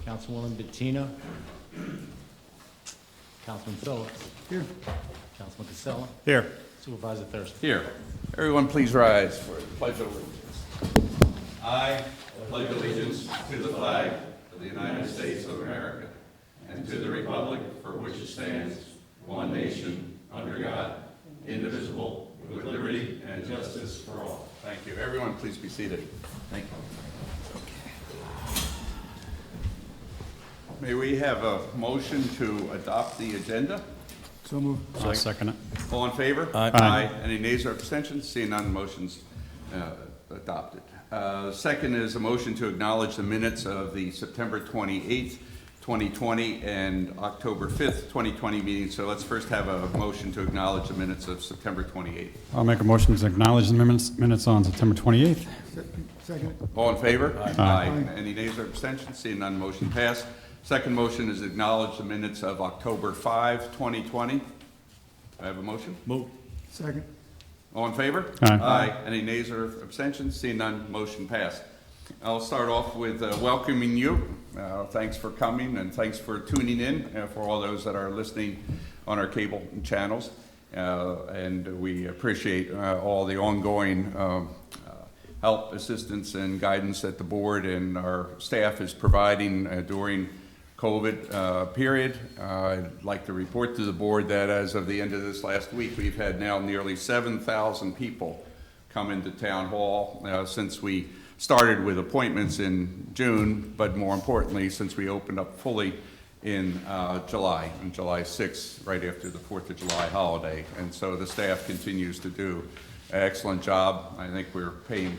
Councilwoman Bettina. Councilman Phillips. Here. Councilman Casella. Here. Supervisor Thurston. Here. Everyone please rise for the Pledge of Allegiance. I pledge allegiance to the flag of the United States of America and to the republic for which it stands, one nation, under God, indivisible, with liberty and justice for all. Thank you. Everyone please be seated. Thank you. May we have a motion to adopt the agenda? So moved. I'll second it. All in favor? Aye. Any nays or abstentions? Seeing none, motion's adopted. Second is a motion to acknowledge the minutes of the September 28th, 2020 and October 5th, 2020 meetings. So let's first have a motion to acknowledge the minutes of September 28th. I'll make a motion to acknowledge the minutes on September 28th. Second. All in favor? Aye. Any nays or abstentions? Seeing none, motion passed. Second motion is acknowledge the minutes of October 5, 2020. I have a motion? Move. Second. All in favor? Aye. Any nays or abstentions? Seeing none, motion passed. I'll start off with welcoming you. Thanks for coming and thanks for tuning in for all those that are listening on our cable channels. And we appreciate all the ongoing help, assistance, and guidance that the board and our staff is providing during COVID period. I'd like to report to the board that as of the end of this last week, we've had now nearly 7,000 people come into town hall since we started with appointments in June, but more importantly, since we opened up fully in July, on July 6th, right after the 4th of July holiday. And so the staff continues to do an excellent job. I think we're paying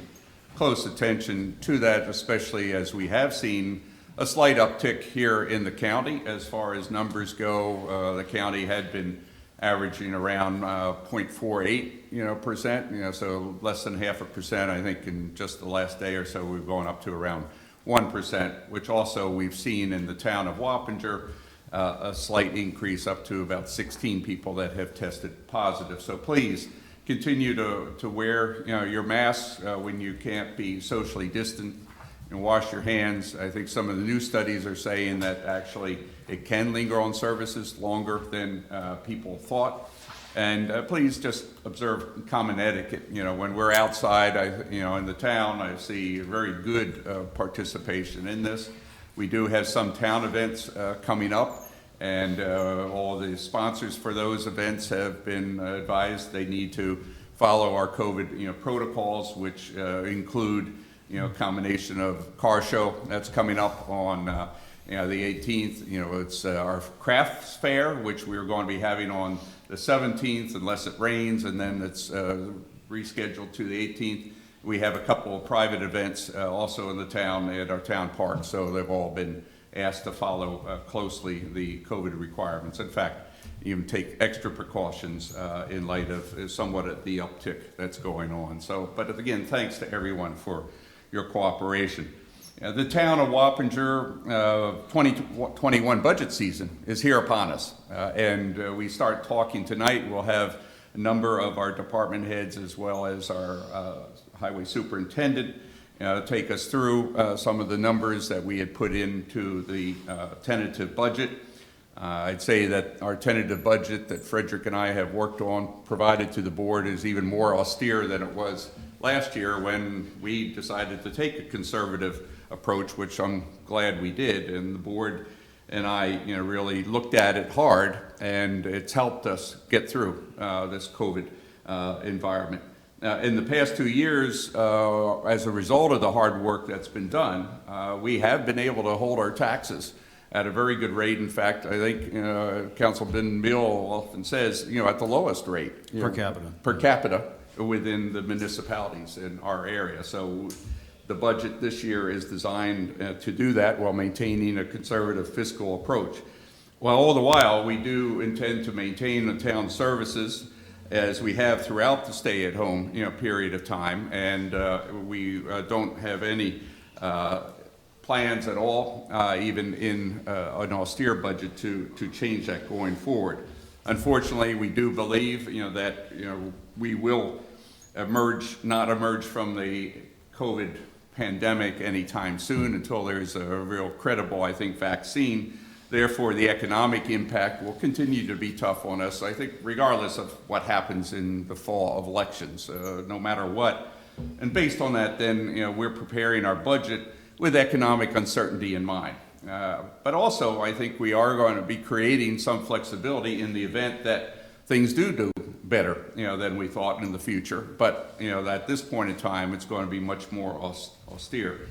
close attention to that, especially as we have seen a slight uptick here in the county as far as numbers go. The county had been averaging around 0.48%, so less than 0.5%. I think in just the last day or so we've gone up to around 1%, which also we've seen in the town of Wappinger, a slight increase up to about 16 people that have tested positive. So please continue to wear your masks when you can't be socially distant, and wash your hands. I think some of the new studies are saying that actually it can linger on surfaces longer than people thought. And please just observe common etiquette. When we're outside, in the town, I see very good participation in this. We do have some town events coming up, and all the sponsors for those events have been advised they need to follow our COVID protocols, which include combination of car show that's coming up on the 18th. It's our crafts fair, which we're going to be having on the 17th unless it rains, and then it's rescheduled to the 18th. We have a couple of private events also in the town at our town park, so they've all been asked to follow closely the COVID requirements. In fact, even take extra precautions in light of somewhat the uptick that's going on. So, but again, thanks to everyone for your cooperation. The town of Wappinger 2021 budget season is here upon us, and we start talking tonight. We'll have a number of our department heads as well as our highway superintendent take us through some of the numbers that we had put into the tentative budget. I'd say that our tentative budget that Frederick and I have worked on, provided to the board, is even more austere than it was last year when we decided to take a conservative approach, which I'm glad we did, and the board and I really looked at it hard, and it's helped us get through this COVID environment. In the past 2 years, as a result of the hard work that's been done, we have been able to hold our taxes at a very good rate. In fact, I think Councilman Bill often says, at the lowest rate Per capita. per capita within the municipalities in our area. So the budget this year is designed to do that while maintaining a conservative fiscal approach. Well, all the while, we do intend to maintain the town services as we have throughout the stay-at-home period of time, and we don't have any plans at all, even in an austere budget, to change that going forward. Unfortunately, we do believe that we will not emerge from the COVID pandemic anytime soon until there's a real credible, I think, vaccine. Therefore, the economic impact will continue to be tough on us, I think, regardless of what happens in the fall of elections, no matter what. And based on that, then, we're preparing our budget with economic uncertainty in mind. But also, I think we are going to be creating some flexibility in the event that things do better, than we thought in the future. But, at this point in time, it's going to be much more austere.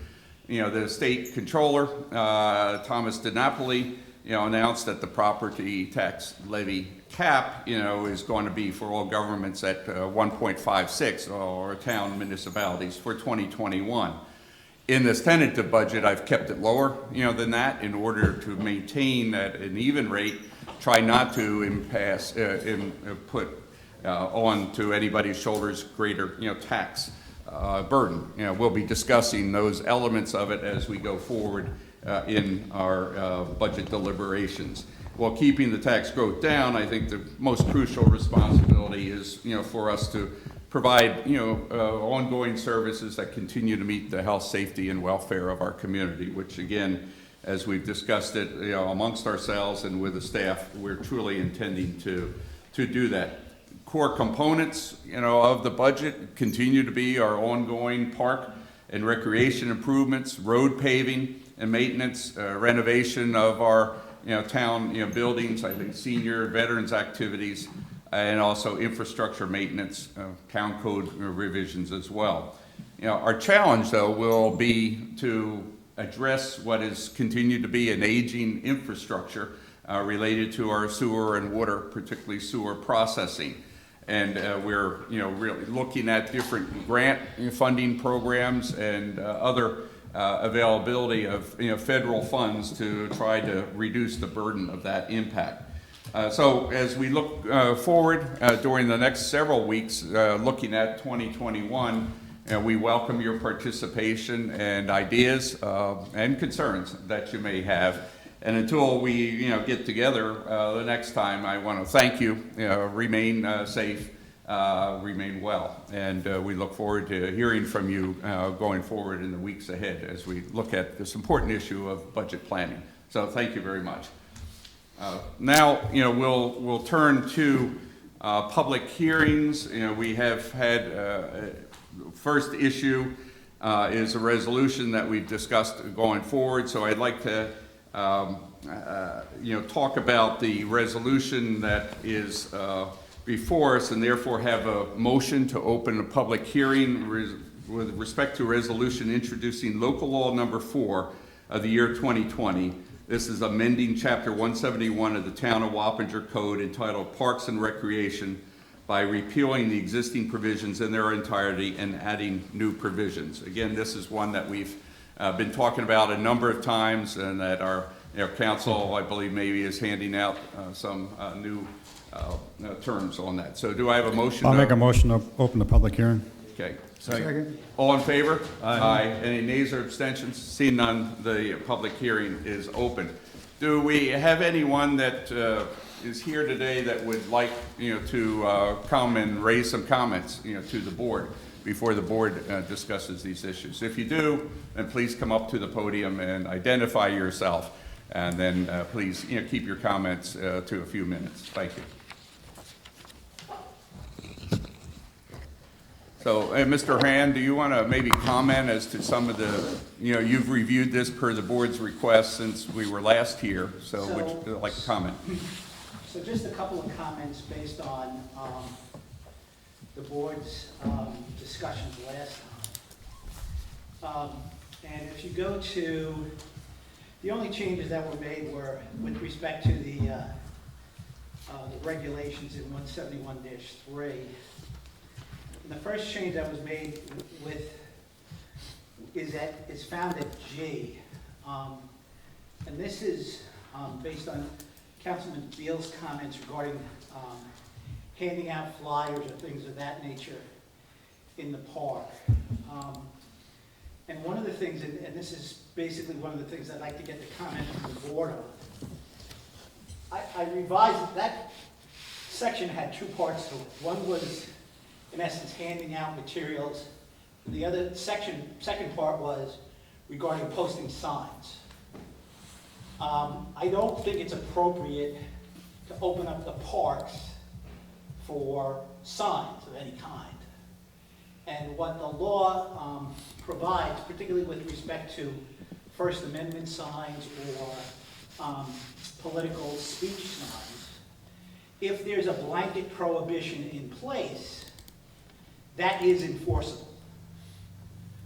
The state controller, Thomas DiNapoli, announced that the property tax levy cap, is going to be for all governments at 1.56, or town municipalities, for 2021. In this tentative budget, I've kept it lower, than that in order to maintain at an even rate, try not to put on to anybody's shoulders greater, tax burden. We'll be discussing those elements of it as we go forward in our budget deliberations. While keeping the tax growth down, I think the most crucial responsibility is, for us to provide, ongoing services that continue to meet the health, safety, and welfare of our community, which again, as we've discussed it, amongst ourselves and with the staff, we're truly intending to do that. Core components, of the budget continue to be our ongoing park and recreation improvements, road paving and maintenance, renovation of our, town, buildings, I think senior veterans activities, and also infrastructure maintenance, town code revisions as well. Our challenge, though, will be to address what is continued to be an aging infrastructure related to our sewer and water, particularly sewer processing. And we're, really looking at different grant funding programs and other availability of, federal funds to try to reduce the burden of that impact. So as we look forward during the next several weeks, looking at 2021, we welcome your participation and ideas and concerns that you may have. And until we, get together the next time, I want to thank you. Remain safe, remain well, and we look forward to hearing from you going forward in the weeks ahead as we look at this important issue of budget planning. So thank you very much. Now, we'll turn to public hearings. We have had first issue is a resolution that we've discussed going forward. So I'd like to talk about the resolution that is before us, and therefore have a motion to open a public hearing with respect to a resolution introducing local law number 4 of the year 2020. This is amending Chapter 171 of the Town of Wappinger Code entitled Parks and Recreation by repealing the existing provisions in their entirety and adding new provisions. Again, this is one that we've been talking about a number of times, and that our council, I believe, maybe is handing out some new terms on that. So do I have a motion? I'll make a motion to open the public hearing. Okay. Second. All in favor? Aye. Any nays or abstentions? Seeing none, the public hearing is open. Do we have anyone that is here today that would like, to come and raise some comments, to the board before the board discusses these issues? If you do, then please come up to the podium and identify yourself, and then please, keep your comments to a few minutes. Thank you. So, Mr. Hand, do you want to maybe comment as to some of the, you've reviewed this per the board's request since we were last here, so would you like to comment? So just a couple of comments based on the board's discussions last time. And if you go to, the only changes that were made were with respect to the regulations in 171-3. And the first change that was made is found at G. And this is based on Councilman Beal's comments regarding handing out flyers or things of that nature in the park. And one of the things, and this is basically one of the things I'd like to get the comment from the board on. I revised it. That section had two parts to it. One was, in essence, handing out materials the other second part was regarding posting signs. I don't think it's appropriate to open up the parks for signs of any kind. And what the law provides, particularly with respect to First Amendment signs or political speech signs, if there's a blanket prohibition in place, that is enforceable.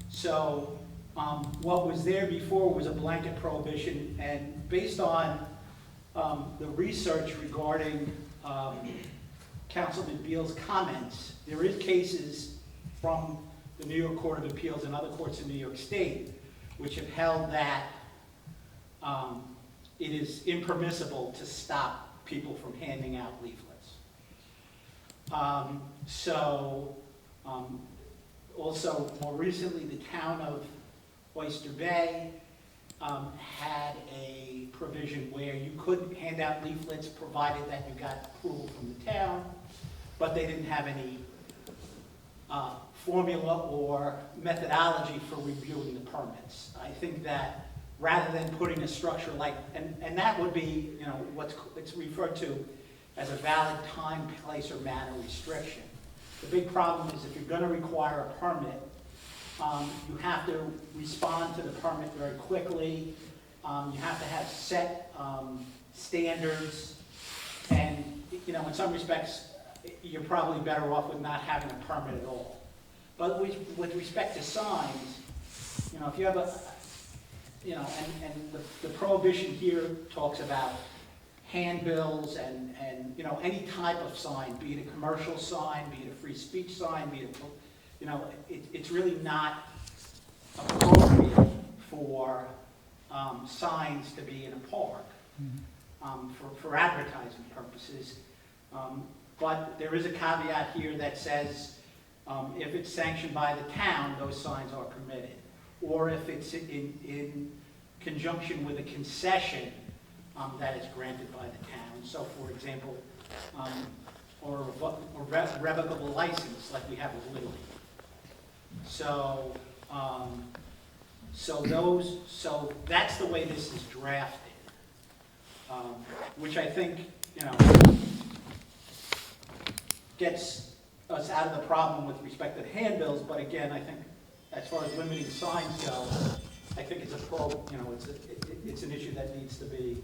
So what was there before was a blanket prohibition, and based on the research regarding Councilman Beal's comments, there is cases from the New York Court of Appeals and other courts in New York State which have held that it is impermissible to stop people from handing out leaflets. Also, more recently, the town of Oyster Bay had a provision where you could hand out leaflets provided that you got approval from the town, but they didn't have any formula or methodology for reviewing the permits. I think that rather than putting a structure like, and that would be, you know, it's referred to as a valid time, place, or manner restriction. The big problem is if you're going to require a permit, you have to respond to the permit very quickly. You have to have set standards, and you know, in some respects, you're probably better off with not having a permit at all. But with respect to signs, you know, if you have a, you know, and the prohibition here talks about handbills and you know, any type of sign, be it a commercial sign, be it a free speech sign, be it, you know, it's really not appropriate for signs to be in a park for advertising purposes. But there is a caveat here that says if it's sanctioned by the town, those signs are permitted. Or if it's in conjunction with a concession that is granted by the town. So, for example, or revocable license like we have with Little League. So, so that's the way this is drafted, which I think, you know, gets us out of the problem with respect to the handbills. But again, I think as far as limiting signs go, I think it's it's an issue that needs to be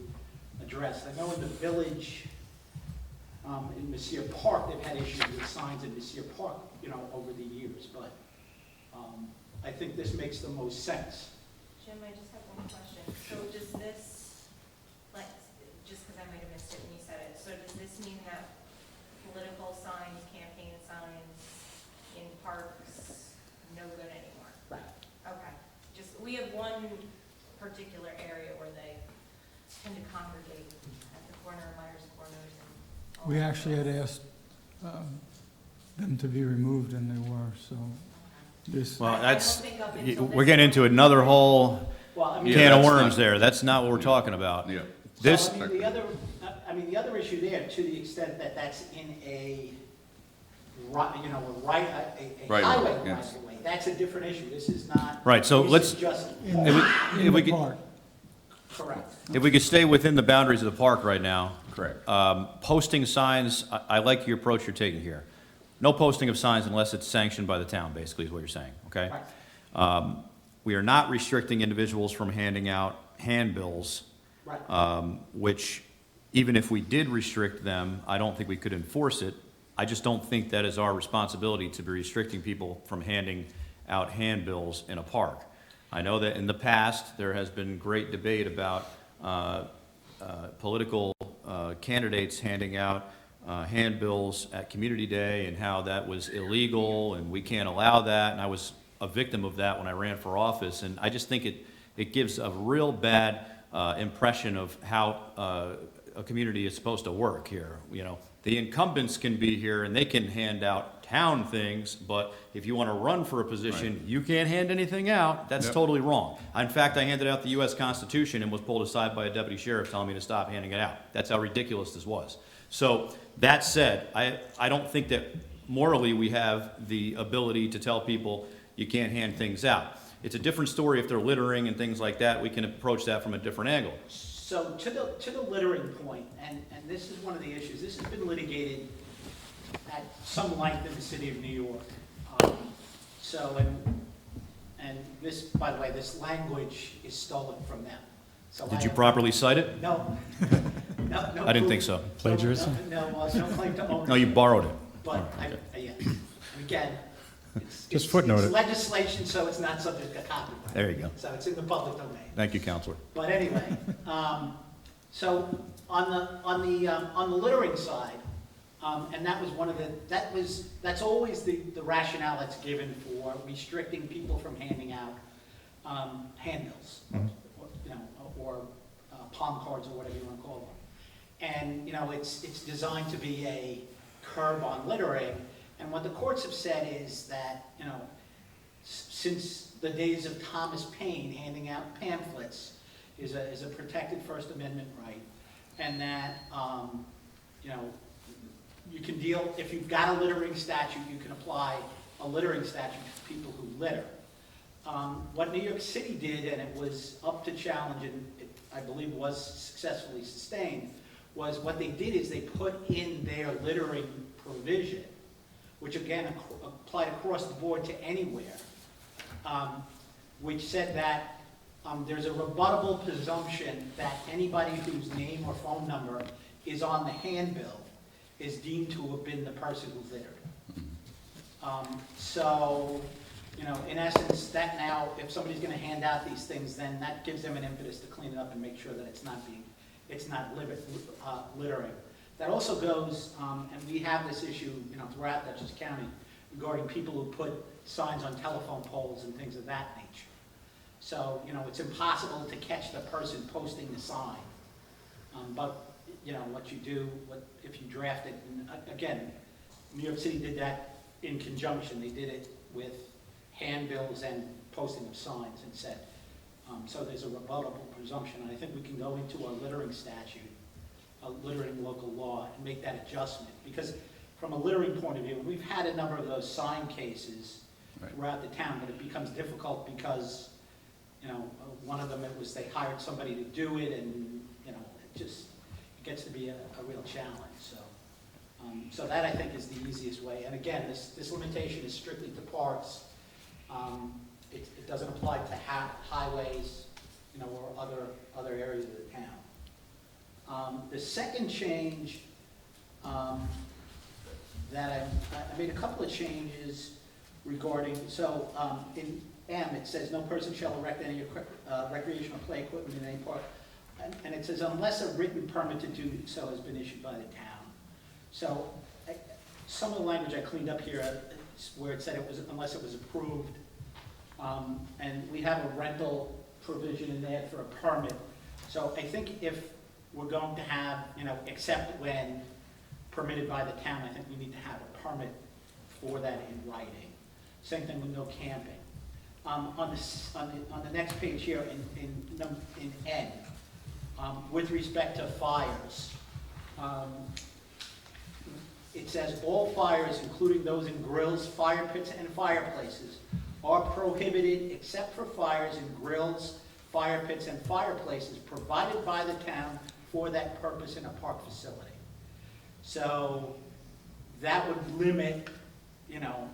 addressed. I know in the village, in Messier Park, they've had issues with signs in Messier Park, you know, over the years, but I think this makes the most sense. Jim, I just have one question. So does this, like, just because I might have missed it when you said it, so does this mean that political signs, campaign signs in parks, no good anymore? Right. Okay. Just, we have one particular area where they tend to congregate at the corner of Myers Corners. And all We that. actually had asked them to be removed, and they were, so this, Well, that's, I don't think up until we're this getting into another whole Well, I mean, Yeah, can of that's worms not- there. That's not what we're talking about. Yeah. This, So, I mean, the other issue there, to the extent that that's in a Right highway away, yes. right away, that's a different issue. This is not. Right, so this let's- is just in If we- in if we the could- park. correct. if we could stay within the boundaries of the park right now, Correct. posting signs, I like your approach you're taking here. No posting of signs unless it's sanctioned by the town, basically, is what you're saying, okay? Right. We are not restricting individuals from handing out handbills, Right. which even if we did restrict them, I don't think we could enforce it. I just don't think that is our responsibility to be restricting people from handing out handbills in a park. I know that in the past, there has been great debate about political candidates handing out handbills at Community Day and how that was illegal and we can't allow that. And I was a victim of that when I ran for office. And I just think it gives a real bad impression of how a community is supposed to work here. You know, the incumbents can be here and they can hand out town things, but if you want to run for a position, you can't hand anything out. That's Yep. totally wrong. In fact, I handed out the U.S. Constitution and was pulled aside by a deputy sheriff telling me to stop handing it out. That's how ridiculous this was. So that said, I don't think that morally we have the ability to tell people you can't hand things out. It's a different story if they're littering and things like that. We can approach that from a different angle. So to the littering point, and this is one of the issues, this has been litigated at some length in the city of New York. So, and this, by the way, this language is stolen from them. So Did I you have- properly cite it? No. No I didn't proof. think so. Plagiarism? No, no claim to ownership. No, you borrowed it. But, yeah, again, Just it's footnote it. legislation, so it's not subject to copyright. There you go. So it's in the public domain. Thank you, Counselor. But anyway, so on the littering side, and that was one of that's always the rationale that's given for restricting people from handing out handbills, you know, or palm cards or whatever you want to call them. And, you know, it's designed to be a curb on littering. And what the courts have said is that, you know, since the days of Thomas Paine, handing out pamphlets is a protected First Amendment right, and that, you know, you can deal, if you've got a littering statute, you can apply a littering statute to people who litter. What New York City did, and it was up to challenge, and it, I believe was successfully sustained, was what they did is they put in their littering provision, which again applied across the board to anywhere, which said that there's a rebuttable presumption that anybody whose name or phone number is on the handbill is deemed to have been the person who littered. So, you know, in essence, that now, if somebody's gonna hand out these things, then that gives them an impetus to clean it up and make sure that it's not littering. That also goes, and we have this issue, you know, throughout Dutchess County regarding people who put signs on telephone poles and things of that nature. So, you know, it's impossible to catch the person posting the sign. But, you know, what you do, if you draft it, and again, New York City did that in conjunction. They did it with handbills and posting of signs and said, so there's a rebuttable presumption. And I think we can go into our littering statute, a littering local law, and make that adjustment. Because from a littering point of view, we've had a number of those sign cases throughout the town, but it becomes difficult because, you know, one of them, it was they hired somebody to do it, and, you know, it gets to be a real challenge. So, so that I think is the easiest way. And again, this limitation is strictly to parks. It doesn't apply to highways, you know, or other areas of the town. The second change that I made a couple of changes regarding, so in M, it says no person shall erect any recreational play equipment in any park. And it says unless a written permit to do so has been issued by the town. So some of the language I cleaned up here where it said it was unless it was approved. And we have a rental provision in there for a permit. So I think if we're going to have, you know, except when permitted by the town, I think we need to have a permit for that in writing. Same thing with no camping. On the next page here in N, with respect to fires, it says all fires, including those in grills, fire pits, and fireplaces, are prohibited except for fires in grills, fire pits, and fireplaces provided by the town for that purpose in a park facility. So that would limit, you know,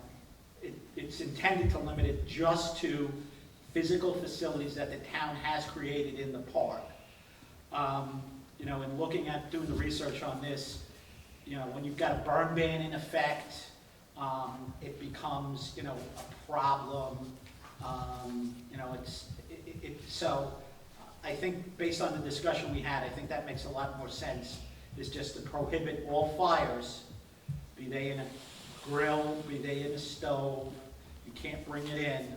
it's intended to limit it just to physical facilities that the town has created in the park. You know, in looking at doing the research on this, you know, when you've got a burn ban in effect, it becomes, you know, a problem. You know, so I think based on the discussion we had, I think that makes a lot more sense, is just to prohibit all fires, be they in a grill, be they in a stove. You can't bring it in.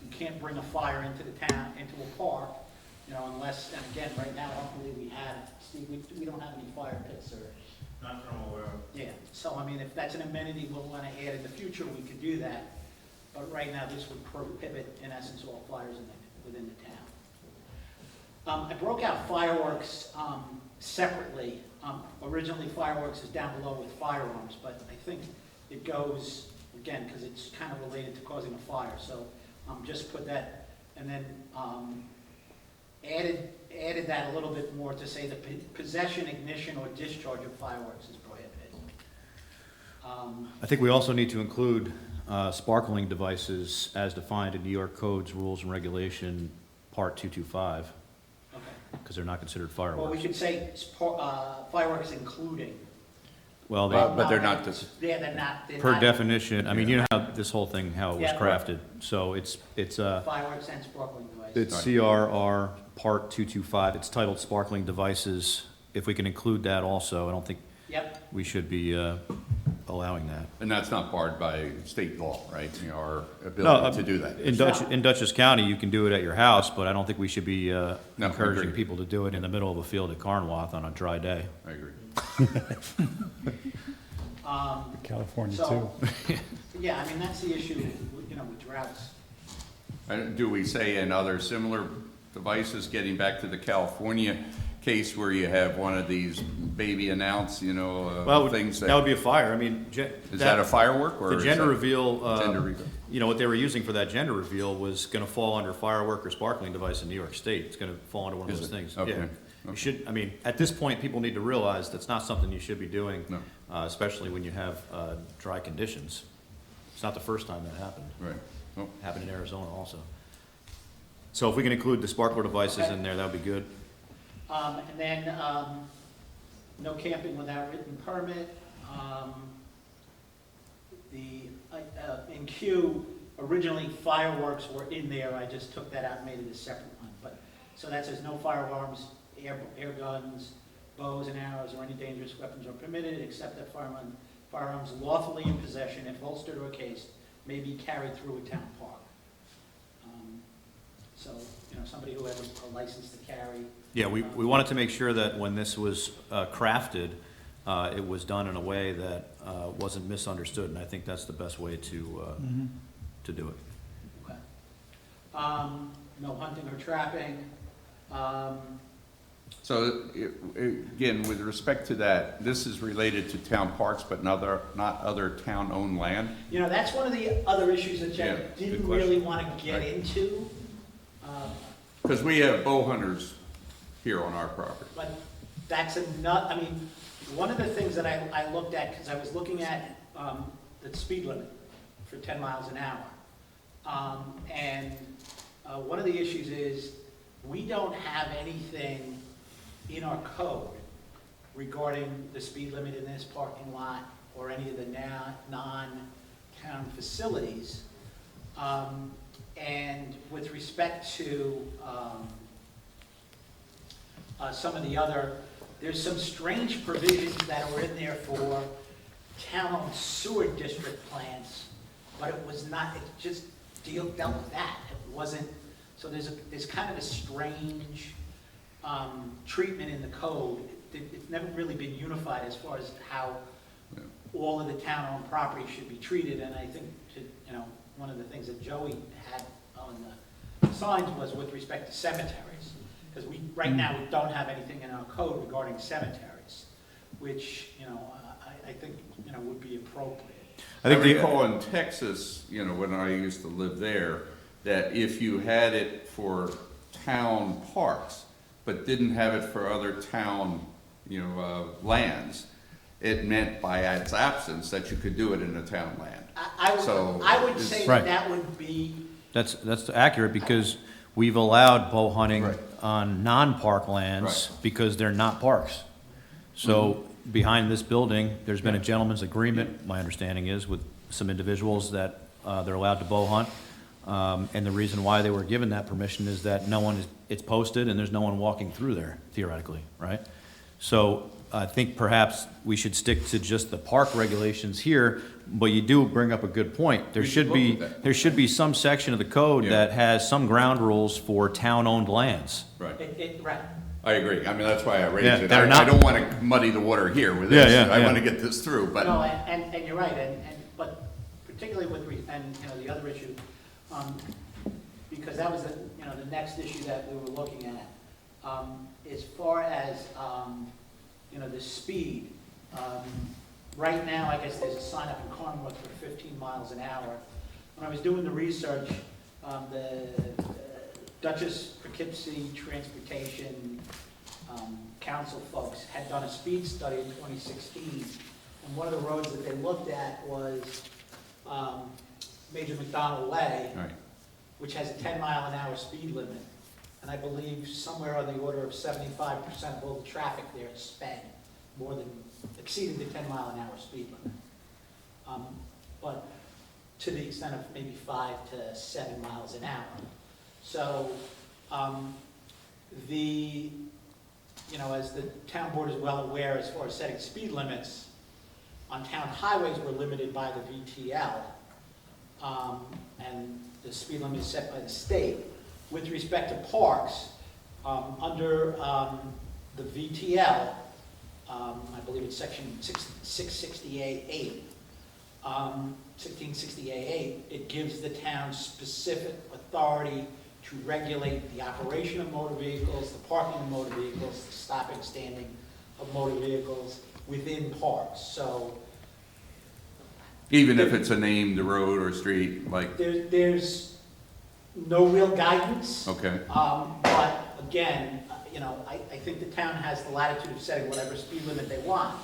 You can't bring a fire into the town, into a park, you know, unless, and again, right now, I don't believe we have, Steve, we don't have any fire pits or. Not that I'm aware of. Yeah, so I mean, if that's an amenity we'll want to add in the future, we could do that. But right now, this would prohibit, in essence, all fires within the town. I broke out fireworks separately. Originally, fireworks is down below with firearms, but I think it goes, again, because it's kind of related to causing a fire. So Just put that, and then added that a little bit more to say the possession, ignition, or discharge of fireworks is prohibited. I think we also need to include sparkling devices as defined in New York Codes, Rules, and Regulation, Part 225, Okay. because they're not considered Well, we fireworks. could say fireworks including. Well, But they're not just, Yeah, they're not. They're per not definition, I mean, you know how this whole thing, how it was Yeah. crafted. So it's Fireworks and sparkling devices. It's CRR Part 225, it's titled sparkling devices. If we can include that also, I don't think Yep, we should be allowing that. and that's not barred by state law, right? You know, our No, ability to do that. In Dutchess County, you can do it at your house, but I don't think we should be I encouraging agree. people to do it in the middle of a field at Carnwath on a dry day. I agree. California so, too. yeah, I mean, that's the issue, with droughts. And do we say in other similar devices, getting back to the California case where you have one of these baby announce, Well, things that would be a fire, I mean. Is that a firework or? The is gender that- reveal, Gender reveal. what they were using for that gender reveal was gonna fall under firework or sparkling device in New York State. It's gonna fall under one of Is those it? things. Okay. Yeah. You Okay. should, I mean, at this point, people need to realize that's not something you should be doing, No. especially when you have dry conditions. It's not the first time that happened. Right. Oh, It happened in Arizona also. So if we can include the sparkler devices in there, that would be good. And then, no camping without written permit. In Q, originally fireworks were in there, I just took that out and made it a separate one. But, so that says no firearms, air guns, bows and arrows, or any dangerous weapons are permitted, except that firearms lawfully in possession, if holstered or cased, may be carried through a town park. So, somebody who has a license to carry. Yeah, we wanted to make sure that when this was crafted, it was done in a way that wasn't misunderstood, and I think that's the best way to do it. Okay. No hunting or trapping. So, again, with respect to that, this is related to town parks, but not other town-owned land? That's one of the other issues that Yeah, Jack good didn't question. really want to get Right. into. Because we have bow hunters here on our property. But that's one of the things that I looked at, because I was looking at the speed limit for 10 miles an hour. And one of the issues is, we don't have anything in our code regarding the speed limit in this parking lot or any of the non-town facilities. And with respect to some of the other, there's some strange provisions that were in there for town-owned sewer district plants, but it was not, it just dealt with that. It wasn't, so there's kind of a strange treatment in the code. It's never really been unified as far as how all of the town-owned property should be treated, and I think, one of the things that Joey had on the signs was with respect to cemeteries, because right now, we don't have anything in our code regarding cemeteries, which, I think, would be appropriate. I recall in Texas, when I used to live there, that if you had it for town parks, but didn't have it for other town, lands, it meant by its absence that you could do it in a town land. So, I would it's- say Right. that would be, That's accurate, because we've allowed bow hunting Right. on non-park lands because they're not parks. So behind this building, there's been a gentleman's agreement, my understanding is, with some individuals that they're allowed to bow hunt. And the reason why they were given that permission is that it's posted and there's no one walking through there theoretically, right? So I think perhaps we should stick to just the park regulations here, but you do bring up a good point. There We should should be, look at that. there should be some section of the code Yeah. that has some ground rules for town-owned lands. Right. right. I agree. I mean, that's why I raised Yeah, it. they're I not- don't want to muddy the water here with Yeah, this. yeah, I yeah. want to get this through, but. No, and you're right, but particularly the other issue, because that was the next issue that we were looking at, as far as, the speed. Right now, I guess there's a sign up in Carnwath for 15 miles an hour. When I was doing the research, The Dutchess Poughkeepsie Transportation Council folks had done a speed study in 2016, and one of the roads that they looked at was Major McDonald Way, Right. which has a 10-mile-an-hour speed limit. And I believe somewhere on the order of 75% of all the traffic there sped exceeded the 10-mile-an-hour speed limit. But to the extent of maybe 5 to 7 miles an hour. So, as the town board is well aware, as far as setting speed limits, on town highways, we're limited by the VTL, and the speed limit is set by the state. With respect to parks, under the VTL, I believe it's section 668A, 1668A, it gives the town specific authority to regulate the operation of motor vehicles, the parking of motor vehicles, the stopping, standing of motor vehicles within parks. So Even if it's a named road or street, like, there's no real guidance. okay, But again, I think the town has the latitude of setting whatever speed limit they want.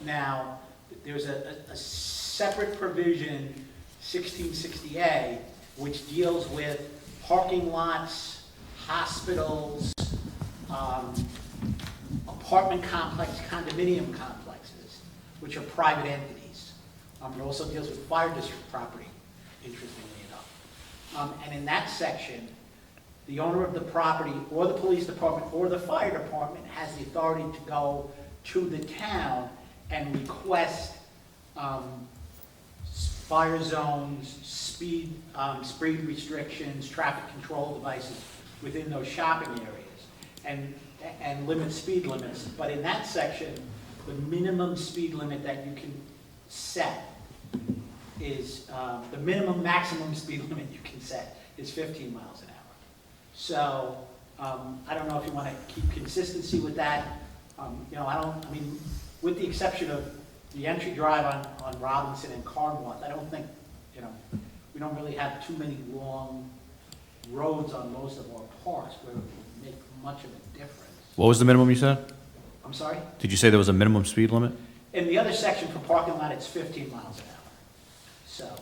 Now, there's a separate provision, 1660A, which deals with parking lots, hospitals, apartment complex, condominium complexes, which are private entities. It also deals with fire district property, interestingly enough. And in that section, the owner of the property, or the police department, or the fire department has the authority to go to the town and request fire zones, speed restrictions, traffic control devices within those shopping areas, and limit speed limits. But in that section, the minimum speed limit that you can set is, the maximum speed limit you can set is 15 miles an hour. So, I don't know if you want to keep consistency with that. With the exception of the entry drive on Robinson and Carnwath, I don't think, we don't really have too many long roads on most of our parks where it would make much of a difference. What was the minimum you said? I'm sorry? Did you say there was a minimum speed limit? In the other section for parking lot, it's 15 miles an hour. So,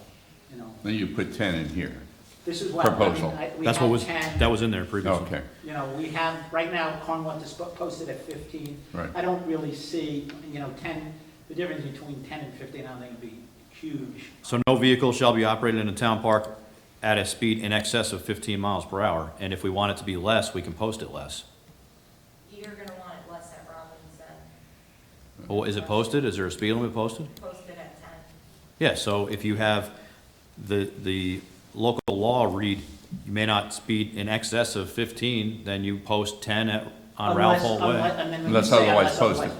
then you put 10 in here. this is what. Proposal. We That's what have was, 10. that was in there previously. Okay, We have, right now, Carnwath is posted at 15. right. I don't really see, 10, the difference between 10 and 15, I don't think would be huge. So no vehicle shall be operated in a town park at a speed in excess of 15 miles per hour. And if we want it to be less, we can post it less. You're gonna want it less at Robinson, Well, is it posted? Is there a speed limit posted? posted at 10. Yeah, so if you have the local law read, you may not speed in excess of 15, then you post 10 on Ralph Holt Way. And then when you Unless say otherwise posted.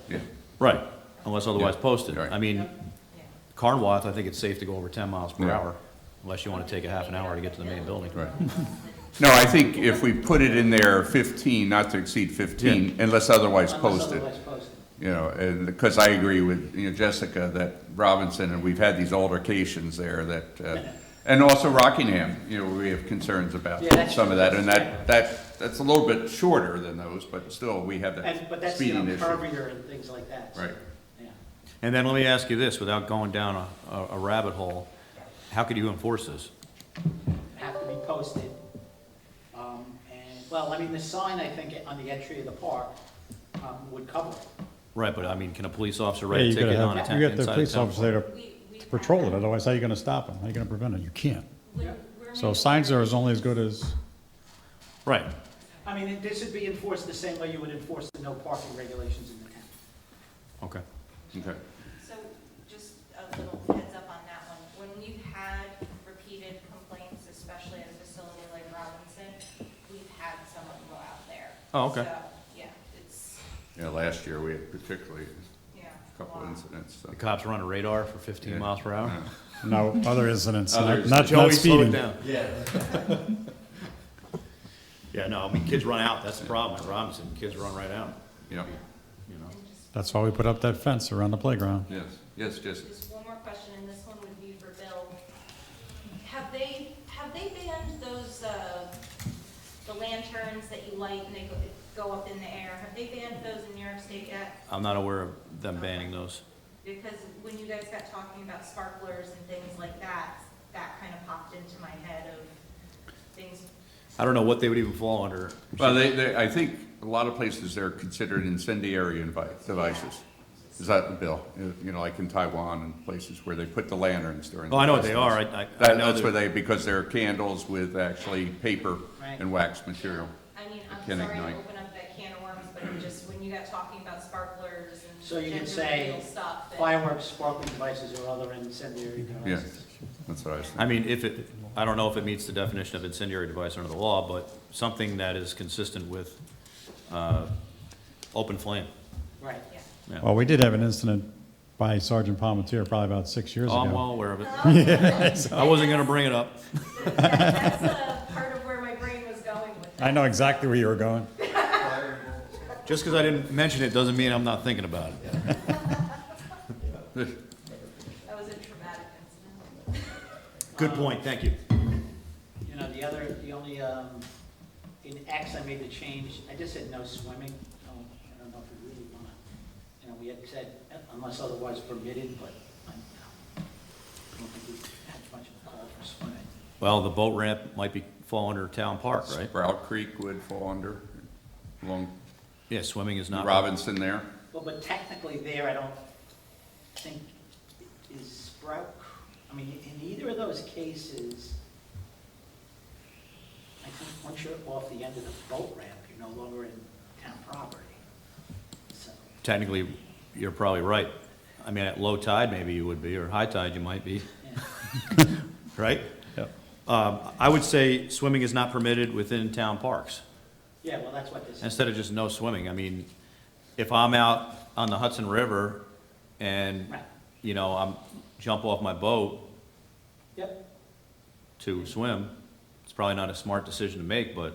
Yeah, Right, unless otherwise Yeah, posted. right. I mean, Yeah. Carnwath, I think it's safe to go over 10 miles per Yeah. hour, unless you want to take a half an hour to get to the main building. right. No, I think if we put it in there 15, not to exceed 15, unless otherwise Unless posted. otherwise posted. And because I agree with, Jessica, that Robinson, and we've had these altercations there that, and also Rockingham, we have concerns about Yeah, that's some of true. that. And that's a little bit shorter than those, but still, we have But that that's, speeding issue. curvier and things like that. so, Right. Yeah. And then let me ask you this, without going down a rabbit hole, how could you enforce this? Have to be posted. The sign, I think, on the entry of the park would cover it. Right, but I mean, can a police officer Yeah, write a you gotta ticket on a have, town, you got the inside a police town officer park? there to We've patrol had it, that. otherwise how are you gonna stop them? How are you gonna prevent it? You can't. We're So making signs sure- are only as good as, Right, This would be enforced the same way you would enforce the no parking regulations in the town. okay. Okay. So just a little heads up on that one. When we've had repeated complaints, especially at a facility like Robinson, we've had someone go out there. Oh, okay. So, yeah, it's, Yeah, last year we had particularly yeah. a couple wow. incidents. so. The cops run a radar for 15 Yeah. miles per hour? Yeah. no, other incidents, Others. not Joey, slow it speeding. down. Yeah, no, I mean, kids run out, that's the problem at Robinson, kids run right out, Yeah, you know? That's why we put up that fence around the playground. yes, Jessica. Just one more question, and this one would be for Bill. Have lanterns that you light and they go up in the air. Have they banned those in New York State yet? I'm not aware of them banning those. Because when you guys got talking about sparklers and things like that, that kind of popped into my head of things. I don't know what they would even fall under. Well, I think a lot of places they're considered incendiary devices. Is that the bill? You know, like in Taiwan and places where they put the lanterns during. Oh, I know what they festivals. are. I know That's they're- where because they're candles with actually paper Right. and wax material. I mean, I'm Can sorry to ignite. open up that can of worms, but it just, when you got talking about sparklers and So you can gender say reveal stuff, that- Fireworks, sparkling devices, or other incendiary Yeah, devices. that's what I was thinking. I mean, I don't know if it meets the definition of incendiary device under the law, but something that is consistent with open flame. Right. yeah. Yeah. Well, we did have an incident by Sergeant Palmetier probably about 6 years Oh, I'm ago. well aware of it. I wasn't gonna bring it up. That's part of where my brain was going with that. I know exactly where you were going. Just because I didn't mention it doesn't mean I'm not thinking about it. That was a traumatic incident. Good point, thank you. You know, the only, in X, I made the change, I just said no swimming. I don't know if we really want to, you know, we had said unless otherwise permitted, but I don't think we had much of a call for swimming. Well, the boat ramp might fall under town park, right? Sprout Creek would fall under, along Yeah, swimming is not. Robinson there. Well, but technically there, I don't think is Sprout, I mean, in either of those cases, I think once you're off the end of the boat ramp, you're no longer in town property. So, Technically, you're probably right. I mean, at low tide, maybe you would be, or high tide, you might be, yeah. right? Yep. I would say swimming is not permitted within town parks, Yeah, well, that's what this is. instead of just no swimming. I mean, if I'm out on the Hudson River and, Right. you know, I'm jump off my boat Yep, to swim, it's probably not a smart decision to make, but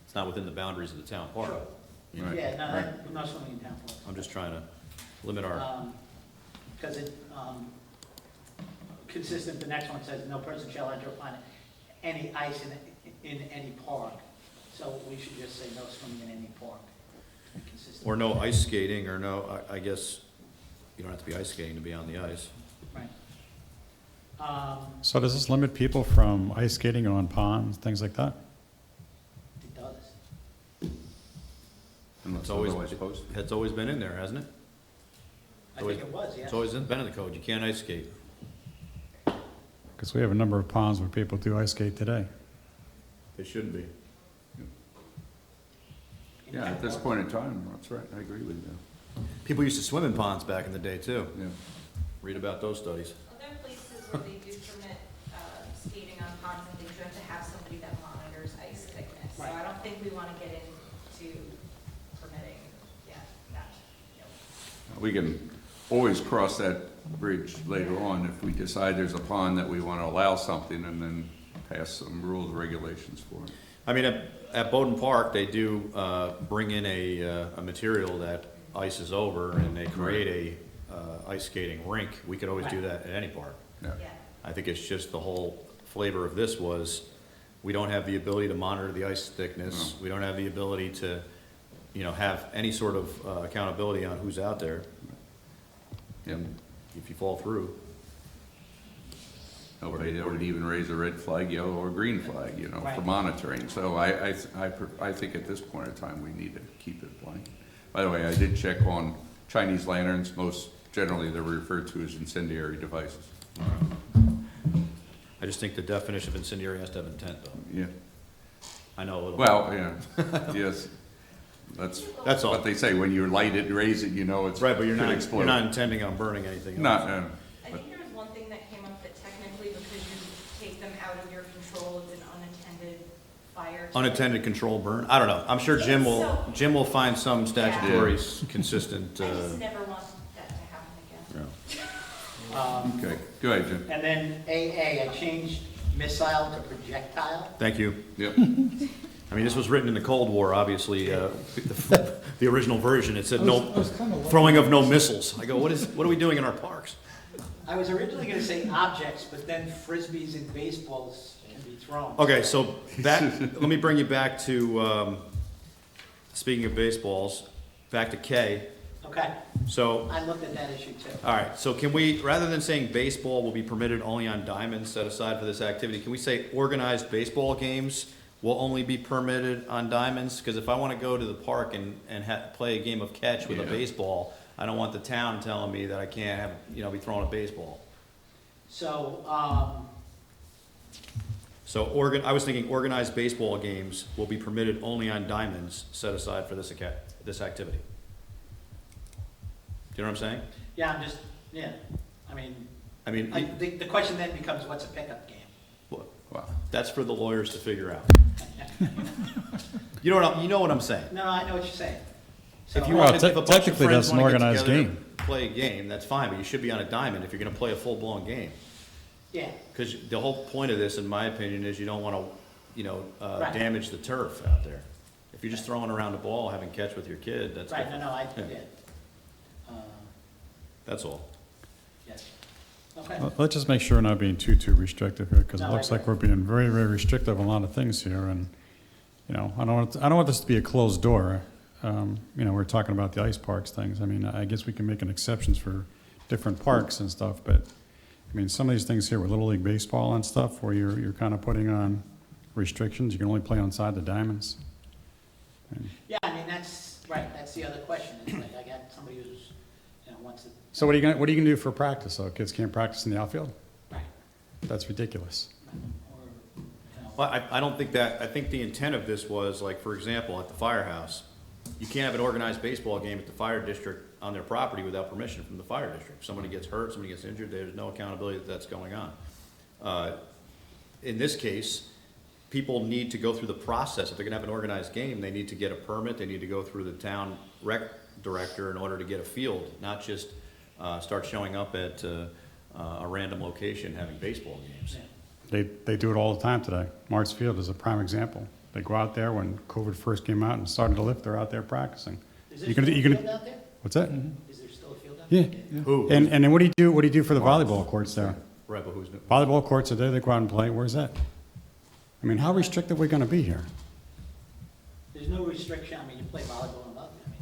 it's not within the boundaries of the town park. sure. You know, Right. Yeah, no swimming in town parks. I'm just trying to limit our, Because it, consistent, the next one says, no person shall enter on any ice in any park. So we should just say no swimming in any park. Consistent. or no ice skating, or no, I guess, you don't have to be ice skating to be on the ice. Right. So does this limit people from ice skating on ponds, things like that? It does. Unless It's always, otherwise posted. it's always been in there, hasn't it? I think it was, yes. It's always been in the code, you can't ice skate. Because we have a number of ponds where people do ice skate today. It shouldn't be. In Yeah, town at this park. point in time, that's right, I agree with you. People used to swim in ponds back in the day, too. Yeah. Read about those studies. Other places where they do permit skating on ponds and things, you have to have somebody that monitors ice thickness. So I Right. don't think we want to get into permitting, that. We can always cross that bridge later on if we decide there's a pond that we want to allow something and then pass some rules, regulations for it. I mean, at Bowden Park, they do bring in a material that ices over, and they create a ice skating rink. We could always do that at any park. Yeah. Yeah. I think it's just the whole flavor of this was, we don't have the ability to monitor the ice thickness. We don't have the ability to, you know, have any sort of accountability on who's out there. And if you fall through, Nobody that would even raise a red flag, yellow, or green flag, you know, for Right. monitoring. So I think at this point in time, we need to keep it blank. By the way, I did check on Chinese lanterns. Most generally, they're referred to as incendiary devices. I just think the definition of incendiary has to have intent, though. Yeah. I know a little. Well, yeah, yes. That's That's all. what they say. When you light it, raise it, you know it's Right, but you're could not, explode. you're not intending on burning anything else. Not, I think there was one thing that came up that technically, because you take them out of your control, it's an unattended fire. Unattended controlled burn? I don't know. I'm sure Jim will find some statutory consistent, I just never want that to happen again. yeah. okay, go ahead, Jim. And then AA, I changed missile to projectile. Thank you. Yep. I mean, this was written in the Cold War, obviously, the original version, it said no, throwing of no missiles. I go, what are we doing in our parks? I was originally gonna say objects, but then frisbees and baseballs can be thrown. Okay, so back, let me bring you back to, speaking of baseballs, back to K. Okay, So, I looked at that issue too. all right, so can we, rather than saying baseball will be permitted only on diamonds set aside for this activity, can we say organized baseball games will only be permitted on diamonds? Because if I want to go to the park and play a game of catch with a Yeah. baseball, I don't want the town telling me that I can't have, be throwing a baseball. So, So I was thinking organized baseball games will be permitted only on diamonds set aside for this activity. Do you know what I'm saying? yeah, I'm just, yeah, I mean, I mean, the question then becomes, what's a pickup game? Wow. that's for the lawyers to figure out. You know what I'm saying? No, I know what you're saying. So, If you Well, want, if a bunch of technically, friends that's an want to get organized together game. and play a game, that's fine, but you should be on a diamond if you're gonna play a full-blown game. yeah, Because the whole point of this, in my opinion, is you don't want to, Right. damage the turf out there. If you're just throwing around a ball, having catch with your kid, that's right, different. no, I, Yeah. yeah. That's all. Yes, okay. Let's just make sure we're not being too restrictive here, because it No, I looks like agree. we're being very restrictive on a lot of things here, and, I don't want this to be a closed door. We're talking about the ice parks things. I mean, I guess we can make an exceptions for different parks and stuff, but, some of these things here with Little League Baseball and stuff, where you're kind of putting on restrictions, you can only play outside the diamonds. Yeah, I mean, that's, right, that's the other question, it's like, I got somebody who's, wants to, So what are you gonna do for practice, though? Kids can't practice in the outfield? right, That's ridiculous. or, Well, I don't think that, I think the intent of this was, like, for example, at the firehouse, you can't have an organized baseball game at the fire district on their property without permission from the fire district. If somebody gets hurt, somebody gets injured, there's no accountability that that's going on. In this case, people need to go through the process. If they're gonna have an organized game, they need to get a permit, they need to go through the town rec director in order to get a field, not just start showing up at a random location having baseball games. yeah. They do it all the time today. Martz Field is a prime example. They go out there when COVID first came out and started to lift, they're out there practicing. Is there You still can- a you can- field out there? What's that? Is there still a field out Yeah. there? Who? And then what do you do for the volleyball courts there? Right, but who's, Volleyball courts are there, they go out and play, where's that? How restrictive are we gonna be here? There's no restriction, I mean, you play volleyball and love it, I mean,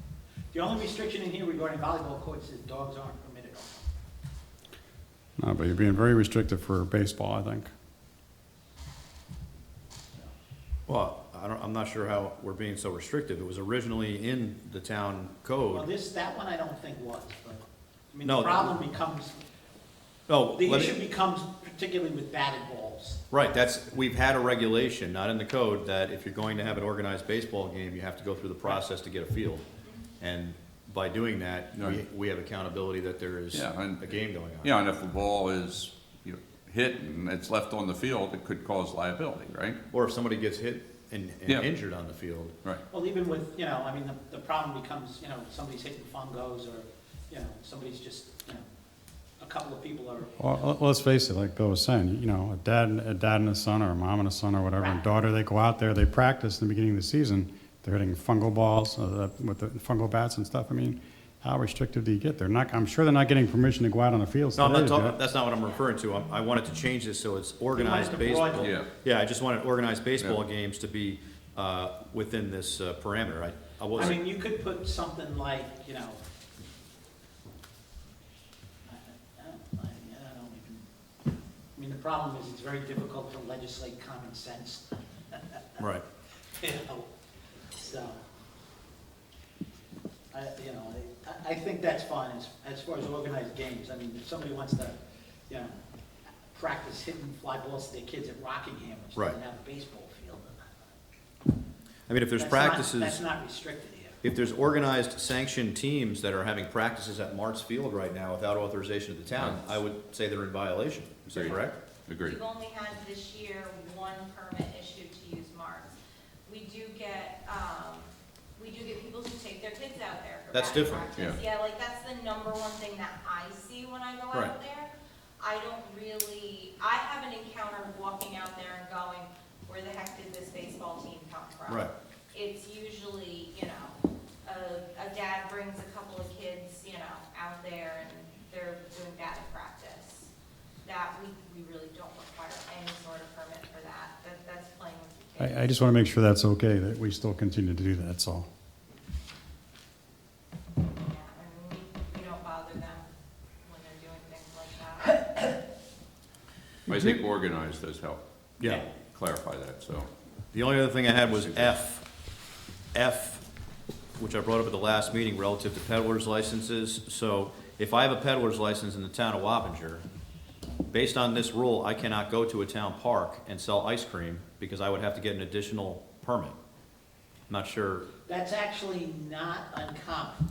the only restriction in here regarding volleyball courts is dogs aren't permitted on them. No, but you're being very restrictive for baseball, I think. well, I'm not sure how we're being so restrictive. It was originally in the town Well, code. that one I don't think was, but, I mean, No. the problem becomes, No, the let issue me- becomes particularly with batted balls. right, we've had a regulation, not in the code, that if you're going to have an organized baseball game, you have to go through the process to get a field. And by doing that, Right. we have accountability that there is Yeah, and- a game going on. Yeah, and if the ball is hit and it's left on the field, it could cause liability, right? Or if somebody gets hit and Yeah. injured on the field. Right. Well, even with, I mean, the problem becomes, somebody's hitting fungos or, somebody's just, a couple of people are, Well, let's face it, like Bill was saying, a dad and a son, or a mom and a son, or whatever, and Right. daughter, they go out there, they practice in the beginning of the season, they're hitting fungal balls with the fungal bats and stuff. How restrictive do you get? I'm sure they're not getting permission to go out on the fields No, I'm today not to do talking, it. that's not what I'm referring to. I wanted to change this so it's organized to broaden baseball. it. Yeah. Yeah, I just wanted organized baseball Yeah. games to be within this parameter. I I wasn't, mean, you could put something like, I mean, the problem is it's very difficult to legislate common sense, right. So, I think that's fine as far as organized games. I mean, if somebody wants to, practice hitting fly balls to their kids at Rockingham, which Right. doesn't have a baseball field. I mean, if there's That's not- practices. That's not restricted here. If there's organized sanctioned teams that are having practices at Martz Field right now without authorization of the town, I would say they're in violation. Is that Agreed. correct? Agreed. We've only had this year one permit issued to use marks. We do get people who take their kids out there for That's batting different, practice. Yeah, like that's the number one thing that I see when I go Right. out there. I haven't encountered walking out there and going, where the heck did this baseball team come from? Right. It's usually, a dad brings a couple of kids, out there and they're doing batting practice. That we really don't require any sort of permit for that. I just want to make sure that's okay, that we still continue to do that, that's all. Yeah, and we don't bother them when they're doing things like that. I think organized does help Yeah. clarify that, so. The only other thing I had was F, which I brought up at the last meeting relative to peddler's licenses. So if I have a peddler's license in the town of Wappinger, based on this rule, I cannot go to a town park and sell ice cream because I would have to get an additional permit. I'm not sure, That's actually not uncommon.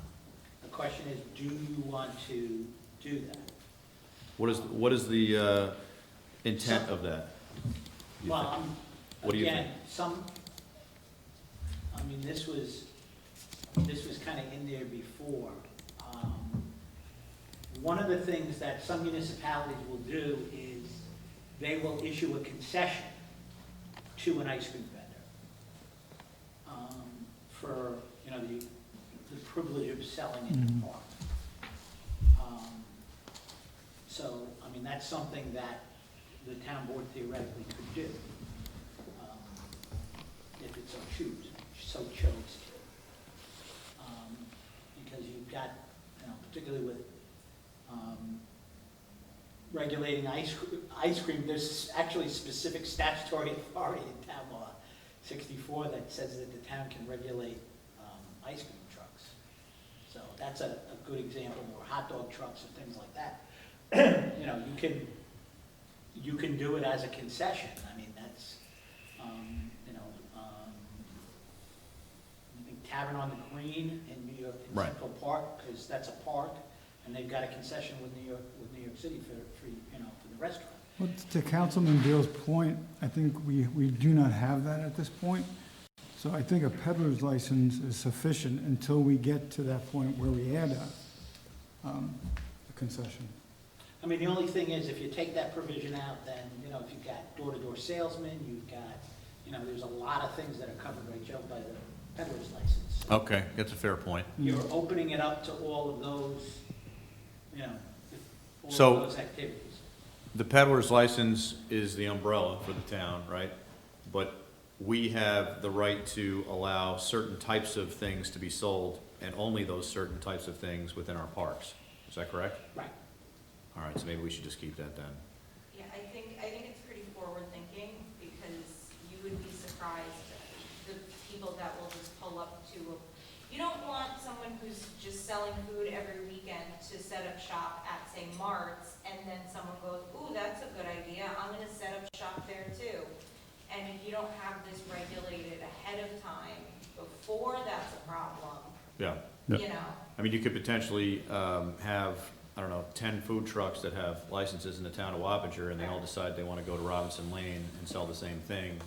The question is, do you want to do that? what is the intent of that? you Well, think? What do you again, I mean, this was kind of in there before. One of the things that some municipalities will do is they will issue a concession to an ice cream vendor for, you know, the privilege of selling in the Mhm. park. So, I mean, that's something that the town board theoretically could do, if it so chose to. Because you've got, you know, particularly with regulating ice cream, there's actually specific statutory authority in town law 64 that says that the town can regulate ice cream trucks. So that's a good example, or hot dog trucks and things like that. You know, you can do it as a concession. I mean, that's, you know, I think Tavern on the Green in New York, in Right. Central Park, because that's a park, and they've got a concession with New York City for you know, for the restaurant. Well, to Councilman Beal's point, I think we do not have that at this point. So I think a peddler's license is sufficient until we get to that point where we add a concession. I mean, the only thing is, if you take that provision out, then, you know, if you've got door-to-door salesmen, you've got, you know, there's a lot of things that are covered by Joe by the peddler's license. Okay, that's a fair point. You're opening it up to all of those, you know, all So- of those activities. The peddler's license is the umbrella for the town, right? But we have the right to allow certain types of things to be sold, and only those certain types of things within our parks. Is that correct? Right. All right, so maybe we should just keep that then. Yeah, I think it's pretty forward-thinking, because you would be surprised, the people that will just pull up to, you don't want someone who's just selling food every weekend to set up shop at, say, Mart's, and then someone goes, ooh, that's a good idea, I'm gonna set up shop there too. And if you don't have this regulated ahead of time, before that's a problem, Yeah. Yeah. you know? I mean, you could potentially have, I don't know, 10 food trucks that have licenses in the town of Wappinger, and they all decide they want to go to Robinson Lane and sell the same thing,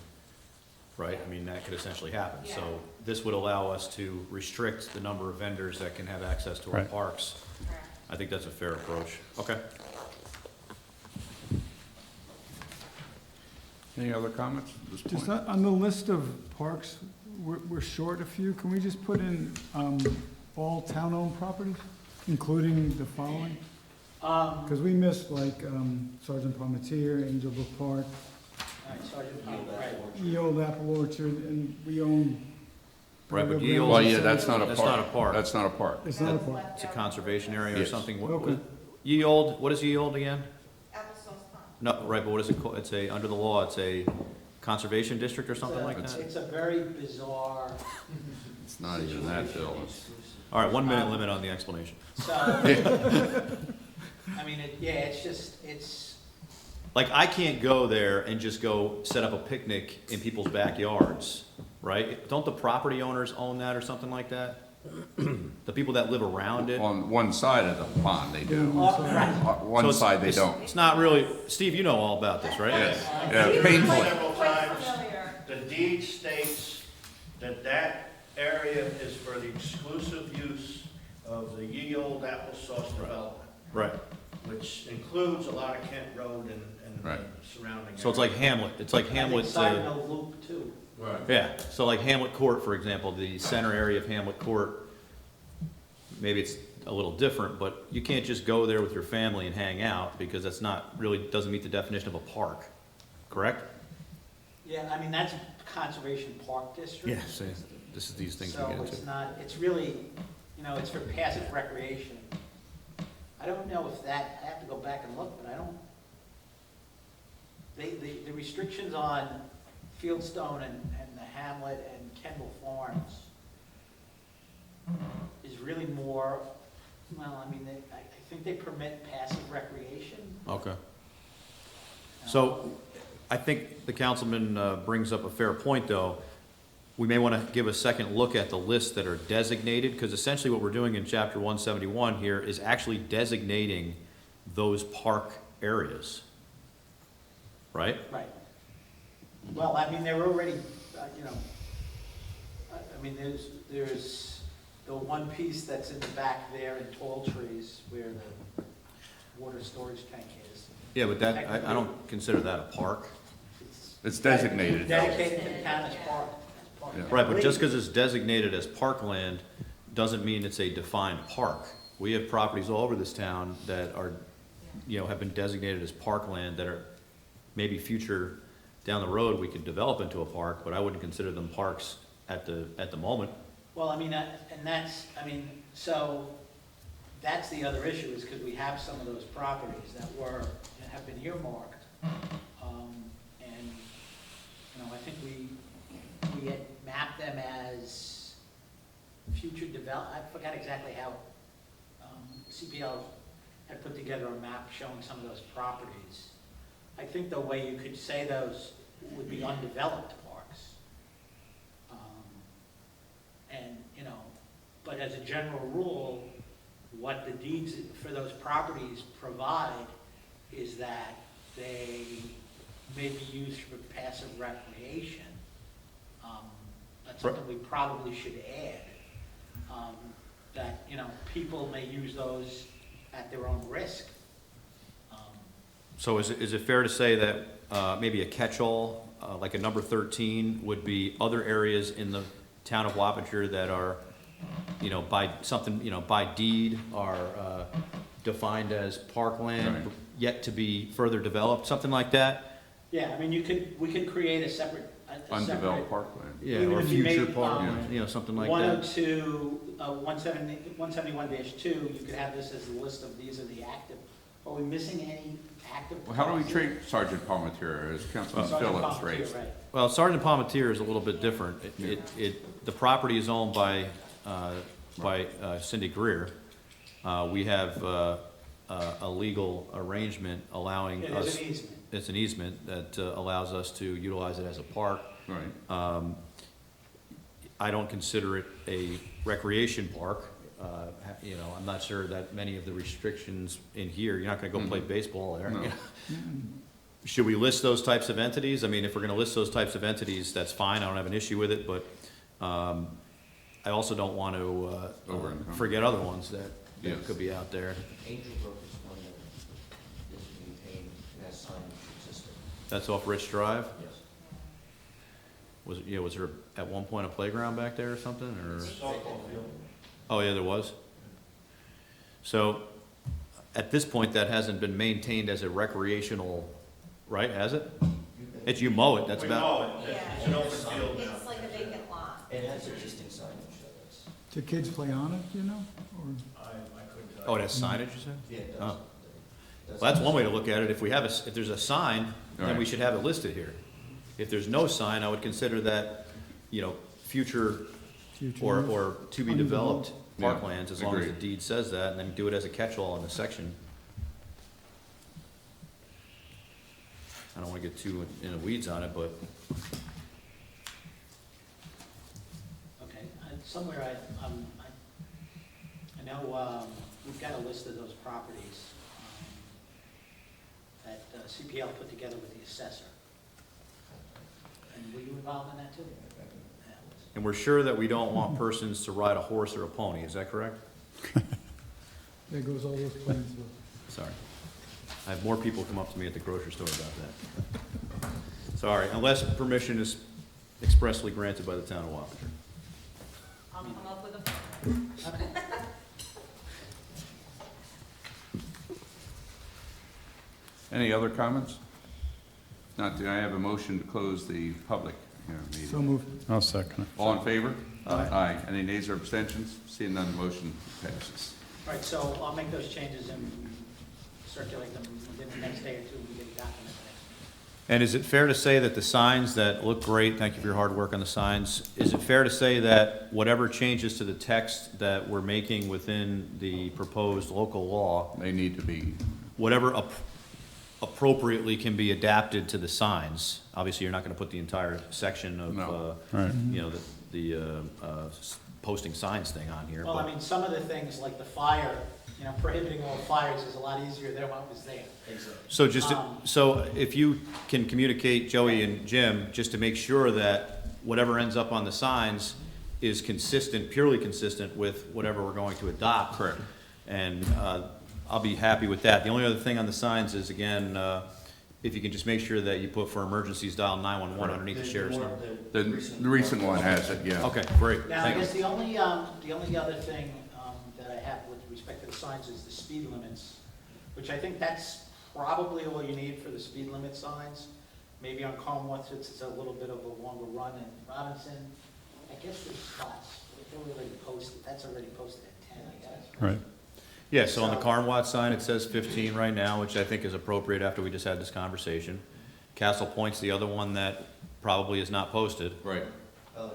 right? I mean, that could essentially happen. Yeah. So this would allow us to restrict the number of vendors that can have access to our Right. parks. Correct. I think that's a fair approach. Okay. Any other comments at this Just point? on the list of parks, we're short a few. Can we just put in all town-owned properties, including the following? Because we missed like Sergeant Palmetier, Angel Brook Park, All right, Sergeant Powell, right. Ye Old Apple Orchard, and we own. Right, but Prairie Ye Grounds. Old- Well, yeah, that's not a park. That's not a park. That's not a park. It's not a That's park. left It's a out. conservation area or Yes. something. Okay. Ye Old, what is Ye Old again? Applesauce pond. No, right, but what is it called? It's a, under the law, it's a conservation district or something like that? It's a very bizarre It's not even that, Bill. It's- All right, 1 minute limit on the explanation. So, I mean, it's just, it's, Like, I can't go there and just go set up a picnic in people's backyards, right? Don't the property owners own that or something like that? The people that live around it? On one side of the pond, they do. right. On one So side, they it's- don't. It's not really, Steve, you know all about this, right? Yeah, painfully. Several Quite times, familiar. the deed states that that area is for the exclusive use of the Ye Old Applesauce development, Right. which includes a lot of Kent Road and Right. surrounding. So it's like area. Hamlet, it's like Hamlet, Side note loop too. yeah, so like Hamlet Court, for example, the center area of Hamlet Court, maybe it's a little different, but you can't just go there with your family and hang out, because that's not, really doesn't meet the definition of a park, correct? Yeah, I mean, that's a conservation park district. Yeah, so this is these things we get So into. it's not, it's really, you know, it's for passive recreation. I don't know if that, I have to go back and look, but I don't, the restrictions on Fieldstone and the Hamlet and Kendall Farms is really more, well, I mean, I think they permit passive recreation. Okay. So I think the councilman brings up a fair point, though. We may want to give a second look at the lists that are designated, because essentially what we're doing in chapter 171 here is actually designating those park areas. Right? Right. Well, I mean, they're already, you know, I mean, there's the one piece that's in the back there in Tall Trees where the water storage tank is. Yeah, but that, I don't consider that a park. It's designated. Dedicated to the town as park. Yeah. Right, but just because it's designated as parkland doesn't mean it's a defined park. We have properties all over this town that are, you know, have been designated as parkland that are maybe future, down the road, we could develop into a park, but I wouldn't consider them parks at the moment. Well, I mean, and that's, I mean, so that's the other issue is because we have some of those properties that have been earmarked. And, you know, I think we had mapped them as future I forgot exactly how, CPL had put together a map showing some of those properties. I think the way you could say those would be undeveloped parks. And, you know, but as a general rule, what the deeds for those properties provide is that they may be used for passive recreation. That's something we probably should add. That, you know, people may use those at their own risk. So is it fair to say that maybe a catch-all, like a number 13, would be other areas in the town of Wappinger that are, you know, by something, you know, by deed are defined as parkland, Right. yet to be further developed, something like that? Yeah, I mean, we could create a separate. Undeveloped parkland. Yeah, Even or if you future made, parkland, you know, something like that. 102, 171-2, you could have this as a list of these are the active. Are we missing any active? Well, how do we parks? treat Sergeant Palmetier as Councilman Sergeant Phillips Palmetier, raised? right. Well, Sergeant Palmetier is a little bit different. The property is owned by Cindy Greer. We have a legal arrangement allowing It us. is an easement. It's an easement that allows us to utilize it as a park. Right. I don't consider it a recreation park. You know, I'm not sure that many of the restrictions in here, you're not gonna go play baseball there. No. Should we list those types of entities? I mean, if we're gonna list those types of entities, that's fine, I don't have an issue with it, but, I also don't want to, Over-encumber. forget other ones that Yes. could be out there. Angel Brook is one that is maintained, and has signage existing. That's off Rich Drive? Yes. Was there at one point a playground back there or something, or? Softball field. Oh, yeah, there was? So, at this point, that hasn't been maintained as a recreational, right, has it? It's, you mow it, that's We about, know it, Yeah. it's an open field now. It's like a vacant lot. It has existing signage, that is. Do kids play on it, you know? Or I couldn't tell oh, you. it has signage, you said? Yeah, it Oh. does. Well, that's one way to look at it. If we have if there's a sign, then we Right. should have it listed here. If there's no sign, I would consider that, you know, future future? or to be developed Yeah, parklands, as long as the agreed. deed says that, and then do it as a catch-all in the section. I don't wanna get too in the weeds on it, but Okay, somewhere I know, we've got a list of those properties, that CPL put together with the assessor. And were you involved in that too? Yeah. and we're sure that we don't want persons to ride a horse or a pony, is that correct? There goes all those plans. Sorry. I have more people come up to me at the grocery store about that. Sorry, unless permission is expressly granted by the town of Wappinger. I'll come up with a plan. Any other comments? Not, do I have a motion to close the public meeting? So moved. I'll second it. All in favor? Aye. Any nays or abstentions? Seeing none, the motion passes. All right, so I'll make those changes and circulate them within the next day or two, we get a document. And is it fair to say that the signs that look great, thank you for your hard work on the signs, is it fair to say that whatever changes to the text that we're making within the proposed local law, They need to be, whatever appropriately can be adapted to the signs? Obviously, you're not gonna put the entire section of, No. Right. you know, posting signs thing on here, Well, I but, mean, some of the things, like the fire, you know, prohibiting all fires is a lot easier than what was there. so just, Um, so if you can communicate, Joey and Jim, just to make sure that whatever ends up on the signs is consistent, purely consistent with whatever we're going to adopt. correct. And I'll be happy with that. The only other thing on the signs is, again, if you can just make sure that you put for emergencies dial 911 underneath the sheriff's number. The recent one has it, yeah. Okay, great, Now, I thank you. guess the only other thing that I have with respect to the signs is the speed limits, which I think that's probably all you need for the speed limit signs. Maybe on Commonwealth, it's a little bit of a longer run, and Robinson, I guess the spots, they're already posted, that's already posted at 10, I guess. Right. Yeah, so on the Carnwatt sign, it says 15 right now, which I think is appropriate after we just had this conversation. Castle Point's the other one that probably is not posted. Right.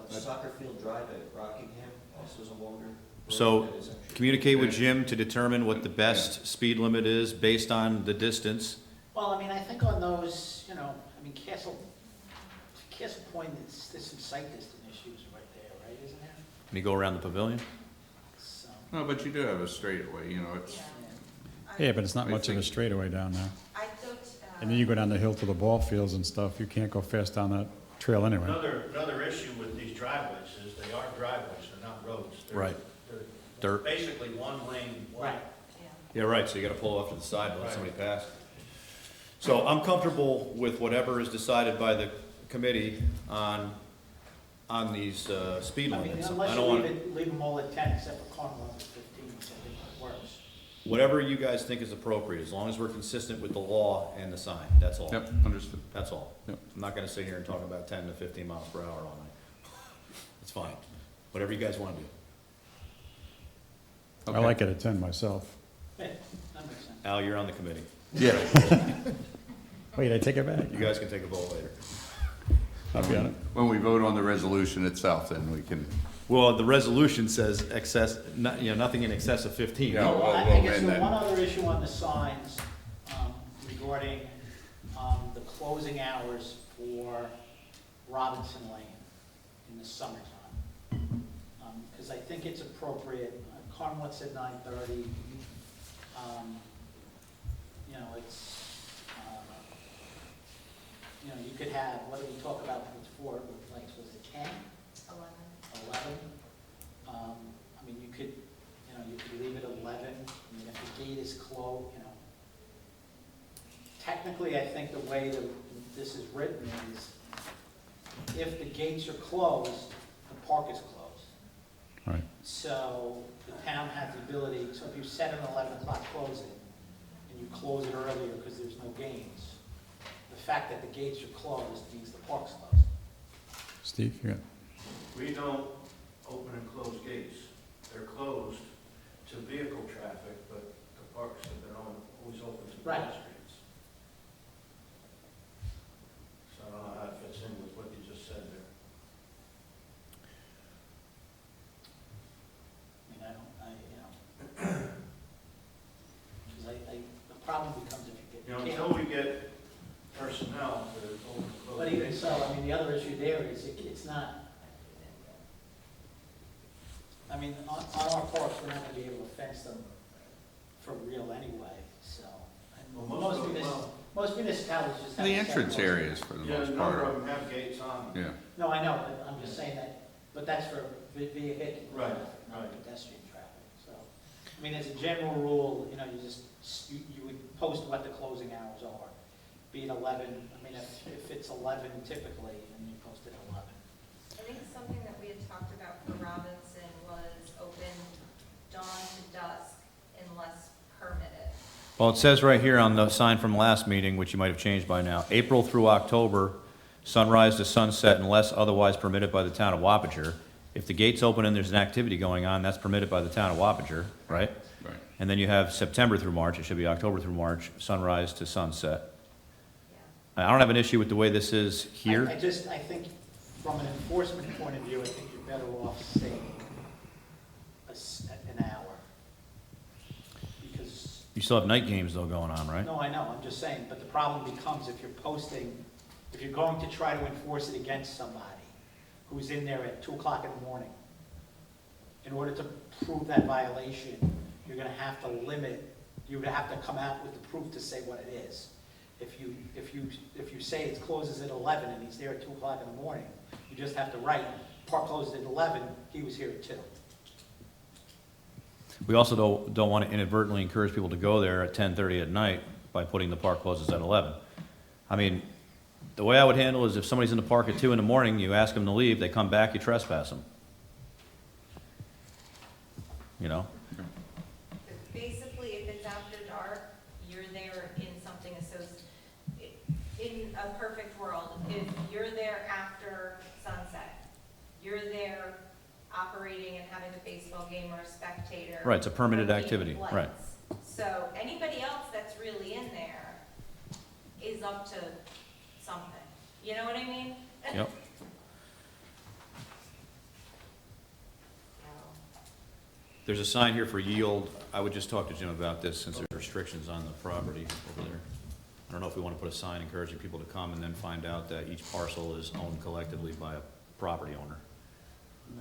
Soccer Field Drive at Rockingham also is a longer. road So that is actually- communicate with Jim to determine what the best speed limit is based on the distance. Well, I mean, I think on those, you know, I mean, Castle Point, there's some sight distance issues right there, right, isn't there? Can you go around the pavilion? So, No, but you do have a straightaway, you know, it's, Yeah, but it's not I much of a think- straightaway down there. I thought, And then you go down the hill to the ball fields and stuff, you can't go fast down that trail anyway. Another issue with these driveways is they are driveways, they're not roads. They're- Right. They're Dirt. basically one lane right. wide. Yeah, right, so you gotta pull off to the side and let Right. somebody pass. So I'm comfortable with whatever is decided by the committee on these, speed I mean, limits. unless I you don't leave want, leave them all at 10, except for Commonwealth at 15, which I think works. whatever you guys think is appropriate, as long as we're consistent with the law and the sign, that's all. yep, understood. That's all. Yep. I'm not gonna sit here and talk about 10 to 15 miles per hour all night. It's fine, whatever you guys wanna do. I Okay. like it at 10 myself. Yeah, that makes sense. Al, you're on the committee. Yeah, Wait, I take it back? You guys can take a vote later. I'll be on it. when we vote on the resolution itself, then we can, Well, the resolution says excess, nothing in excess of 15. Yeah. Well, we'll I guess amend the that. one other issue on the signs regarding the closing hours for Robinson Lane in the summertime. Because I think it's appropriate, Carnwatt said 9:30. You know, you could have, what did we talk about before, like, was it 10? 11. I mean, you could leave it 11. I mean, if the gate is closed, technically, I think the way that this is written is, if the gates are closed, the park is closed. Right. So the town has the ability, so if you set an 11 o'clock closing, and you close it earlier because there's no games, the fact that the gates are closed means the park's closed. Steve, you got, We don't open and close gates. They're closed to vehicle traffic, but the parks have been always open to Right. pedestrians. So I don't know how it fits in with what you just said there. I mean, because the problem becomes if you You know, get. until we get personnel to open and close But even gates. so, I mean, the other issue there is it's not, I mean, on our parks, we're not gonna be able to fence them for real anyway, so. and Well, most of them, Most municipalities just have. the a set entrance closing. areas for the yeah, a most number part. of them have gates on them. Yeah, No, I know, but I'm just saying that, but that's for vehicular Right, traffic, not right. pedestrian traffic, so. I mean, as a general rule, you would post what the closing hours are, be it 11, I mean, if it's 11 typically, then you post it at 11. I think something that we had talked about for Robinson was open dawn to dusk unless permitted. Well, it says right here on the sign from last meeting, which you might have changed by now, April through October, sunrise to sunset unless otherwise permitted by the town of Wappinger. If the gate's open and there's an activity going on, that's permitted by the town of Wappinger, right? Right. And then you have September through March, it should be October through March, sunrise to sunset. I don't have an issue with the way this is here. I think from an enforcement point of view, I think you're better off saying an hour. Because, You still have night games though going on, right? no, I know, I'm just saying, but the problem becomes if you're posting, if you're going to try to enforce it against somebody who's in there at 2 o'clock in the morning, in order to prove that violation, you're gonna have to limit, you would have to come out with the proof to say what it is. If you say it closes at 11 and he's there at 2 o'clock in the morning, you just have to write, park closed at 11, he was here at 2. We also don't want to inadvertently encourage people to go there at 10:30 at night by putting the park closes at 11. I mean, the way I would handle is if somebody's in the park at 2 in the morning, you ask them to leave, they come back, you trespass them. You know? Basically, if it's after dark, you're there in something in a perfect world, if you're there after sunset, you're there operating and having a baseball game or a spectator. Right, it's a permitted or activity, keeping right. lights. So anybody else that's really in there is up to something. You know what I mean? Yep. There's a sign here for yield. I would just talk to Jim about this since there's restrictions on the property over there. I don't know if we want to put a sign encouraging people to come and then find out that each parcel is owned collectively by a property owner.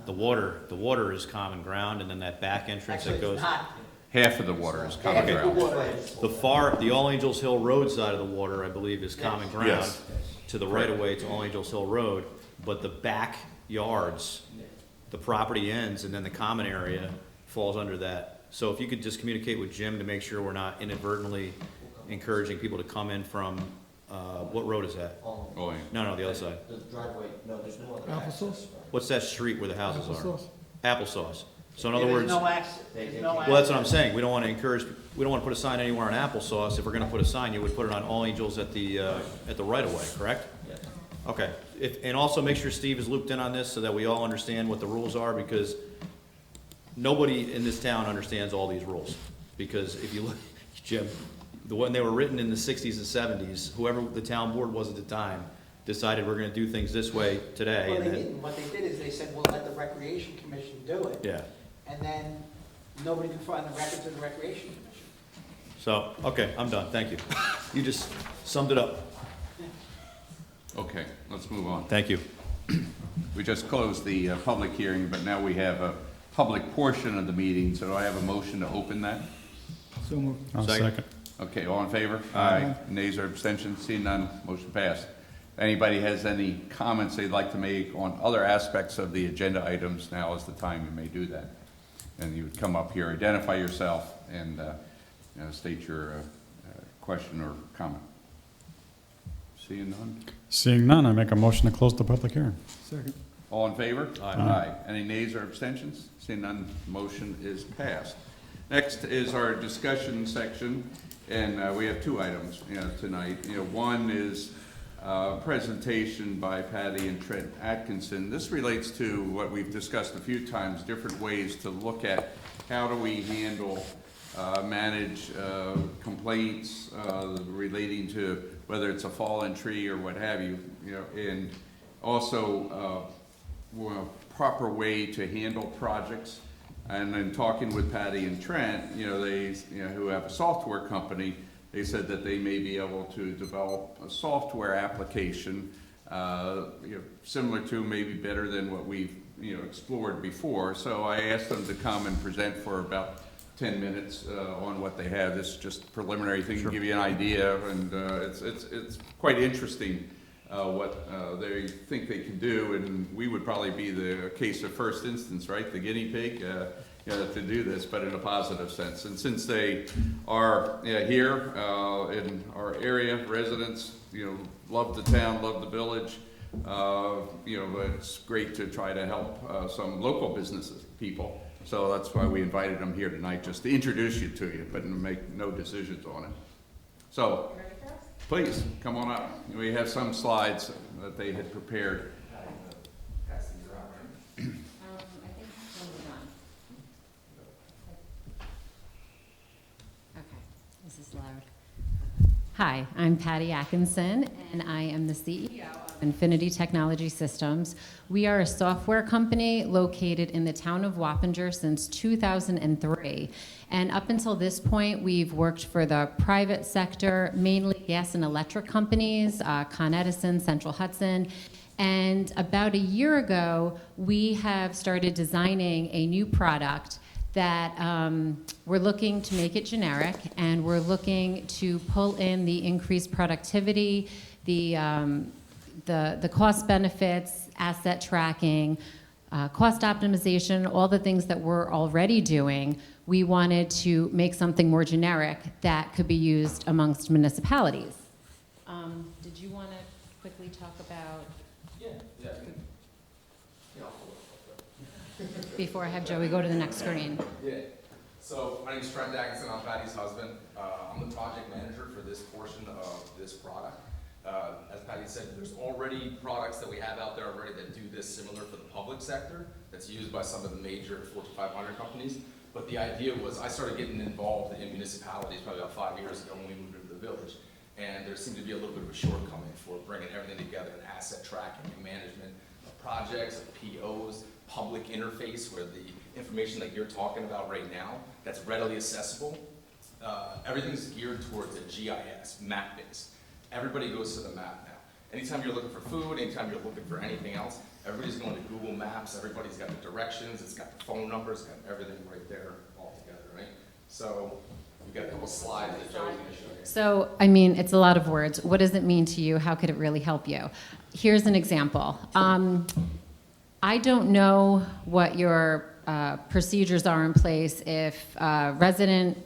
The water is common ground, and then that back entrance Actually, that goes. it's not. Half of the water is common Half of ground. the water is- The All Angels Hill Road side of the water, I believe, is common ground. Yes. To the right of way to All Angels Hill Road, but the backyards, the property ends, and then the common area falls under that. So if you could just communicate with Jim to make sure we're not inadvertently encouraging people to come in from, what road is that? Oh, yeah. No, the other side. The driveway, no, there's no other Applesauce? access. What's that street where the houses are? Applesauce? Applesauce. So in Yeah, other there's words. no access, there's no Well, that's what I'm access. saying, we don't want to encourage, we don't want to put a sign anywhere on Applesauce. If we're going to put a sign, you would put it on All Angels at the right of way, correct? Yes. Okay, and also make sure Steve is looped in on this so that we all understand what the rules are, because nobody in this town understands all these rules. Because if you look, Jim, when they were written in the 60s and 70s, whoever the town board was at the time decided we're going to do things this way today. Well, and they then- didn't. What they did is they said, we'll let the Recreation Commission do it. Yeah, And then nobody could find the records of the Recreation Commission. so, okay, I'm done, thank you. You just summed it up, Okay, let's move on. thank you. We just closed the public hearing, but now we have a public portion of the meeting, so do I have a motion to open that? So moved. I'll Second. second. Okay, all in favor? Aye. Nays or abstentions? Seeing none, motion passed. Anybody has any comments they'd like to make on other aspects of the agenda items, now is the time you may do that. And you would come up here, identify yourself, and state your question or comment. Seeing none? Seeing none, I make a motion to close the public hearing. Second. All in favor? Aye. Any nays or abstentions? Seeing none, motion is passed. Next is our discussion section, and we have two items, tonight. One is presentation by Patty and Trent Atkinson. This relates to what we've discussed a few times, different ways to look at how do we handle, manage complaints relating to whether it's a fallen tree or what have you, and also proper way to handle projects. And then talking with Patty and Trent, who have a software company, they said that they may be able to develop a software application, similar to, maybe better than what we've, explored before. So I asked them to come and present for about 10 minutes on what they have. This is just a preliminary thing to give you an idea, and it's quite interesting what they think they can do, and we would probably be the case of first instance, right? The guinea pig to do this, but in a positive sense. And since they are here in our area, residents, love the town, love the village, it's great to try to help some local businesses, people So that's why we invited him here tonight, just to introduce you to you, but make no decisions on it. So, please, come on up. We have some slides that they had prepared. I think one was on. Okay, this is loud. Hi, I'm Patty Atkinson, and I am the CEO of Infinity Technology Systems. We are a software company located in the town of Wappinger since 2003. And up until this point, we've worked for the private sector, mainly gas and electric companies, Con Edison, Central Hudson. And about a year ago, we have started designing a new product that we're looking to make it generic, and we're looking to pull in the increased productivity, the cost benefits, asset tracking, cost optimization, all the things that we're already doing. We wanted to make something more generic that could be used amongst municipalities. Did you want to quickly talk about? Yeah. Before I have Joey go to the next screen. Yeah. So my name is Trent Atkinson. I'm Patty's husband. I'm the project manager for this portion of this product. As Patty said, there's already products that we have out there already that do this similar for the public sector that's used by some of the major Fortune 500 companies. But the idea was I started getting involved in municipalities probably about 5 years ago when we moved into the village. And there seemed to be a little bit of a shortcoming for bringing everything together in asset tracking and management of projects, of POs, public interface where the information that you're talking about right now that's readily accessible, everything's geared towards a GIS, map-based. Everybody goes to the map now. Anytime you're looking for food, anytime you're looking for anything else, everybody's going to Google Maps, everybody's got the directions, it's got the phone numbers, it's got everything right there all together, right? So we've got a couple slides that Joey's going to show you. So, I mean, it's a lot of words. What does it mean to you? How could it really help you? Here's an example. I don't know what your procedures are in place if a resident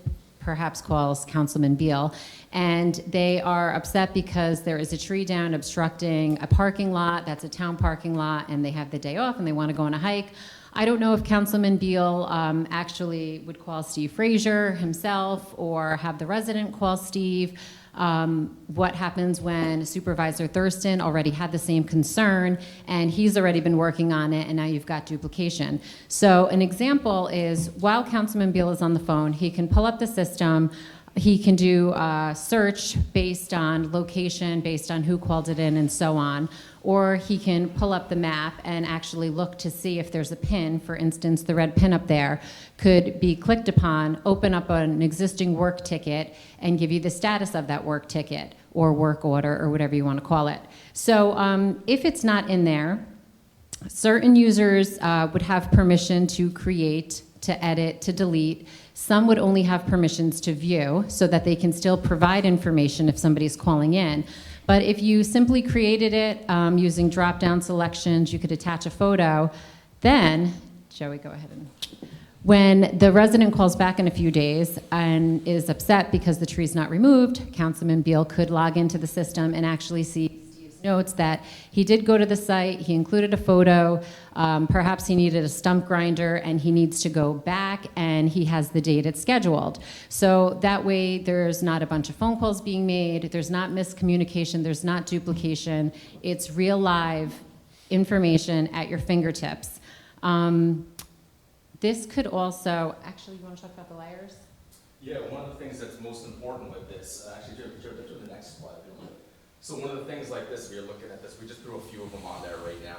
perhaps calls Councilman Beal and they are upset because there is a tree down obstructing a parking lot that's a town parking lot and they have the day off and they want to go on a hike. I don't know if Councilman Beal actually would call Steve Frazier himself or have the resident call Steve. What happens when Supervisor Thurston already had the same concern and he's already been working on it and now you've got duplication. So an example is while Councilman Beal is on the phone, he can pull up the system, he can do a search based on location, based on who called it in and so on, or he can pull up the map and actually look to see if there's a pin. For instance, the red pin up there could be clicked upon, open up an existing work ticket, and give you the status of that work ticket or work order or whatever you want to call it. So if it's not in there, certain users would have permission to create, to edit, to delete. Some would only have permissions to view so that they can still provide information if somebody's calling in. But if you simply created it using drop-down selections, you could attach a photo, then, Joey, go ahead. When the resident calls back in a few days and is upset because the tree's not removed, Councilman Beal could log into the system and actually see Steve's notes that he did go to the site, he included a photo, perhaps he needed a stump grinder and he needs to go back and he has the date it's scheduled. So that way there's not a bunch of phone calls being made, there's not miscommunication, there's not duplication, it's real live information at your fingertips. This could also, actually you want to talk about the layers? Yeah, one of the things that's most important with this, actually, Joe, the next slide. So one of the things like this, if you're looking at this, we just threw a few of them on there right now.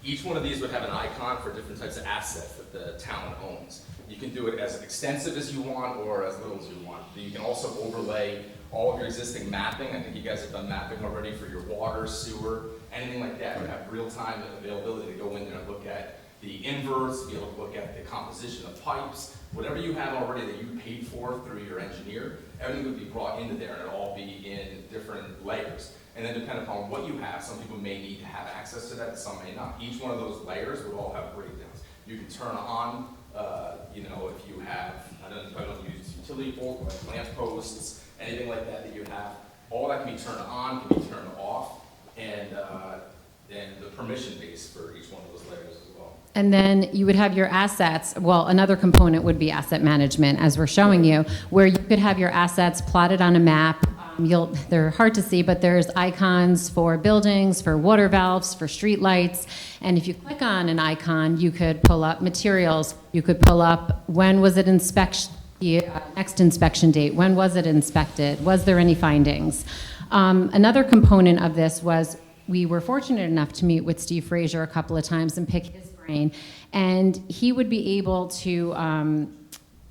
Each one of these would have an icon for different types of assets that the town owns. You can do it as extensive as you want or as little as you want. You can also overlay all of your existing mapping. I think you guys have done mapping already for your water, sewer, anything like that. You have real-time availability to go in there and look at the inverts, be able to look at the composition of pipes, whatever you have already that you paid for through your engineer, everything would be brought into there and it'll all be in different layers. And then depending upon what you have, some people may need to have access to that and some may not. Each one of those layers would all have breakdowns. You can turn on, you know, if you have, I don't know if you use utility pole, like lamp posts, anything like that that you have, all that can be turned on, can be turned off, and then the permission base for each one of those layers as well. And then you would have your assets, well, another component would be asset management, as we're showing you, where you could have your assets plotted on a map. They're hard to see, but there's icons for buildings, for water valves, for street lights. And if you click on an icon, you could pull up materials. You could pull up when was it next inspection date, when was it inspected, was there any findings? Another component of this was we were fortunate enough to meet with Steve Frazier a couple of times and pick his brain, and he would be able to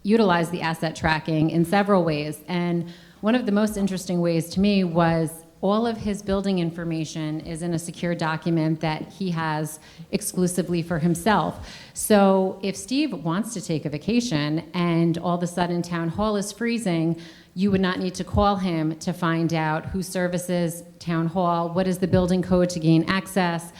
utilize the asset tracking in several ways. And one of the most interesting ways to me was all of his building information is in a secure document that he has exclusively for himself. So if Steve wants to take a vacation and all of a sudden town hall is freezing, you would not need to call him to find out who services town hall, what is the building code to gain access.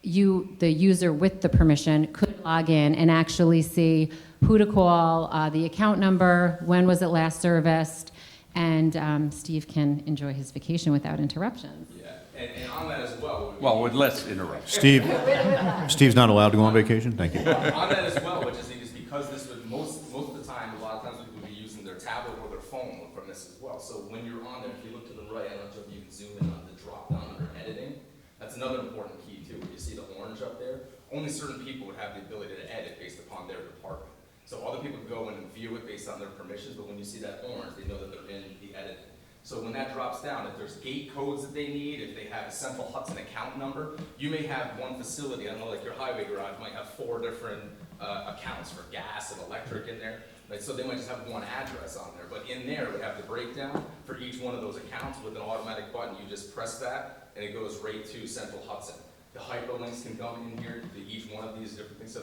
You, the user with the permission, could log in and actually see who to call, the account number, when was it last serviced, and Steve can enjoy his vacation without interruptions. Yeah, and on that as well. Well, with less interruptions. Steve's not allowed to go on vacation? Thank you. On that as well, which is because this would, most of the time, a lot of times people would be using their tablet or their phone from this as well. So when you're on there, if you look to the right, I don't know if you can zoom in on the drop down under editing. That's another important key too. When you see the orange up there, only certain people would have the ability to edit based upon their department. So other people can go in and view it based on their permissions, but when you see that orange, they know that they're in the editing. So when that drops down, if there's gate codes that they need, if they have a Central Hudson account number, you may have one facility, I don't know, like your highway garage might have 4 different accounts for gas and electric in there. Right? So they might just have one address on there, but in there we have the breakdown for each one of those accounts with an automatic button. You just press that and it goes right to Central Hudson. The hyperlinks can come in here to each one of these different things. So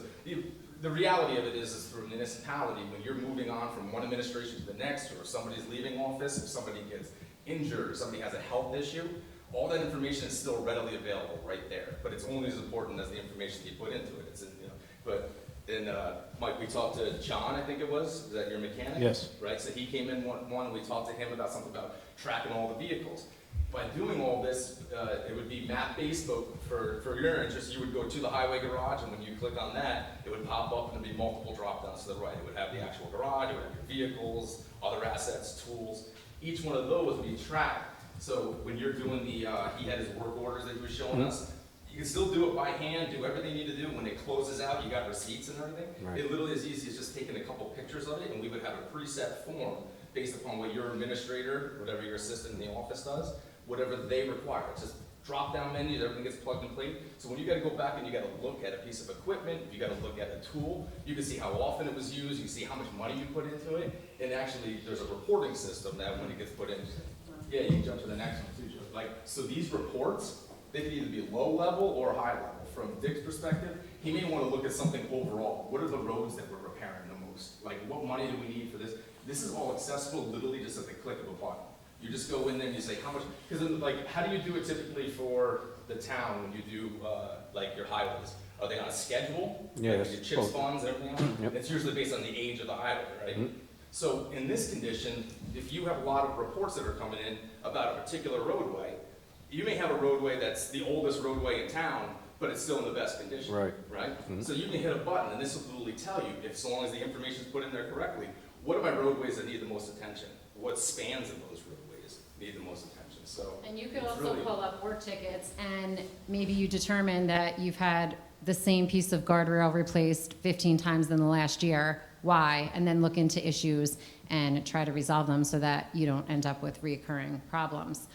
the reality of it is for a municipality, when you're moving on from one administration to the next, or if somebody's leaving office, if somebody gets injured, or somebody has a health issue, all that information is still readily available right there. But it's only as important as the information you put into it. It's in, but then, Mike, we talked to John, I think it was that your mechanic? Yes. Right, so he came in one, we talked to him about something about tracking all the vehicles. By doing all this, it would be map-based, but for your interest, you would go to the highway garage, and when you click on that, it would pop up and there'd be multiple drop-downs to the right. It would have the actual garage, it would have your vehicles, other assets, tools. Each one of those would be tracked. So when you're doing he had his work orders that he was showing us, you can still do it by hand, do everything you need to do. When it closes out, you got receipts and everything. Right. It literally is easy as just taking a couple pictures of it, and we would have a preset form based upon what your administrator, whatever your assistant in the office does, whatever they require. It's just drop-down menus, everything gets plugged and played. So when you gotta go back and you gotta look at a piece of equipment, if you gotta look at a tool, you can see how often it was used, you can see how much money you put into it, and actually there's a reporting system that when it gets put in, yeah, you can jump to the next one too, Joe. Like, so these reports, they can either be low level or high level. From Dick's perspective, he may wanna look at something overall. What are the roads that we're repairing the most? Like, what money do we need for this? This is all accessible literally just at the click of a button. You just go in there and you say how much, because like, how do you do it typically for the town when you do like your highways? Are they on a schedule? Yeah, Like your CHIPS funds and everything else? Yep. It's usually based on the age of the highway, right? Mhm. So in this condition, if you have a lot of reports that are coming in about a particular roadway, you may have a roadway that's the oldest roadway in town, but it's still in the best condition. Right. Right? Mhm. So you can hit a button and this will literally tell you, if so long as the information is put in there correctly, what are my roadways that need the most attention? What spans of those roadways need the most attention? So And you could it's also really- pull up work tickets, and maybe you determine that you've had the same piece of guardrail replaced 15 times in the last year. Why? And then look into issues and try to resolve them so that you don't end up with reoccurring problems.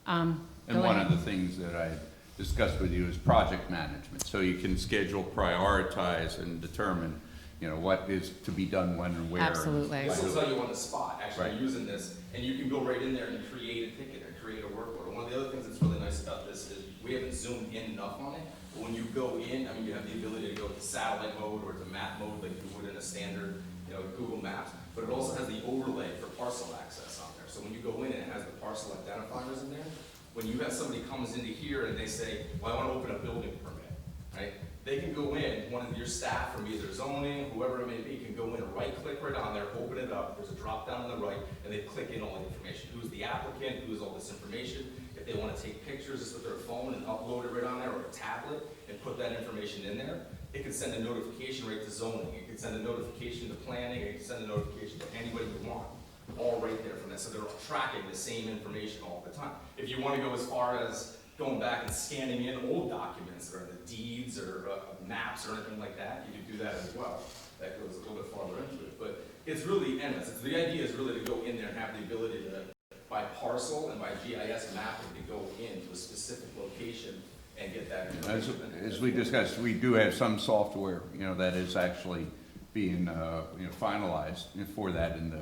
And Go one ahead. of the things that I discussed with you is project management. So you can schedule, prioritize, and determine, what is to be done when and where. Absolutely. This will tell you on the spot, actually Right. using this, and you can go right in there and create a ticket or create a work order. One of the other things that's really nice about this is we haven't zoomed in enough on it, but when you go in, you have the ability to go to satellite mode or to map mode like you would in a standard, Google Maps, but it also has the overlay for parcel access on there. So when you go in and it has the parcel identifiers in there, when you have somebody comes into here and they say, well, I want to open a building permit, right? they can go in, one of your staff from either zoning, whoever it may be, can go in and right-click right on there, open it up, there's a drop-down on the right, and they click in all the information. Who's the applicant, who's all this information. If they want to take pictures just with their phone and upload it right on there, or a tablet, and put that information in there, it can send a notification right to zoning, it can send a notification to planning, it can send a notification to anybody you want, all right there from that. So they're tracking the same information all the time. If you want to go as far as going back and scanning in old documents, or the deeds, or maps, or anything like that, you can do that as well. That goes a little bit farther into it, but it's really endless. The idea is really to go in there and have the ability to, by parcel and by GIS mapping, to go into a specific location and get that information. As we discussed, we do have some software, that is actually being, finalized for that in the,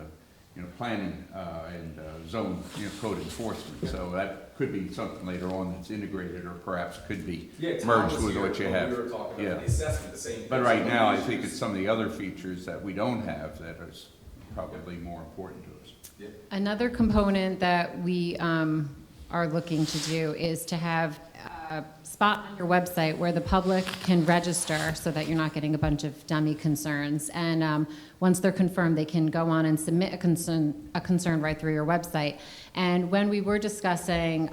planning and zone, code enforcement. So that could be something later on that's integrated, or perhaps could be merged with what you have. We were talking Yeah. about the assessment, the same thing. But right now, I think it's some of the other features that we don't have that is probably more important to us. Yeah. Another component that we are looking to do is to have a spot on your website where the public can register so that you're not getting a bunch of dummy concerns. And once they're confirmed, they can go on and submit a concern right through your website. And when we were discussing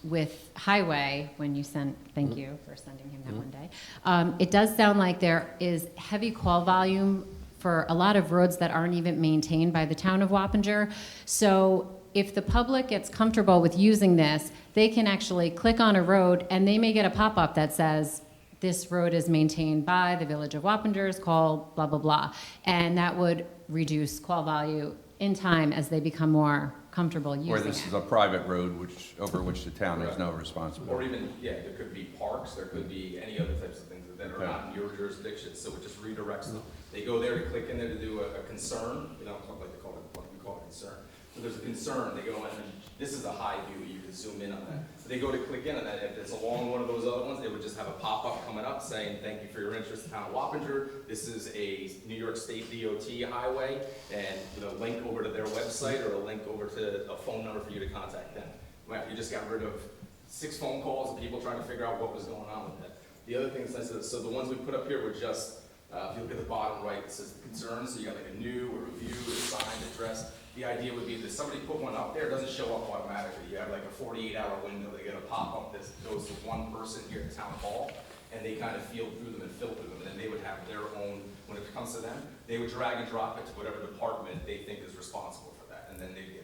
with Highway, when you sent, thank you for sending him that one day, it does sound like there is heavy call volume for a lot of roads that aren't even maintained by the town of Wappinger. So if the public gets comfortable with using this, they can actually click on a road and they may get a pop-up that says, this road is maintained by the Village of Wappingers, call blah, blah, blah. And that would reduce call value in time as they become more comfortable using it. Where this is a private road over which the town has no Or responsibility. even, there could be parks, there could be any other types of things that are not in your jurisdiction, so it just redirects them. They go there to click in there to do a concern, we call it concern. So there's a concern, they go in, and this is a high view, you can zoom in on that. So they go to click in on that, if it's along one of those other ones, they would just have a pop-up coming up saying, thank you for your interest in town of Wappinger, this is a New York State DOT highway, and a link over to their website, or a link over to a phone number for you to contact them. Well, you just got rid of 6 phone calls of people trying to figure out what was going on with that. The other thing is, so the ones we put up here were just, if you look at the bottom right, it says concerns, so you got like a new, a review, a signed address. The idea would be that somebody put one up there, it doesn't show up automatically. You have like a 48-hour window, they get a pop-up that goes to one person here at Town Hall, and they kind of field through them and filter them, and then they would have their own, when it comes to them, they would drag and drop it to whatever department they think is responsible for that, and then they get,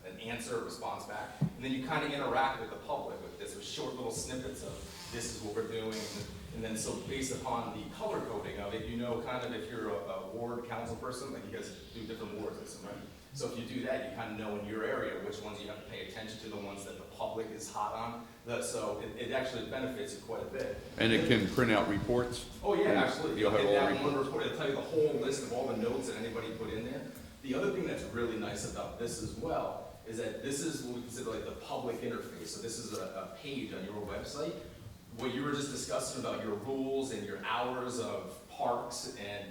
an answer, a response back, and then you kind of interact with the public with this, with short little snippets of this is what we're doing, and then so based upon the color coding of it, kind of if you're a ward council person, like you guys do different wards, right? So if you do that, you kind of know in your area which ones you have to pay attention to, the ones that the public is hot on. So it actually benefits you quite a bit. And it can print out reports? Oh, yeah, absolutely. You'll have all that reports. one report, it'll tell you the whole list of all the notes that anybody put in there. The other thing that's really nice about this as well is that this is what we consider like the public interface. So this is a page on your website. What you were just discussing about your rules and your hours of parks and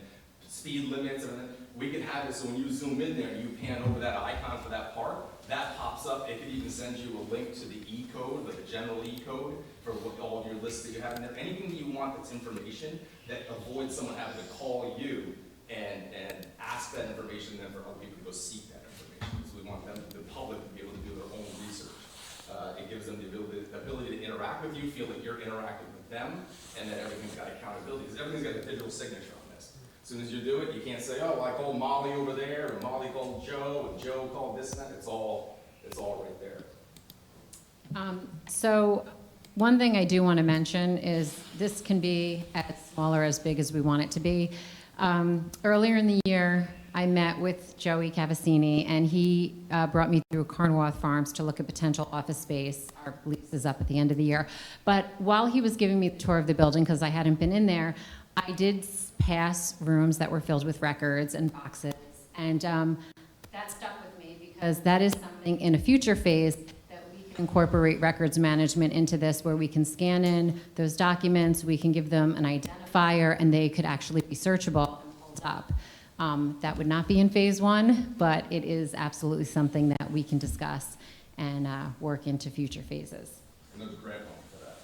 speed limits, and we could have it so when you zoom in there and you pan over that icon for that park, that pops up. It could even send you a link to the E-code, like a general E-code for all of your lists that you have in there. Anything that you want that's information that avoids someone having to call you and ask that information, then for other people to go seek that information. So we want them, the public, to be able to do their own research. It gives them the ability to interact with you, feel that you're interacting with them, and that everything's got accountability, because everything's got a digital signature on this. As soon as you do it, you can't say, oh, well, I called Molly over there, and Molly called Joe, and Joe called this and that. It's all right there. So one thing I do want to mention is this can be as small or as big as we want it to be. Earlier in the year, I met with Joey Cavassini, and he brought me through Carnwath Farms to look at potential office space. Our lease is up at the end of the year. But while he was giving me the tour of the building, because I hadn't been in there, I did pass rooms that were filled with records and boxes. And that stuck with me because that is something in a future phase that we can incorporate records management into this, where we can scan in those documents, we can give them an identifier, and they could actually be searchable and pulled up. That would not be in phase 1, but it is absolutely something that we can discuss and work into future phases. And there's a grant loan for that.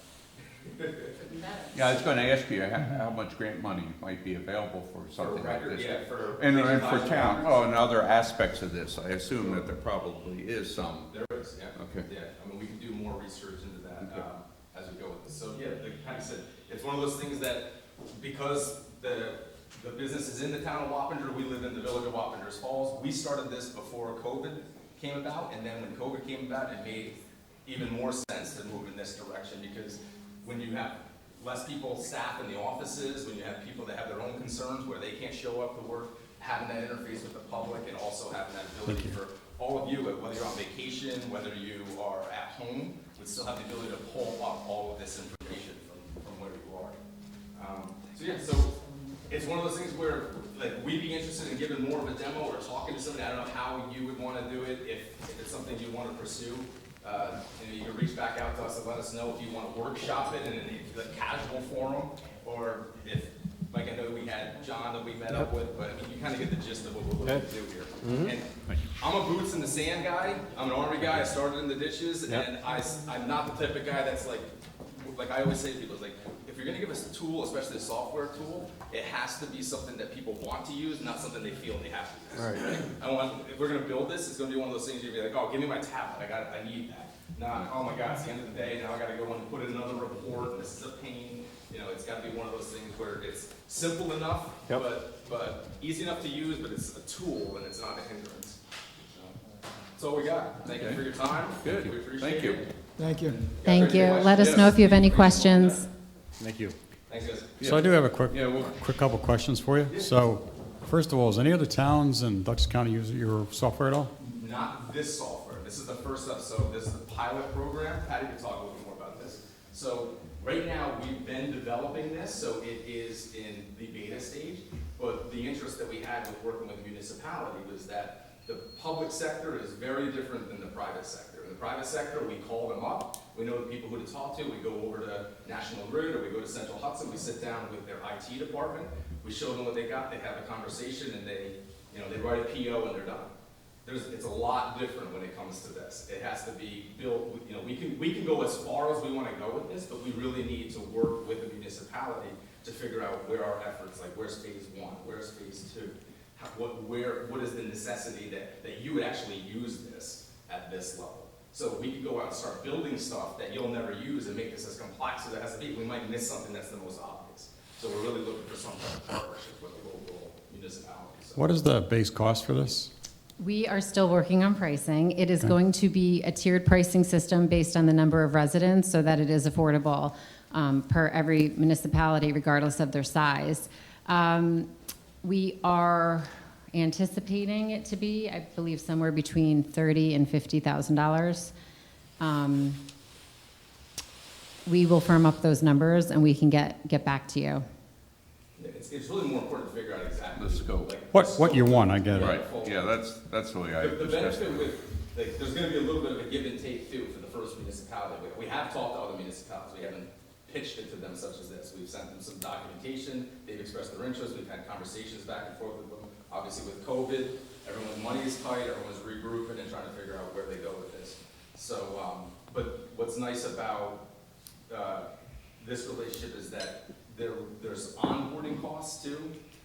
Yeah, I was gonna ask you how much grant money might be available for For something like record, this. yeah, for. And for digitized town, records. oh, and other aspects of this, I assume that there probably is some. There is, yeah. Okay. Yeah, I mean, we can do more research into that, Okay. as we go with this. So, yeah, like Patty said, it's one of those things that, because the business is in the town of Wappinger, we live in the village of Wappingers Falls. We started this before COVID came about, and then when COVID came about, it made even more sense to move in this direction, because when you have less people staff in the offices, when you have people that have their own concerns where they can't show up to work, having that interface with the public and also having that ability for all of you, whether you're on vacation, whether you are at home, would still have the ability to pull up all of this information from where you are. So yeah, so it's one of those things where, like, we'd be interested in giving more of a demo or talking to somebody. I don't know how you would want to do it, if it's something you want to pursue. You can reach back out to us and let us know if you want to workshop it in a casual forum, or if, like I know we had John that we met up with, but I mean, you kind of get the gist of what we're looking to do here. And I'm a boots in the sand guy. I'm an Army guy. I started in the ditches, and I'm not the type of guy that's like I always say to people, it's like, if you're gonna give us a tool, especially a software tool, it has to be something that people want to use, not something they feel they have to use. Right? If we're gonna build this, it's gonna be one of those things you'll be like, oh, give me my tablet, I need that. Not, oh my God, it's the end of the day, now I gotta go and put in another report, and this is a pain. You know, it's gotta be one of those things where it's simple enough, but easy enough to use, but it's a tool and it's not a hindrance. So, that's all we got. Thank you for your time. Good. We appreciate Thank you. it. Thank you. Thank you. Let us know if you have any questions. Thank you. Thanks, guys. So I do have a quick Yeah, couple questions for you. So, first of all, is any other towns in Dutchess County use your software at all? Not this software. This is the first step. So this is the pilot program. Patty can talk a little bit more about this. So right now, we've been developing this, so it is in the beta stage. But the interest that we had with working with the municipality was that the public sector is very different than the private sector. In the private sector, we call them up. We know the people who to talk to. We go over to National Grid or we go to Central Hudson. We sit down with their IT department. We show them what they got. They have a conversation and they write a PO and they're done. It's a lot different when it comes to this. It has to be built. We can go as far as we want to go with this, but we really need to work with the municipality to figure out where our efforts, like where's phase one, where's phase two, what is the necessity that you would actually use this at this level. So we could go out and start building stuff that you'll never use and make this as complex as it has to be. We might miss something that's the most obvious. So we're really looking for some kind of partnership with the local municipalities. So. What is the base cost for this? We are still working on pricing. It is going to be a tiered pricing system based on the number of residents so that it is affordable per every municipality, regardless of their size. We are anticipating it to be, I believe, somewhere between $30,000 and $50,000. We will firm up those numbers and we can get back to you. It's really more important to figure out exactly The scope. What you want, I get it. Right, yeah, that's the way I The discussed benefit it. with, there's gonna be a little bit of a give and take too for the first municipality. We have talked to other municipalities, we haven't pitched it to them such as this. We've sent them some documentation, they've expressed their interest, we've had conversations back and forth with them. Obviously with COVID, everyone's money is tight, everyone's regrouping and trying to figure out where they go with this. So, but what's nice about this relationship is that there's onboarding costs too.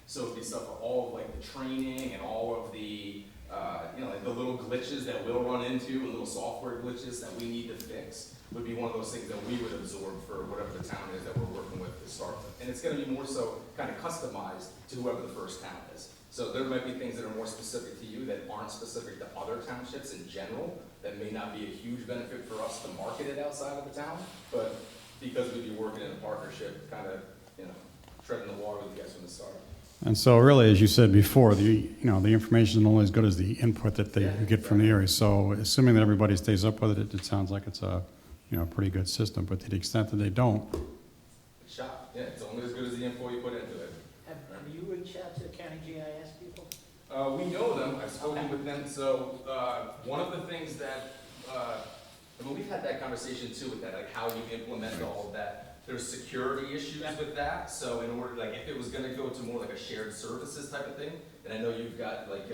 So it'd be stuff for all of like the training and all of the, like the little glitches that we'll run into and little software glitches that we need to fix would be one of those things that we would absorb for whatever the town is that we're working with to start with. And it's gonna be more so kind of customized to whoever the first town is. So there might be things that are more specific to you that aren't specific to other townships in general, that may not be a huge benefit for us to market it outside of the town, but because we'd be working in a partnership, kind of, treading the water with you guys from the start. And so really, as you said before, the information is only as good as the input that you get from the area. So assuming that everybody stays up with it, it sounds like it's a pretty good system. But to the extent that they don't, Shot, yeah, it's only as good as the info you put into it. Have you reached out to the county GIS people? We know them, I've spoken with them, so, one of the things that, we've had that conversation too with that, like how you implement all of that. There's security issues with that, so in order, like, if it was gonna go to more like a shared services type of thing, and I know you've got like,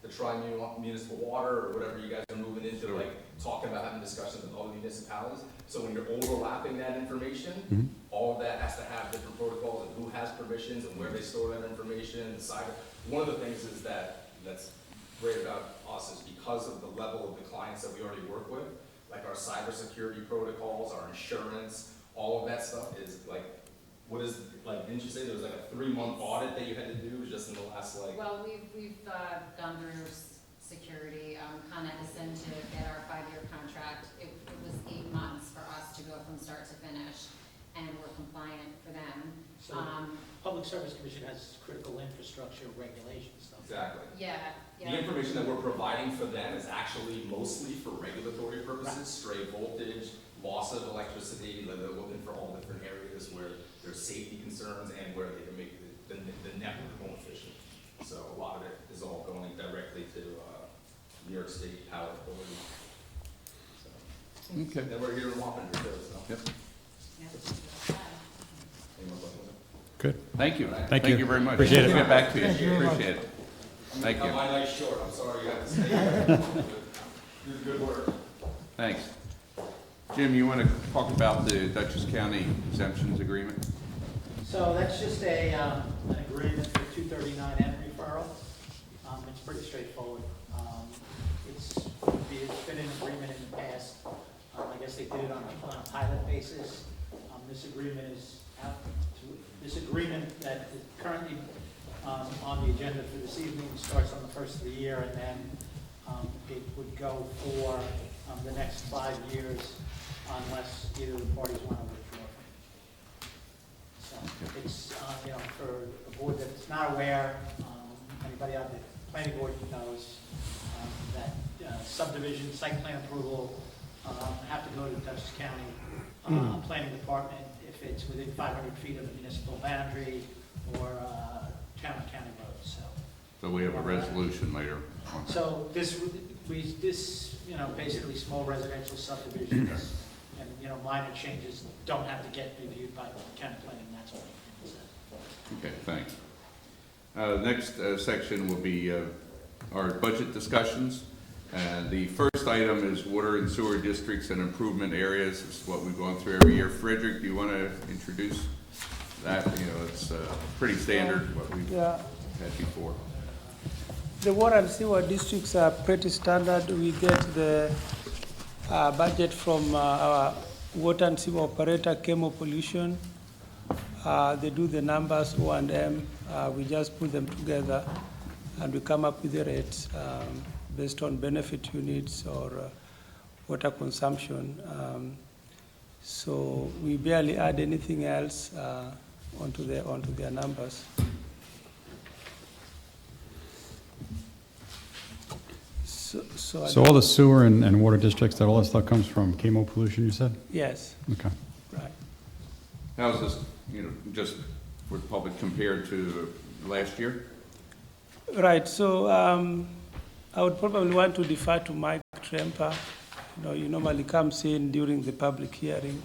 the tri-municipal water or whatever you guys are moving into, like talking about having discussions with all the municipalities. So when you're overlapping that information, all of that has to have different protocols and who has permissions and where they store that information, the cyber. One of the things is that's great about us is because of the level of the clients that we already work with, like our cybersecurity protocols, our insurance, all of that stuff is like, what is, like, didn't you say there was like a 3-month audit that you had to do just in the last, like? Well, we've gone through security, Con Edison to get our 5-year contract. It was 8 months for us to go from start to finish, and we're compliant for them. So, Public Service Commission has critical infrastructure regulations stuff. Exactly. Yeah, The yeah. information that we're providing for them is actually mostly for regulatory purposes, stray voltage, loss of electricity, like they're looking for all different areas where there's safety concerns and where they can make the network more efficient. So a lot of it is all going directly to New York State Power Authority. So. Okay. And we're here in Wappinger too, so. Yep. Any more questions? Good. Thank you. Thank you. very much. Appreciate it. We'll get back to you. Thank you very much. Appreciate it. Thank Cut you. my night short, I'm sorry you have to stay here. Do good work. Thanks. Jim, you want to talk about the Dutchess County exemptions agreement? So that's just an agreement for 239M referral. It's pretty straightforward. It's been an agreement in the past. I guess they did it on a pilot basis. This agreement is out to, this agreement that is currently on the agenda for this evening starts on the first of the year, and then it would go for the next 5 years unless either of the parties want to withdraw from it. So it's, for a board that's not aware, anybody on the planning board knows that subdivision, site plan approval have to go to the Dutchess County Planning Department if it's within 500 feet of the municipal boundary or town or county road, so. So we have a resolution later on that. So this, basically small residential subdivisions and, minor changes don't have to get reviewed by county planning, that's all. Okay, thanks. Next section will be our budget discussions. And the first item is water and sewer districts and improvement areas. This is what we've gone through every year. Frederick, do you want to introduce that? It's pretty standard, what we've Yeah, had before. the water and sewer districts are pretty standard. We get the budget from our water and sewer operator, Chemo Pollution. They do the numbers, O&M. We just put them together and we come up with the rates based on benefit units or water consumption. So we barely add anything else onto their numbers. So all the sewer and water districts, that all that stuff comes from chemo pollution, you said? Yes, Okay. right. How's this, just for the public compared to last year? Right, so I would probably want to defer to Mike Tremper. He normally comes in during the public hearing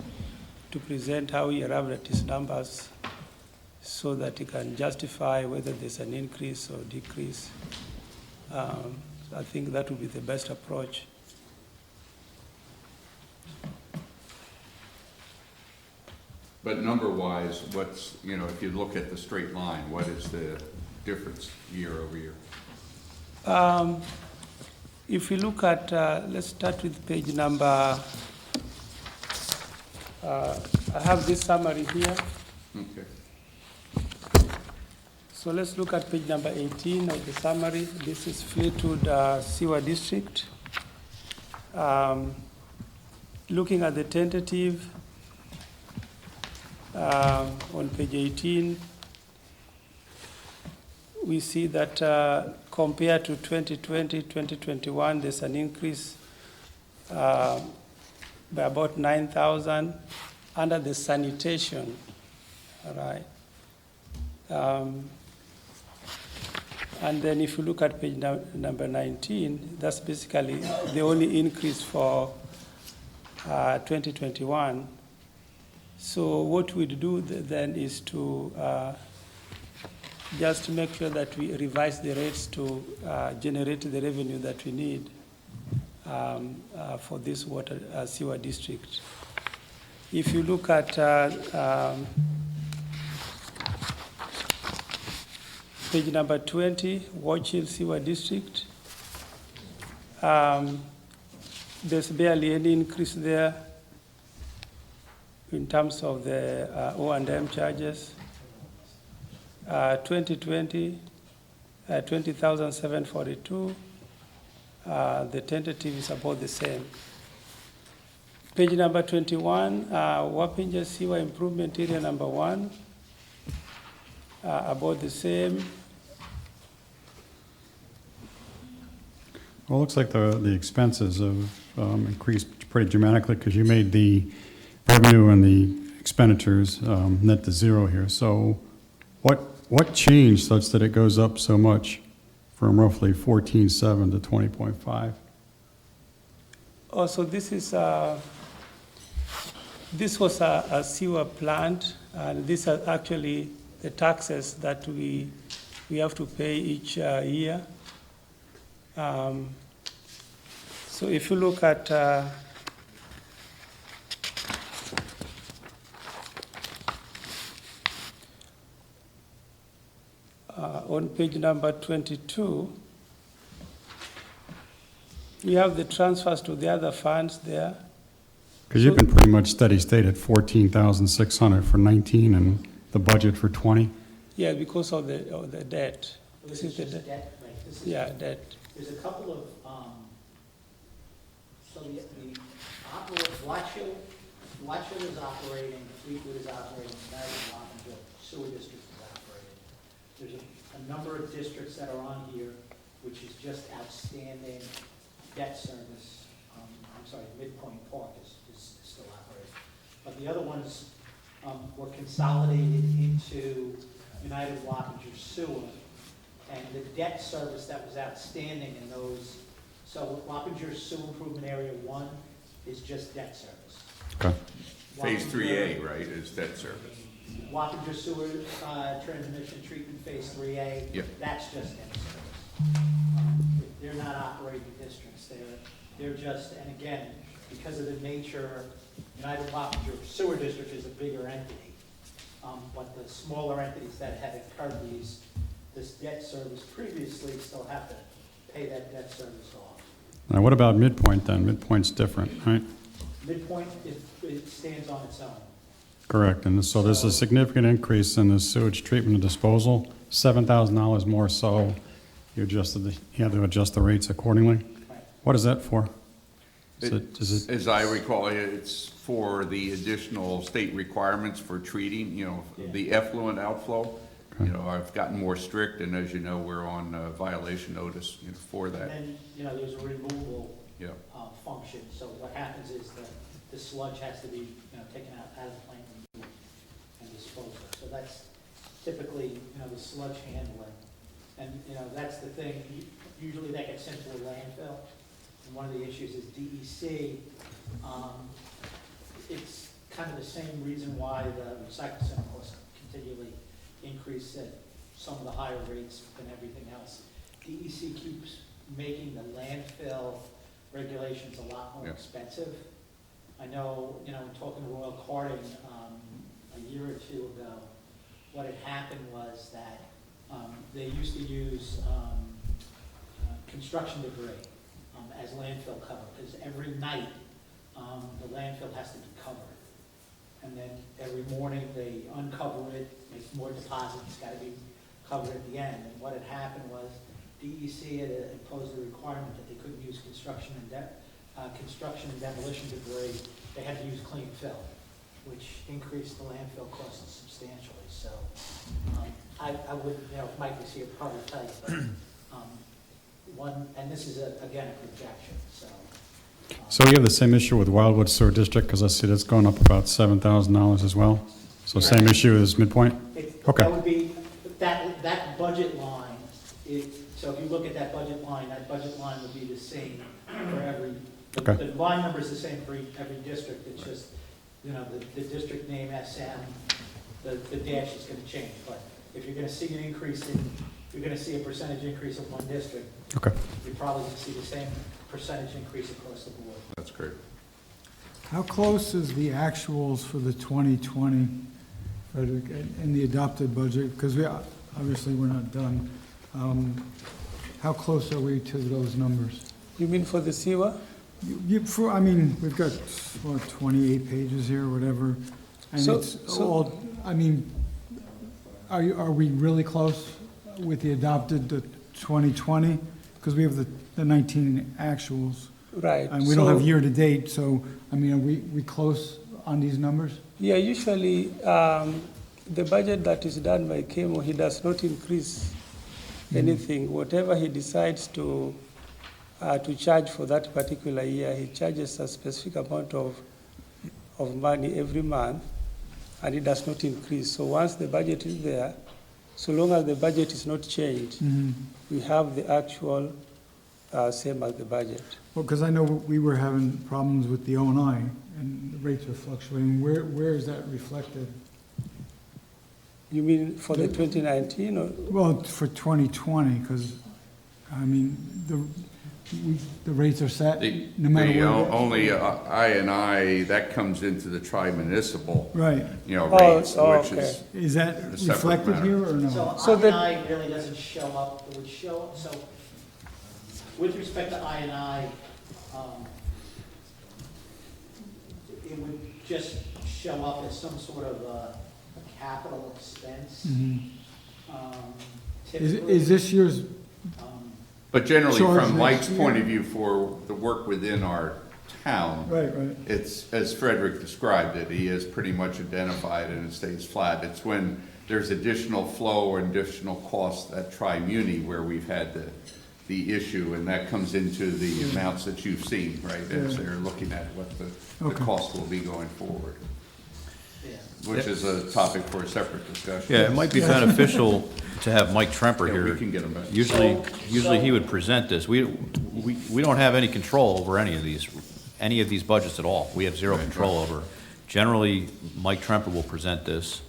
to present how he arrived at his numbers so that he can justify whether there's an increase or decrease. I think that would be the best approach. But number-wise, what's, if you look at the straight line, what is the difference year over year? If we look at, let's start with page number, I have this summary here. Okay. So let's look at page number 18 of the summary. This is Fleetwood Sewer District. Looking at the tentative on page 18, we see that compared to 2020, 2021, there's an increase by about 9,000 under the sanitation, all right? And then if you look at page number 19, that's basically the only increase for 2021. So what we'd do then is to just to make sure that we revise the rates to generate the revenue that we need for this water sewer district. If you look at page number 20, Watch Hill Sewer District, there's barely any increase there in terms of the O&M charges. 2020, 20,742. The tentative is about the same. Page number 21, Wappinger Sewer Improvement Area number 1, about the same. Well, it looks like the expenses have increased pretty dramatically because you made the revenue and the expenditures net to zero here. So what changed such that it goes up so much from roughly 14.7 to 20.5? Also, this was a sewer plant, and these are actually the taxes that we have to pay each year. So if you look at on page number 22, we have the transfers to the other funds there. Because you've been pretty much steady state at 14,600 for 19 and the budget for 20. Yeah, because of the debt. This is just debt, right? This is- Yeah, debt. There's a couple of, so the Watch Hill is operating, Fleetwood is operating, United Wappinger Sewer District is operating. There's a number of districts that are on here, which is just outstanding debt service. I'm sorry, Midpoint Park is still operating. But the other ones were consolidated into United Wappinger Sewer. And the debt service that was outstanding in those, so Wappinger Sewer Improvement Area 1 is just debt service. Okay. Phase 3A, right, is debt service. Wappinger Sewer Transmission Treatment Phase 3A, Yeah. that's just debt service. They're not operating districts, they're just, and again, because of the nature, United Wappinger Sewer District is a bigger entity. But the smaller entities that had incurred this debt service previously still have to pay that debt service off. Now, what about Midpoint then? Midpoint's different, right? Midpoint, it stands on its own. Correct. And so there's a significant increase in the sewage treatment and disposal, $7,000 more, so you had to adjust the rates accordingly. Right. What is that for? As I recall, it's for the additional state requirements for treating, the effluent outflow. I've gotten more strict, and as you know, we're on violation notice for that. And then, there's a removal Yeah. function, so what happens is the sludge has to be, taken out of the plant and disposed of. So that's typically, the sludge handling. And, that's the thing, usually that gets sent to a landfill. And one of the issues is DEC, it's kind of the same reason why the recycle center costs continually increase at some of the higher rates than everything else. DEC keeps making the landfill regulations a lot more Yeah. expensive. I know, in talking to Royal Carting a year or two ago, what had happened was that they used to use construction debris as landfill cover, because every night the landfill has to be covered. And then every morning they uncover it, make more deposits, it's gotta be covered at the end. And what had happened was DEC had imposed a requirement that they couldn't use construction and demolition debris. They had to use clean fill, which increased the landfill costs substantially. So I would, if Mike was here, probably tell you, but and this is again a projection, so. So you have the same issue with Wildwood Sewer District, because I see that's going up about $7,000 as well? So same issue as Midpoint? Okay. That would be, that budget line, so if you look at that budget line would be the same for every, Okay. the line number is the same for every district, it's just, the district name, SM, the dash is gonna change, but if you're gonna see an increase in, you're gonna see a percentage increase in one district, Okay. you're probably gonna see the same percentage increase across the board. That's great. How close is the actuals for the 2020, Frederick, in the adopted budget? Because obviously, we're not done. How close are we to those numbers? You mean for the sewer? I mean, we've got, what, 28 pages here, whatever, and So- it's so- all, I mean, are we really close with the adopted, the 2020? Because we have the 19 actuals, Right. and we don't have So- year-to-date, so, I mean, are we close on these numbers? Yeah, usually, the budget that is done by Kemo, he does not increase anything. Whatever he decides to charge for that particular year, he charges a specific amount of money every month, and it does not increase. So once the budget is there, so long as the budget is not changed, we have the actual same as the budget. Well, because I know we were having problems with the O&I, and the rates are fluctuating. Where is that reflected? You mean for the 2019 or? Well, for 2020, because, I mean, the rates are set, The no matter the where. only I, that comes into the tri-municipal, Right. rates, Oh, which okay. is, Is that A separate reflected matter. here or no? So So that- I&I really doesn't show up, it would show, so with respect to I&I, it would just show up as some sort of a capital expense. Mhm. Typically, Is this year's, but generally, Charge from next Mike's point year? of view, for the work within our town, right, it's, as Frederick described it, he has pretty much identified and it stays flat. It's when there's additional flow or additional costs at Tri-Muni where we've had the issue, and that comes into the amounts that you've seen, right? As Yeah. they're looking at what the Okay. cost will be going forward, yeah. which is a topic for a separate discussion. Yeah, it might be beneficial to have Mike Tremper Yeah, here. we can get him back. Usually So- he would present this. We don't have any control over any of these budgets at all. We have zero control over. Generally, Mike Tremper will present this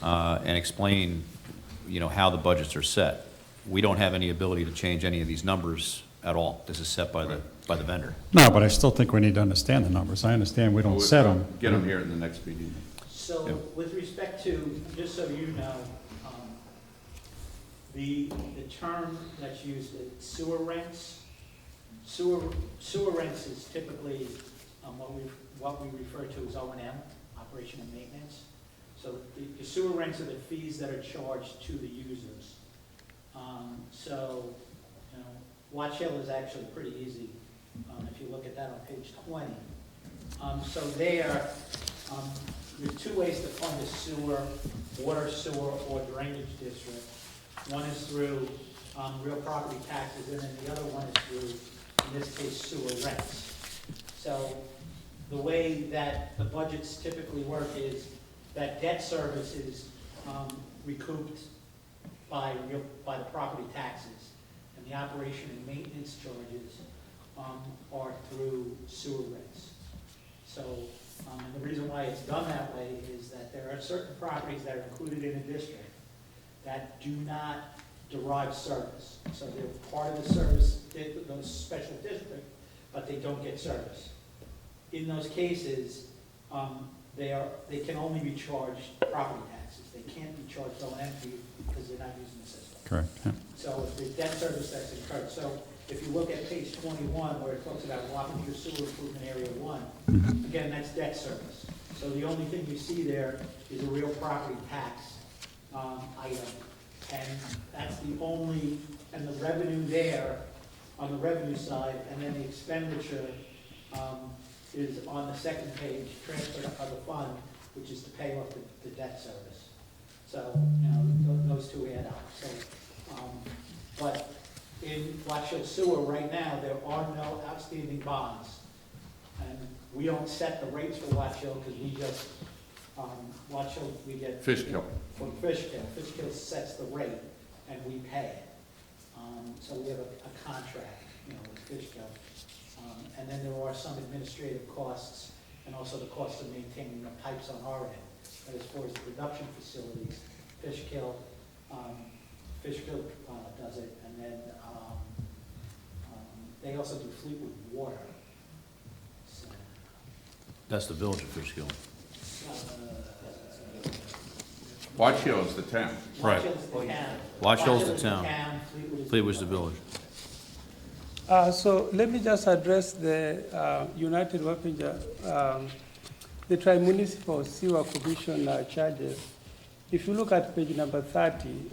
and explain, how the budgets are set. We don't have any ability to change any of these numbers at all. This is set by the vendor. No, but I still think we need to understand the numbers. I understand we don't set them. Get them here in the next meeting. So Yeah. with respect to, just so you know, the term that's used, the sewer rents, sewer rents is typically what we refer to as O&M, operation and maintenance. So the sewer rents are the fees that are charged to the users. So, Watch Hill is actually pretty easy, if you look at that on page 20. So there's two ways to fund a sewer, water, sewer, or drainage district. One is through real property taxes, and then the other one is through, in this case, sewer rents. So the way that the budgets typically work is that debt service is recouped by the property taxes, and the operation and maintenance charges are through sewer rents. So, and the reason why it's done that way is that there are certain properties that are included in a district that do not derive service. So they're part of the service, those special district, but they don't get service. In those cases, they can only be charged property taxes. They can't be charged O&M fees because they're not using the system. Correct, yeah. So it's the debt service that's incurred. So if you look at page 21, where it talks about Wappinger Sewer Improvement Area 1, again, that's debt service. So the only thing you see there is a real property tax item. And that's the only, and the revenue there, on the revenue side, and then the expenditure is on the second page, transfer of the fund, which is to pay off the debt service. So, those two add up. So, but in Watch Hill Sewer right now, there are no outstanding bonds. And we don't set the rates for Watch Hill because we just, Watch Hill, we get. Fishkill. From Fishkill. Fishkill sets the rate and we pay it. So we have a contract, with Fishkill. And then there are some administrative costs and also the cost of maintaining the pipes on our end. But as far as the production facilities, Fishkill Fishkill does it, and then they also do Fleetwood Water. So, That's the village of Fishkill. Watch Hill is the town. Right. Watch Hill's the town. Watch Hill's the Hill is town. Fleetwood's the village. So let me just address the United Wappinger, the Tri-Municipal Sewer Commission charges. If you look at page number 30,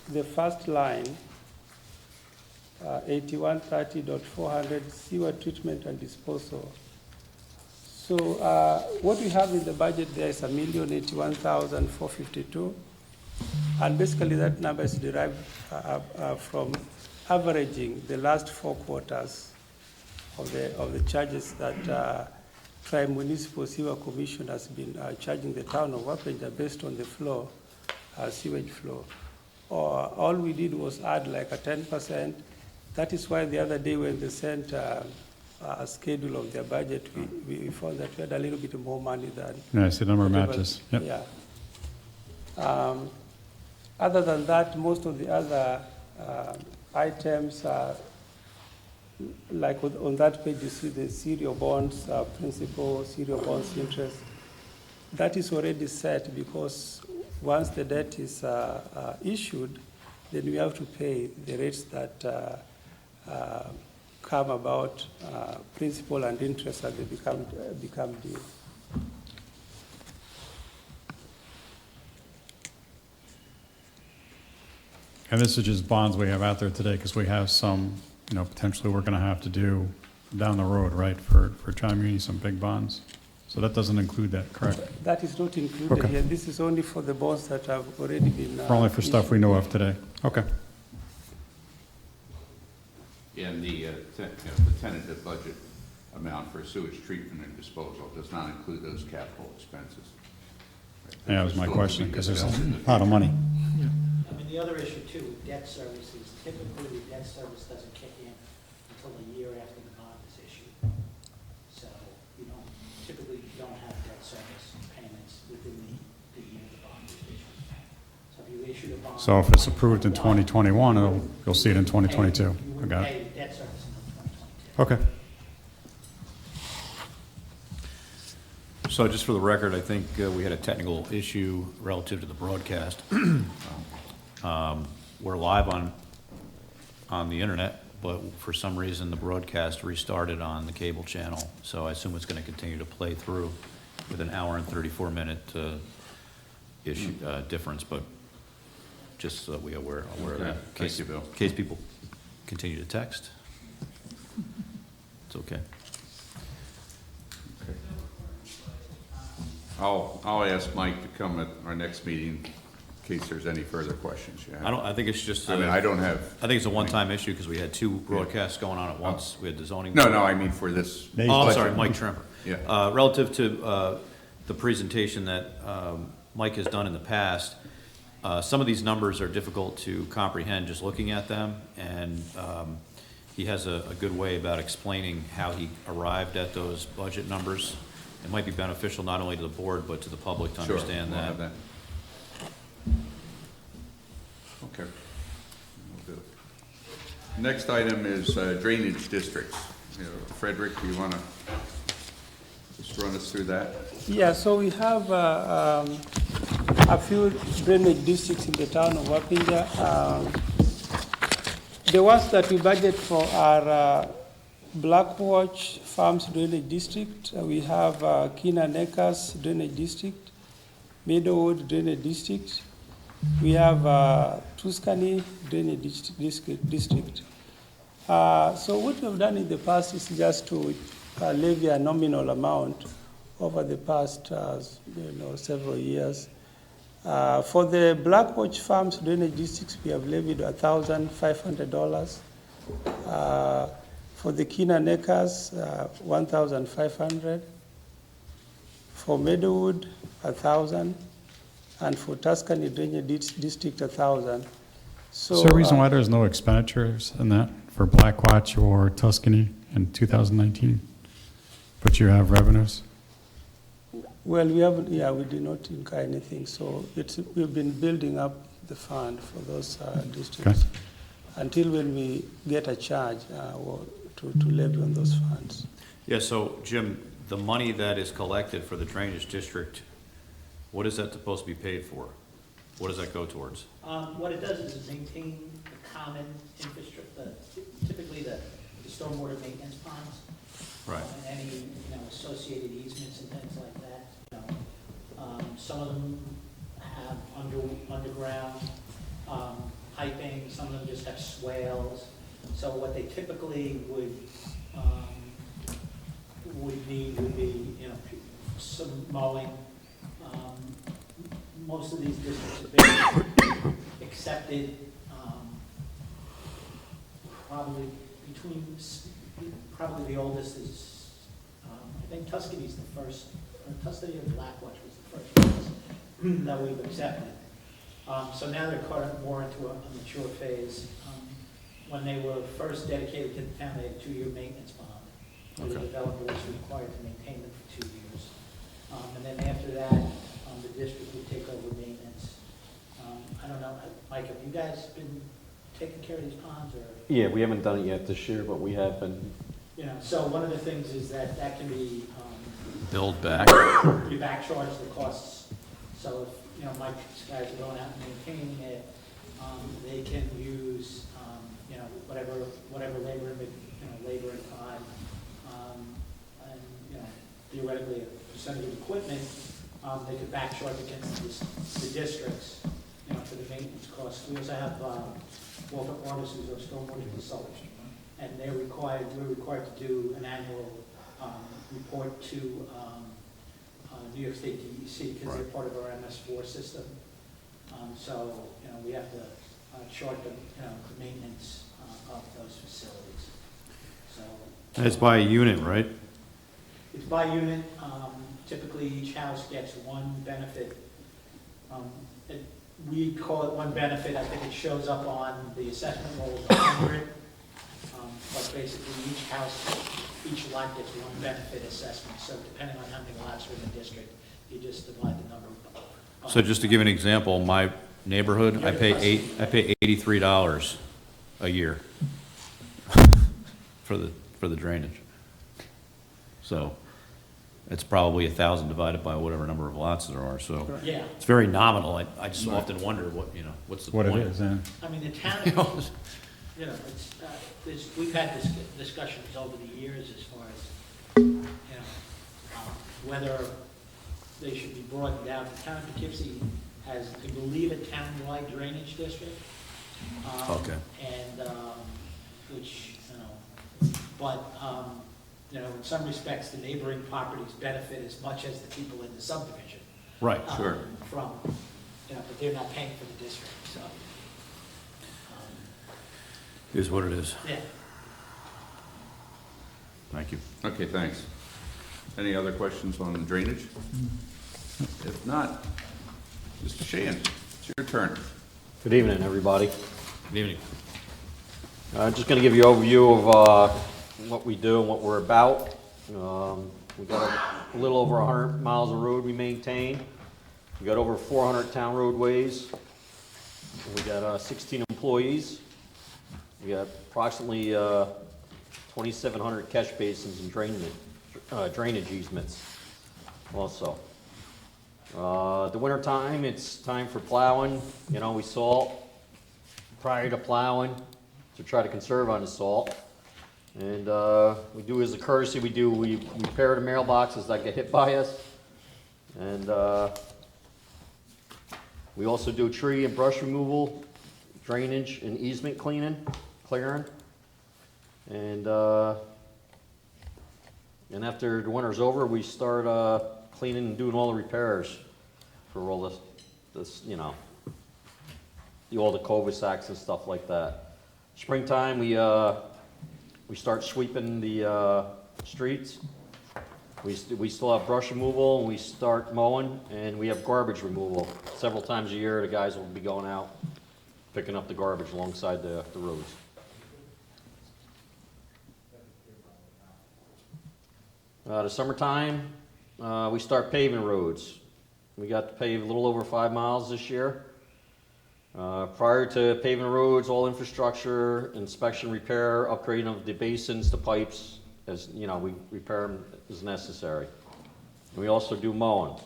the first line, 8130.400 sewer treatment and disposal. So what we have in the budget there is $1,081,452, and basically that number is derived from averaging the last 4 quarters of the charges that Tri-Municipal Sewer Commission has been charging the town of Wappinger based on the flow, sewage flow. All we did was add like a 10%. That is why the other day when they sent a schedule of their budget, we found that we had a little bit more money than. Yeah, I see the number of whatever- matches. Yep. Yeah. Other than that, most of the other items, like on that page, you see the serial bonds, principal, serial bonds interest. That is already set because once the debt is issued, then we have to pay the rates that come about, principal and interest as they become due. And this is just bonds we have out there today, because we have some, potentially we're gonna have to do down the road, right, for Tri-Muni, some big bonds. So that doesn't include that, correct? That is not included Okay. here. This is only for the bonds that have already been. Or only for stuff we know of today? Okay. And the tentative budget amount for sewage treatment and disposal does not include those capital expenses. Yeah, that was my question, because there's a lot of money. I mean, the other issue too, with debt service is typically the debt service doesn't kick in until a year after the bond is issued. So typically you don't have debt service payments within the year the bond is issued. So if you issued a bond. So if it's approved in 2021, you'll see it in 2022. You I wouldn't got pay it. debt service until 2022. Okay. So just for the record, I think we had a technical issue relative to the broadcast. We're live on the internet, but for some reason, the broadcast restarted on the cable channel. So I assume it's going to continue to play through with an hour and 34-minute issue difference, but just so that we are aware of Okay. that. Thank you, Bill. In case people continue to text. It's okay. I'll ask Mike to come at our next meeting in case there's any further questions you have. I think it's just. I mean, I don't have. I think it's a one-time issue because we had 2 broadcasts going on at once. We had the zoning. No, I mean for this. Oh, I'm sorry, Mike Tremper. Yeah. Relative to the presentation that Mike has done in the past, some of these numbers are difficult to comprehend just looking at them, and he has a good way about explaining how he arrived at those budget numbers. It might be beneficial not only to the board, but to the public to Sure, understand we'll that. have that. Okay. We'll do it. Next item is drainage districts. Frederick, do you want to just run us through that? Yeah, so we have a few drainage districts in the town of Wappinger. The ones that we budget for are Blackwatch Farms Drainage District. We have Keenan Acres Drainage District, Meadowwood Drainage District. We have Tuscany Drainage District. So what we've done in the past is just to levy a nominal amount over the past several years. For the Blackwatch Farms Drainage Districts, we have levied $1,500. For the Keenan Acres, $1,500. For Meadowwood, $1,000. And for Tuscany Drainage District, $1,000. So, Is there a reason why there's no expenditures in that for Blackwatch or Tuscany in 2019? But you have revenues? Well, we haven't, we did not incur anything, so we've been building up the fund for those districts until when we get a charge to levy on those funds. Yeah, so Jim, the money that is collected for the drainage district, what is that supposed to be paid for? What does that go towards? What it does is maintain the common infrastructure, typically the stormwater maintenance ponds. Right. And any, associated easements and things like that. Some of them have underground piping, some of them just have swales. So what they typically would need would be, some mowing. Most of these districts have been accepted, probably the oldest is, I think Tuscady's the first, or Tuscany or Blackwatch was the first ones that we've accepted. So now they're caught up more into a mature phase. When they were first dedicated to the town, they had a 2-year maintenance bond. Where the developer was required to maintain them for 2 years. And then after that, the district would take over maintenance. I don't know, Mike, have you guys been taking care of these ponds, or? Yeah, we haven't done it yet this year, but we have been. So one of the things is that can be, Build back. you back charge the costs. So if, Mike's guys are going out and maintaining it, they can use, whatever labor, labor and time, and, theoretically a percentage of equipment, they could back charge against the districts, for the maintenance costs. We also have, Walter Artis, who's our stormwater consultant, and we're required to do an annual, report to, New York State DEC, because they're part of our MS4 system. So, we have to chart the maintenance of those facilities. So And it's by a unit, right? it's by unit. Typically, each house gets one benefit. We call it one benefit. I think it shows up on the assessment roll as 100. But basically, each lot gets one benefit assessment. So depending on how many lots are in the district, you just divide the number. So just to give an example, my neighborhood, I pay $83 a year for the drainage. So it's probably 1,000 divided by whatever number of lots there are, so Yeah. it's very nominal. I just often wonder what's the What point? it is, yeah. I mean, the town, we've had discussions over the years as far as, whether they should be broadened out. The town of Poughkeepsie has, I believe, a town-wide drainage district. Okay. And, which, but, in some respects, the neighboring properties benefit as much as the people in the subdivision. Right, sure. From, but they're not paying for the district, so. Is what it is. Yeah. Thank you. Okay, thanks. Any other questions on drainage? If not, Mr. Sheehan, it's your turn. Good evening, everybody. Good evening. I'm just going to give you an overview of what we do and what we're about. We got a little over 100 miles of road we maintain. We got over 400 town roadways. We got 16 employees. We got approximately 2,700 catch basins and drainage easements also. The winter time, it's time for plowing. We salt prior to plowing to try to conserve on the salt. And we do, as a courtesy, we repair the mailboxes that get hit by us. And we also do tree and brush removal, drainage and easement clearing. And after the winter's over, we start cleaning and doing all the repairs for all this, all the cul-de-sacs and stuff like that. Springtime, we start sweeping the streets. We still have brush removal, and we start mowing, and we have garbage removal. Several times a year, the guys will be going out, picking up the garbage alongside the roads. The summertime, we start paving roads. We got to pave a little over 5 miles this year. Prior to paving roads, all infrastructure, inspection, repair, upgrading of the basins, the pipes, as, you know, we repair them as necessary. And we also do mowing,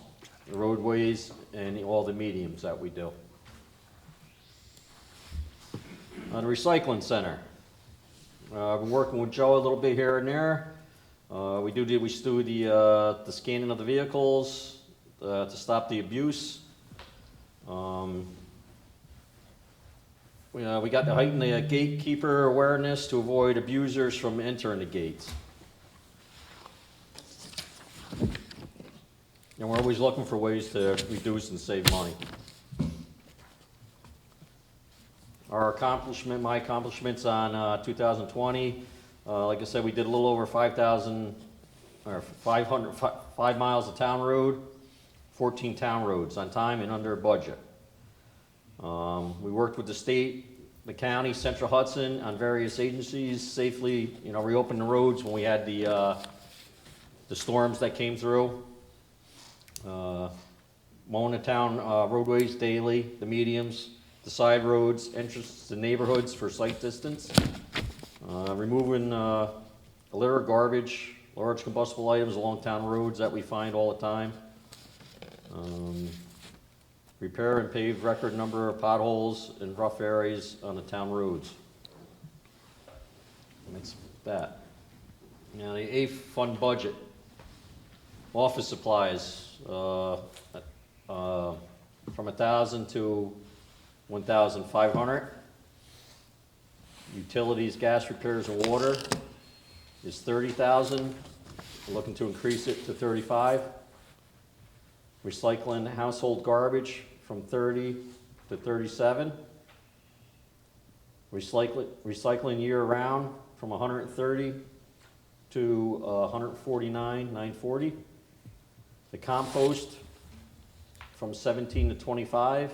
the roadways, and all the mediums that we do. The recycling center. I've been working with Joe a little bit here and there. We do the scanning of the vehicles to stop the abuse. We got to heighten the gatekeeper awareness to avoid abusers from entering the gates. And we're always looking for ways to reduce and save money. My accomplishments on 2020, like I said, we did a little over 5 miles of town road, 14 town roads on time and under budget. We worked with the state, the county, Central Hudson, on various agencies, safely, reopened the roads when we had the storms that came through. Mowing the town roadways daily, the mediums, the side roads, entrances to neighborhoods for sight distance. Removing litter, garbage, large combustible items along town roads that we find all the time. Repair and pave record number of potholes and rough areas on the town roads. And that's that. Now, the AIF fund budget. Office supplies, from 1,000 to 1,500. Utilities, gas repairs, and water is 30,000. We're looking to increase it to 35. Recycling household garbage from 30 to 37. Recycling year-round from 130 to 149,940. The compost from 17 to 25.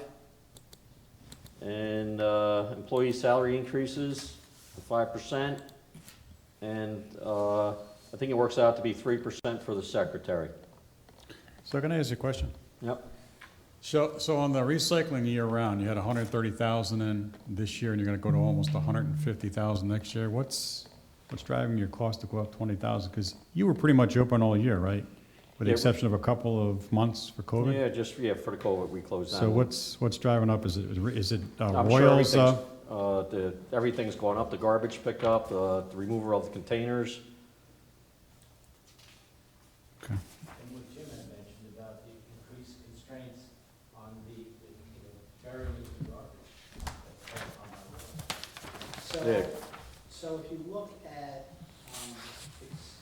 And employee salary increases to 5%. And I think it works out to be 3% for the secretary. So can I ask you a question? Yep. So on the recycling year-round, you had 130,000 in this year, and you're gonna go to almost 150,000 next year. What's driving your cost to go up 20,000? Because you were pretty much open all year, right? With the Yeah. exception of a couple of months for COVID? Yeah, for the COVID, we closed down. So what's driving up? Is it I'm sure Royals? everything's going up, the garbage pickup, the removal of the containers. Okay. And what Jim had mentioned about the increased constraints on the burying of the garbage. Yeah. So if you look at, it's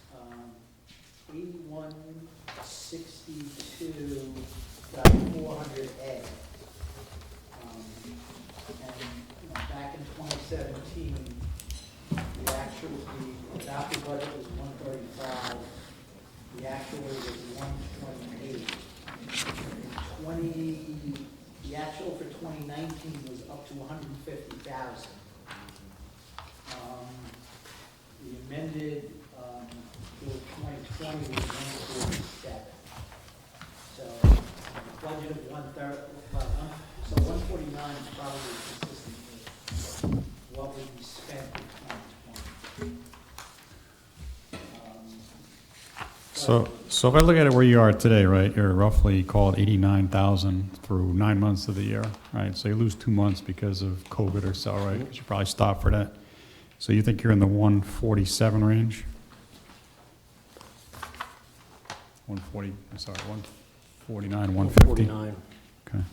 8162.400A. And back in 2017, the adopted budget was 135. The actual was 128. The actual for 2019 was up to 150,000. The amended for 2020 was 147. So budget of 130, so 149 is probably consistent with what we spent in 2020. So if I look at it where you are today, right, you're roughly called 89,000 through 9 months of the year, right? So you lose 2 months because of COVID or so, right? You should probably stop for that. So you think you're in the 147 range? 149, 150? 49. Okay.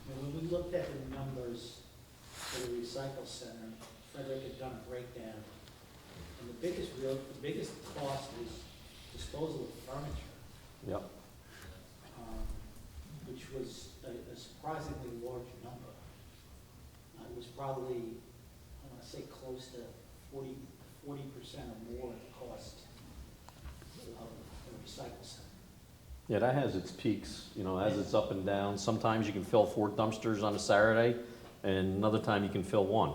When we looked at the numbers for the recycle center, Frederick had done a breakdown, and the biggest cost was disposal of furniture, Yep. which was a surprisingly large number. It was probably, I want to say, close to 40% or more of the cost of the recycle center. Yeah, that has its peaks, as it's up and down. Sometimes you can fill 4 dumpsters on a Saturday, and another time you can fill 1.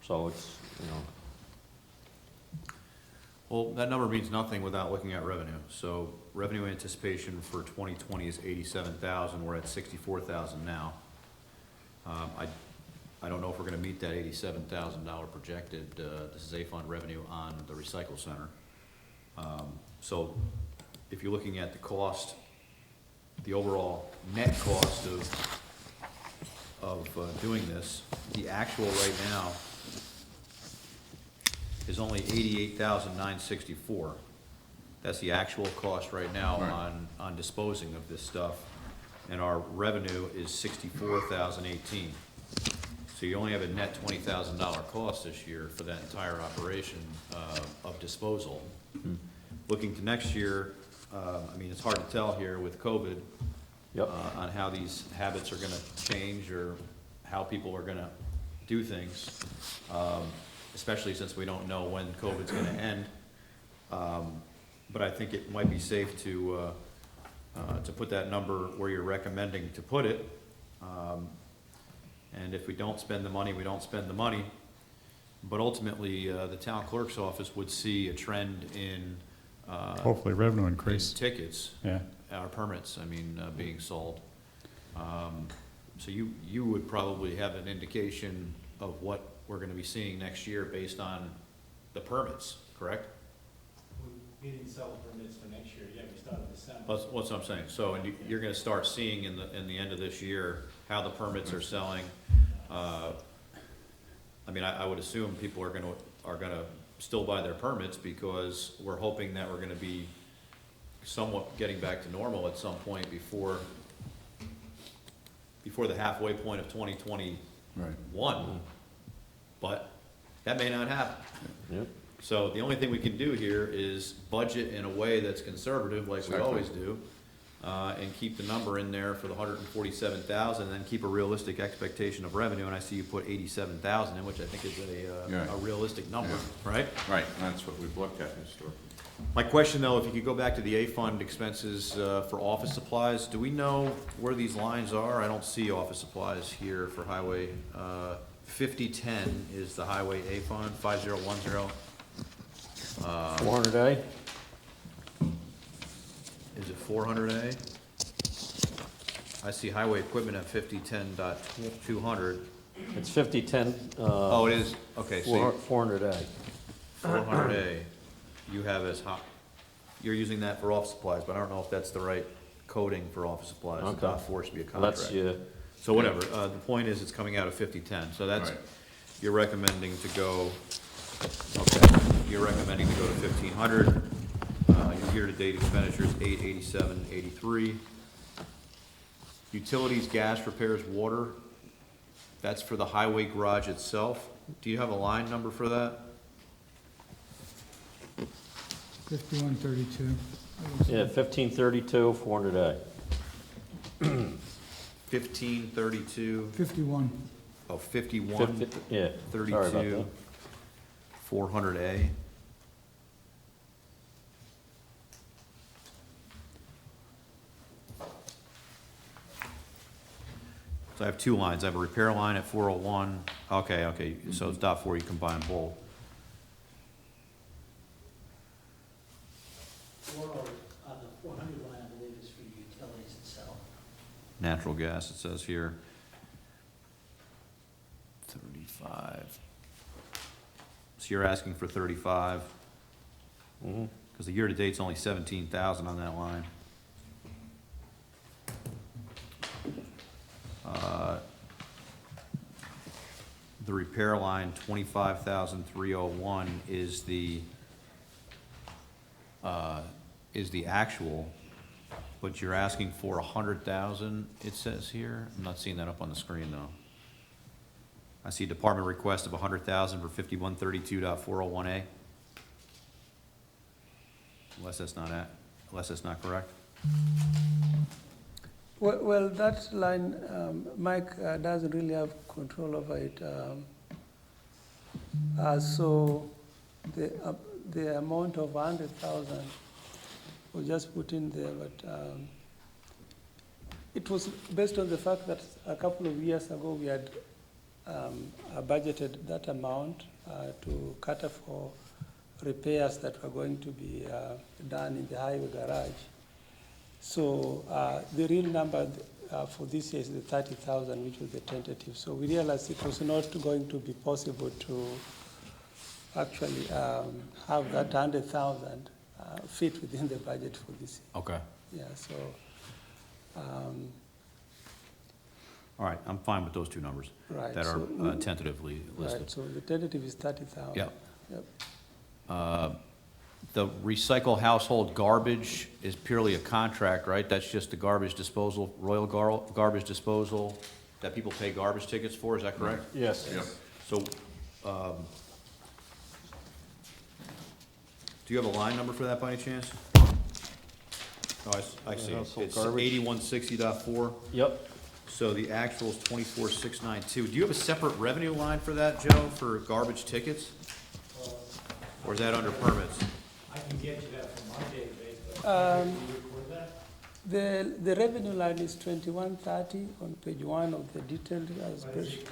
So it's, Well, that number means nothing without looking at revenue. So revenue anticipation for 2020 is 87,000, we're at 64,000 now. I don't know if we're gonna meet that $87,000 projected, this is A-fund revenue on the recycle center. So if you're looking at the cost, the overall net cost of doing this, the actual right now is only $88,964. That's the actual cost right now Right. on disposing of this stuff. And our revenue is $64,018. So you only have a net $20,000 cost this year for that entire operation of disposal. Looking to next year, I mean, it's hard to tell here with COVID Yep. on how these habits are gonna change or how people are gonna do things, especially since we don't know when COVID's gonna end. But I think it might be safe to put that number where you're recommending to put it. And if we don't spend the money, we don't spend the money. But ultimately, the town clerk's office would see a trend in Hopefully revenue in increase, tickets, yeah. our permits, I mean, being sold. So you would probably have an indication of what we're gonna be seeing next year based on the permits, correct? We didn't sell permits for next year yet, we started December. That's what I'm saying. So, and you're gonna start seeing in the end of this year how the permits are selling. I mean, I would assume people are gonna still buy their permits because we're hoping that we're gonna be somewhat getting back to normal at some point before the halfway point of 2021. But that may not happen. Yep. So the only thing we can do here is budget in a way that's conservative, like we Exactly. always do, and keep the number in there for the 147,000, and then keep a realistic expectation of revenue, and I see you put 87,000 in, which I think is Yeah. a realistic number, Yeah. right? Right, that's what we've looked at historically. My question, though, if you could go back to the A-fund expenses for office supplies, do we know where these lines are? I don't see office supplies here for highway. 5010 is the highway A-fund, 5010. 400A? Is it 400A? I see highway equipment at 5010.200. It's 5010, Oh, it is, okay, so 400A. 400A, you have as hot, you're using that for office supplies, but I don't know if that's the right coding for office supplies. Okay. Dot four should be a That's contract. you. So whatever, the point is, it's coming out of 5010, so that's, Right. you're recommending to go, okay, you're recommending to go to 1,500. Your year-to-date expenditures, 887.83. Utilities, gas, repairs, water, that's for the highway garage itself. Do you have a line number for that? 5132. Yeah, 1532, 400A. 1532, 51. oh, 51, 50, yeah, sorry about 32, that. 400A. So I have two lines. I have a repair line at 401. Okay, so it's dot four, you combine both. The 400 line, I believe, is for utilities itself. Natural gas, it says here. 35. So you're asking for 35? Mhm. Because the year-to-date's only 17,000 on that line. The repair line, 25,301 is the actual, but you're asking for 100,000, it says here. I'm not seeing that up on the screen, though. I see department request of 100,000 for 5132.401A. Unless that's not correct. Well, that line, Mike doesn't really have control over it. So the amount of 100,000 was just put in there, but it was based on the fact that a couple of years ago we had budgeted that amount to cater for repairs that were going to be done in the highway garage. So the real number for this year is the 30,000, which was the tentative. So we realized it was not going to be possible to actually have that 100,000 fit within the budget for this year. Okay. Yeah, so, All right, I'm fine with those two numbers right. that are so, tentatively listed. right, so the tentative is 30,000. Yep. Yep. The recycle household garbage is purely a contract, right? That's just the garbage disposal, garbage disposal that people pay garbage tickets for, is that correct? Yes. Yep. So, do you have a line number for that by any chance? Oh, I see. Household It's garbage. 8160.4. Yep. So the actual is 24,692. Do you have a separate revenue line for that, Joe, for garbage tickets? Or is that under permits? I can get you that from my database, but can you record that? The revenue line is 2130 on page 1 of the detailed as But is it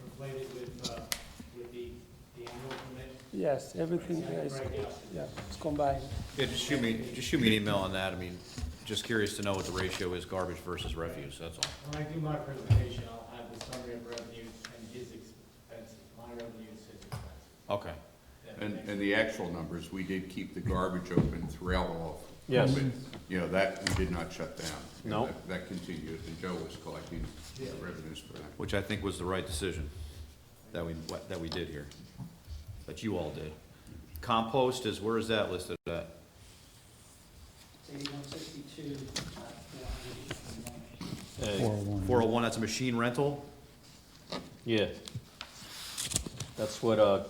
conflated with the annual permit? Yes, everything there is, Right, yes. yeah, it's combined. Yeah, just shoot me an email on that. I mean, just curious to know what the ratio is, garbage versus refuse, that's all. When I do my presentation, I'll have the summary of revenues and his expenses, my revenues, his expenses. Okay. And the actual numbers, we did keep the garbage open throughout all. of Yes. COVID. You know, that we did not shut down. You know, No. That continued, and Joe was collecting the revenues for that. Which I think was the right decision that we did here, that you all did. Compost is, where is that listed at? It's 8162. 401. 401, that's a machine rental? Yeah. That's what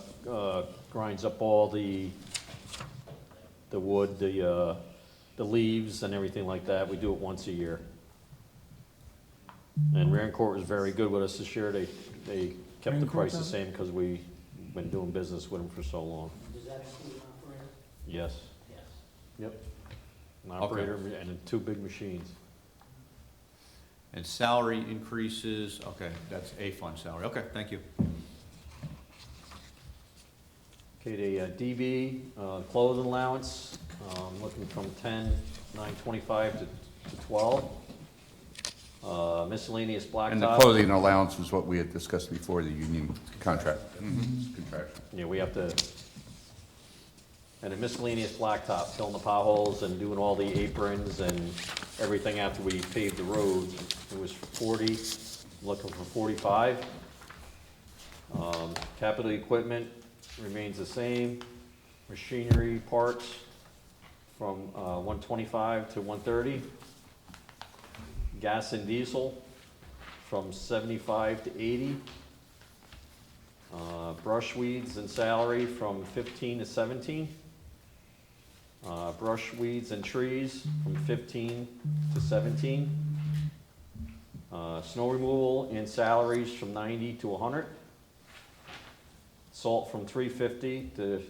grinds up all the wood, the leaves and everything like that. We do it once a year. And Rancourt was very good with us this year. They kept the Rancourt price the does it? same because we've been doing business with them for so long. Does that include an operator? Yes. Yes. Yep. An operator and 2 big machines. And salary increases, okay, that's a fund salary, okay, thank you. Okay, the DB, clothing allowance, looking from 10,925 to 12. Miscellaneous blacktop. And the clothing allowance was what we had discussed before, the union contract. Contract. Yeah, we have to, and a miscellaneous blacktop, filling the potholes and doing all the aprons and everything after we paved the roads. It was 40, looking for 45. Capital equipment remains the same. Machinery parts from 125 to 130. Gas and diesel from 75 to 80. Brush weeds and salary from 15 to 17. Brush weeds and trees from 15 to 17. Snow removal and salaries from 90 to 100. Salt from 350 to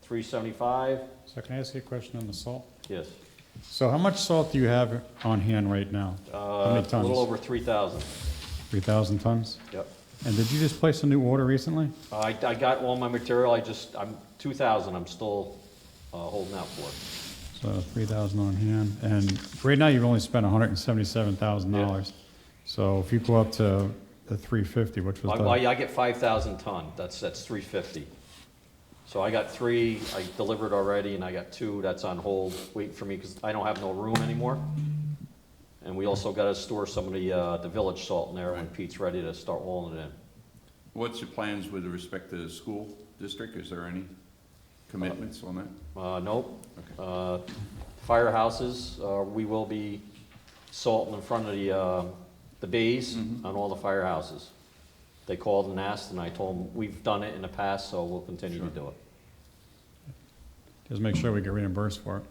375. So can I ask you a question on the salt? Yes. So how much salt do you have on hand right now? How many A tons? little over 3,000. 3,000 tons? Yep. And did you just place a new order recently? I got all my material. I'm 2,000. I'm still holding out for. So 3,000 on hand, and right now you've only spent $177,000. So if you go up to the 350, which was Well, the, I get 5,000 ton, that's 350. So I got 3, I delivered already, and I got 2 that's on hold, waiting for me, because I don't have no room anymore. And we also gotta store some of the village salt in there when Pete's ready to start hauling it in. What's your plans with respect to the school district? Is there any commitments on that? Nope. Okay. Firehouses, we will be salting in front of the bays on all the firehouses. They called and asked, and I told them, we've done it in the past, so we'll continue to do it. just make sure we get reimbursed for it.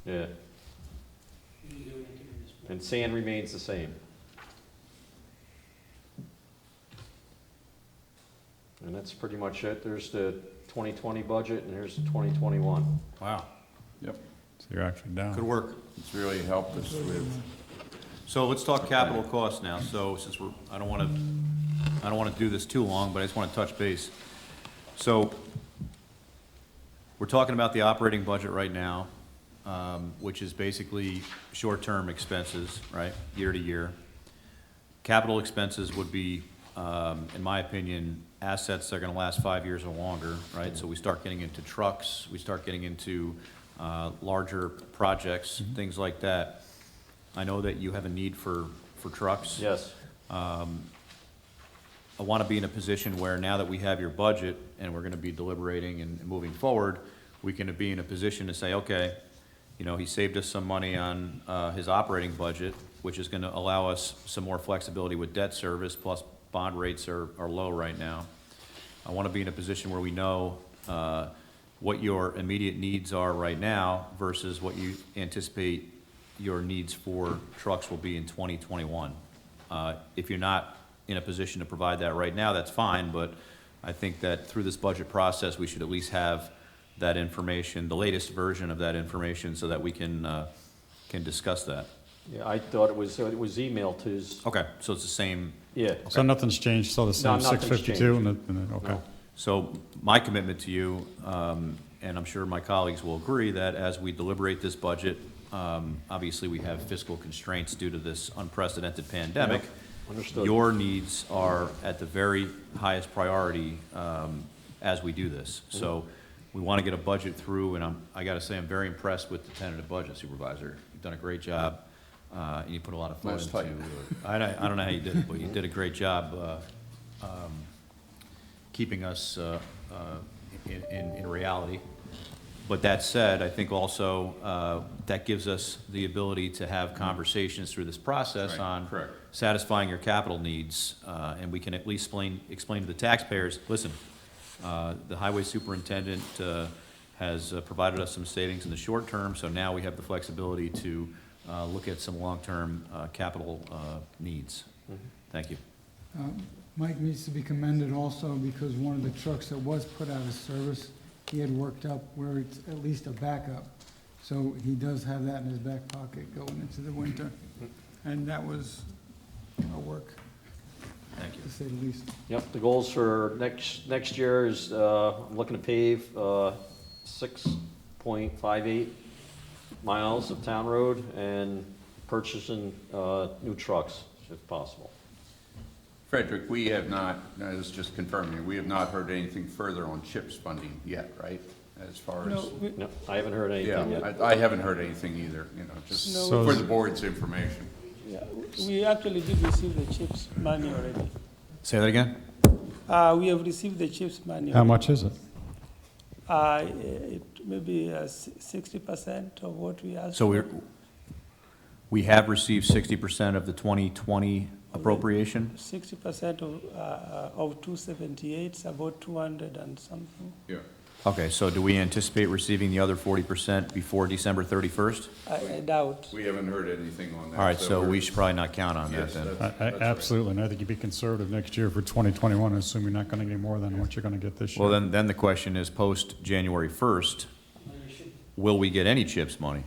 Yeah, You can do anything in this. and sand remains the same. And that's pretty much it. There's the 2020 budget, and here's the 2021. Wow, Yep. So you're actually down. good work. It's really helped us with, So let's talk capital costs now. So since I don't want to do this too long, but I just want to touch base. So we're talking about the operating budget right now, which is basically short-term expenses, right, year to year. Capital expenses would be, in my opinion, assets that are gonna last 5 years or longer, right? So we start getting into trucks, we start getting into larger projects, things like that. I know that you have a need for trucks. Yes. I want to be in a position where now that we have your budget and we're going to be deliberating and moving forward, we can be in a position to say, okay, you know, he saved us some money on his operating budget, which is going to allow us some more flexibility with debt service, plus bond rates are low right now. I want to be in a position where we know what your immediate needs are right now versus what you anticipate your needs for trucks will be in 2021. If you're not in a position to provide that right now, that's fine, but I think that through this budget process, we should at least have that information, the latest version of that information, so that we can discuss that. Yeah, I thought it was emailed to his, Okay, so it's the same. yeah. So nothing's changed, still the same No, nothing's 652? changed. Okay. No. So my commitment to you, and I'm sure my colleagues will agree, that as we deliberate this budget, obviously we have fiscal constraints due to this unprecedented pandemic. Understood. Your needs are at the very highest priority as we do this. So we want to get a budget through, and I got to say, I'm very impressed with the tentative budget, Supervisor. You've done a great job, and you put a lot of thought Nice into tight. I don't know how you did it, but you did a great job keeping us in reality. But that said, I think also that gives us the ability to have conversations through this process Right, on correct. satisfying your capital needs, and we can at least explain to the taxpayers, listen, the highway superintendent has provided us some savings in the short term, so now we have the flexibility to look at some long-term capital needs. Thank you. Mike needs to be commended also because one of the trucks that was put out of service, he had worked up where it's at least a backup. So he does have that in his back pocket going into the winter. And that was work, Thank you. to say the least. Yep, the goals for next year is, I'm looking to pave 6.58 miles of town road and purchasing new trucks if possible. Frederick, we have not, I was just confirming, we have not heard anything further on CHIPS funding yet, right? As far as, No, I haven't heard anything yeah, yet. I haven't heard anything either, just No. for the board's information. Yeah, we actually did receive the CHIPS money already. Say that again? We have received the CHIPS money. How much is it? It maybe 60% of what we asked. So for. we have received 60% of the 2020 appropriation? 60% of 278, it's about 200 and something. Yeah. Okay, so do we anticipate receiving the other 40% before December 31st? I doubt. We haven't heard anything on that. All right, so we're- we should probably not count on that Yes, then. that's right. Absolutely, and I think you'd be conservative next year for 2021, assume you're not gonna get more than what you're gonna get this year. Well, then the question is, post-January 1st, Well, you should, will we get any CHIPS money?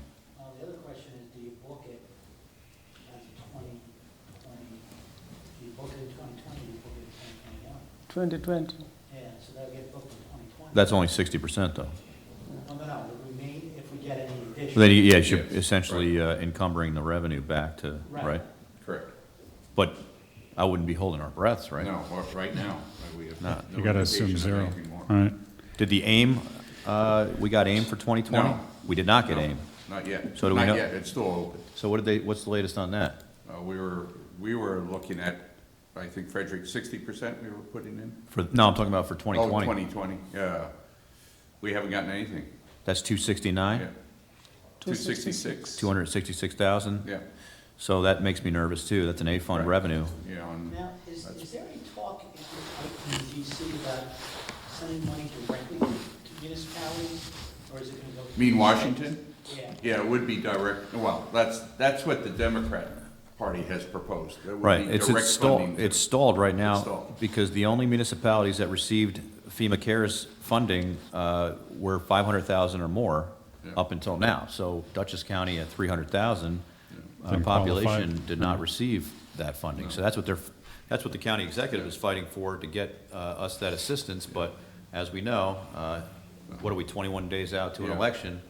the other question is, do you book it as 2020? Do you book it in 2020, do you book it in 2021? 2020. Yeah, so that'll get booked in 2020. That's only 60% though. No, the remain, if we get any additional. Then, yeah, you're Yes, essentially encumbering the revenue back to, right? Correct. But I wouldn't be holding our breaths, right? No, right now, we have No. no You gotta assume indication of zero, anything more. all right? Did the AIM, we got AIM for 2020? No. We did not get No, AIM. Not yet. So do we know- Not yet, it's still open. So what's the latest on that? We were looking at, I think, Frederick, 60% we were putting in? No, I'm talking about for Oh, 2020. 2020, yeah. We haven't gotten anything. That's 269? Yeah. 266. 266,000? Yeah, So that makes me nervous too. That's an A-fund Right. revenue. yeah, Now, is there any talk in DC about sending money directly to municipalities, or is it going to go? mean Washington? Yeah. Yeah, it would be direct, well, that's what the Democrat Party has proposed. It would Right, be it's direct funding to- it's stalled right It's now stalled. because the only municipalities that received FEMA CARES funding were 500,000 or more Yeah. up until now. So Dutchess County at 300,000 Didn't population qualify. did not receive that funding. So that's what the county executive is fighting for, to get us that assistance. But as we know, what are we, 21 days out to an Yeah. election,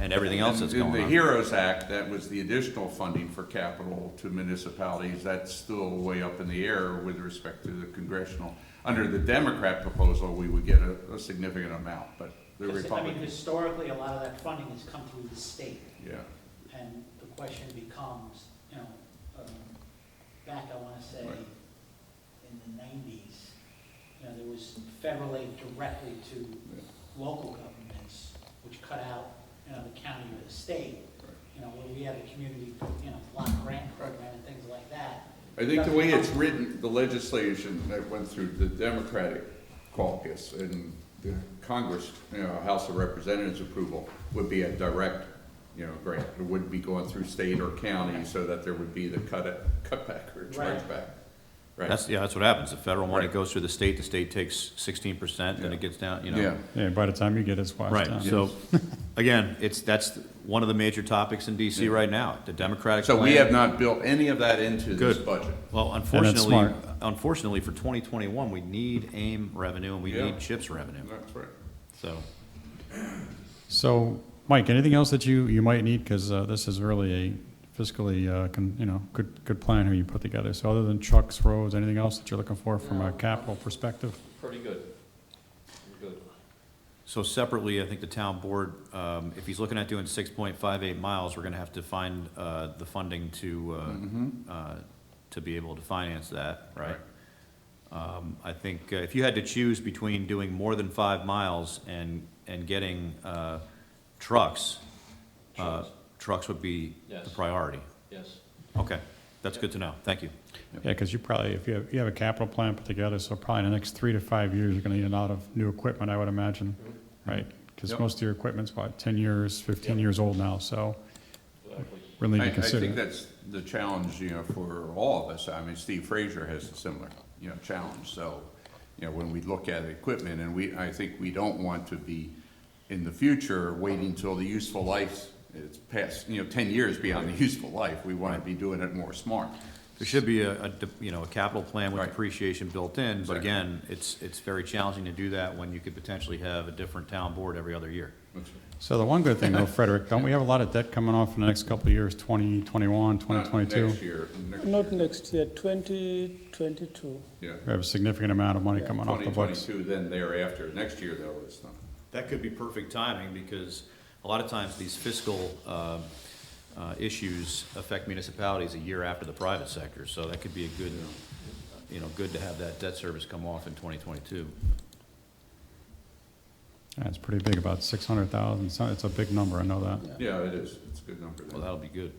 and everything else that's In going the on? HEROES Act, that was the additional funding for capital to municipalities. That's still way up in the air with respect to the congressional. Under the Democrat proposal, we would get a significant amount, but the I mean, Republican, historically, a lot of that funding has come through the state. yeah. And the question becomes, back, I want to say, Right. in the 90s, there was federal aid directly to local governments, which cut out, the county or the state. Where we have a community, block grant program and things like that. I think the way it's written, the legislation that went through the Democratic caucus and the Congress, House of Representatives approval would be a direct, grant. It wouldn't be going through state or county so that there would be the cutback or chargeback. Right. That's what happens. The federal money Right. goes through the state takes 16%, then Yeah. it gets down, Yeah. Yeah, by the time you get it, it's washed Right, down. so, again, that's one of the major topics in DC right now, the Democratic plan. So we have not built any of that into this Good. budget. Well, smart. unfortunately for 2021, we need AIM revenue and we Yeah. need CHIPS revenue, That's right. so. So, Mike, anything else that you might need? Because this is really a fiscally, good plan here you put together. So other than trucks, roads, anything else that you're looking for from a capital perspective? Pretty good. Good. So separately, I think the town board, if he's looking at doing 6.58 miles, we're gonna have to find the funding to be able to finance that, right? I think if you had to choose between doing more than 5 miles and getting trucks, trucks would be the Yes. priority. Yes. Okay, that's good to know, thank you. Yeah, because you probably, if you have a capital plan put together, so probably in the next 3 to 5 years, you're gonna need a lot of new equipment, I would imagine, right? Because Yep. most of your equipment's about 10 years, 15 years old now, so Exactly. really need I to consider think it. that's the challenge, for all of us. I mean, Steve Frazier has a similar, challenge. So, when we look at equipment, and I think we don't want to be, in the future, waiting till the useful life is past, 10 years beyond the useful life. We want to be doing it more smart. There should be a capital plan with Right. depreciation built in, but Exactly. again, it's very challenging to do that when you could potentially have a different town board every other year. That's right. So the one good thing though, Frederick, don't we have a lot of debt coming off in the next couple of years, 2021, Not 2022? Next year. Not next year, 2022. Yeah. We have a significant amount of money coming off the books. 2022, then thereafter. Next year, though, it's not. That could be perfect timing, because a lot of times these fiscal issues affect municipalities a year after the private sector, so that could be a good, good to have that debt service come off in 2022. That's pretty big, about 600,000, it's a big number, I know that. Yeah, it is. It's a good number. Well, that'll be good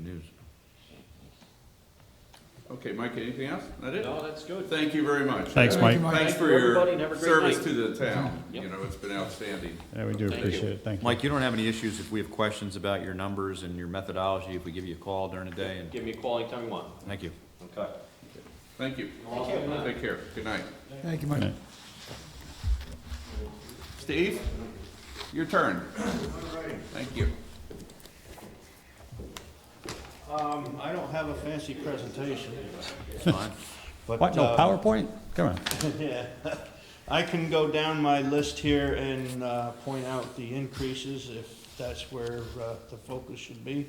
news. Okay, Mike, anything else? That it? No, that's good. Thank you very much. Thanks, Mike. Thanks for Thank you, your everybody, and have a great service night. to the town. Yep. It's been outstanding. Yeah, we do Thank appreciate you. it, thank you. Mike, you don't have any issues if we have questions about your numbers and your methodology, if we give you a call during the day, and Give me a call anytime you want. thank you. Okay. Thank you. Thank you. Take care. Good night. Thank you, Mike. Steve, your turn. Thank you. I don't have a fancy presentation, It's fine. but. What, no PowerPoint? Come on. Yeah. I can go down my list here and point out the increases if that's where the focus should be.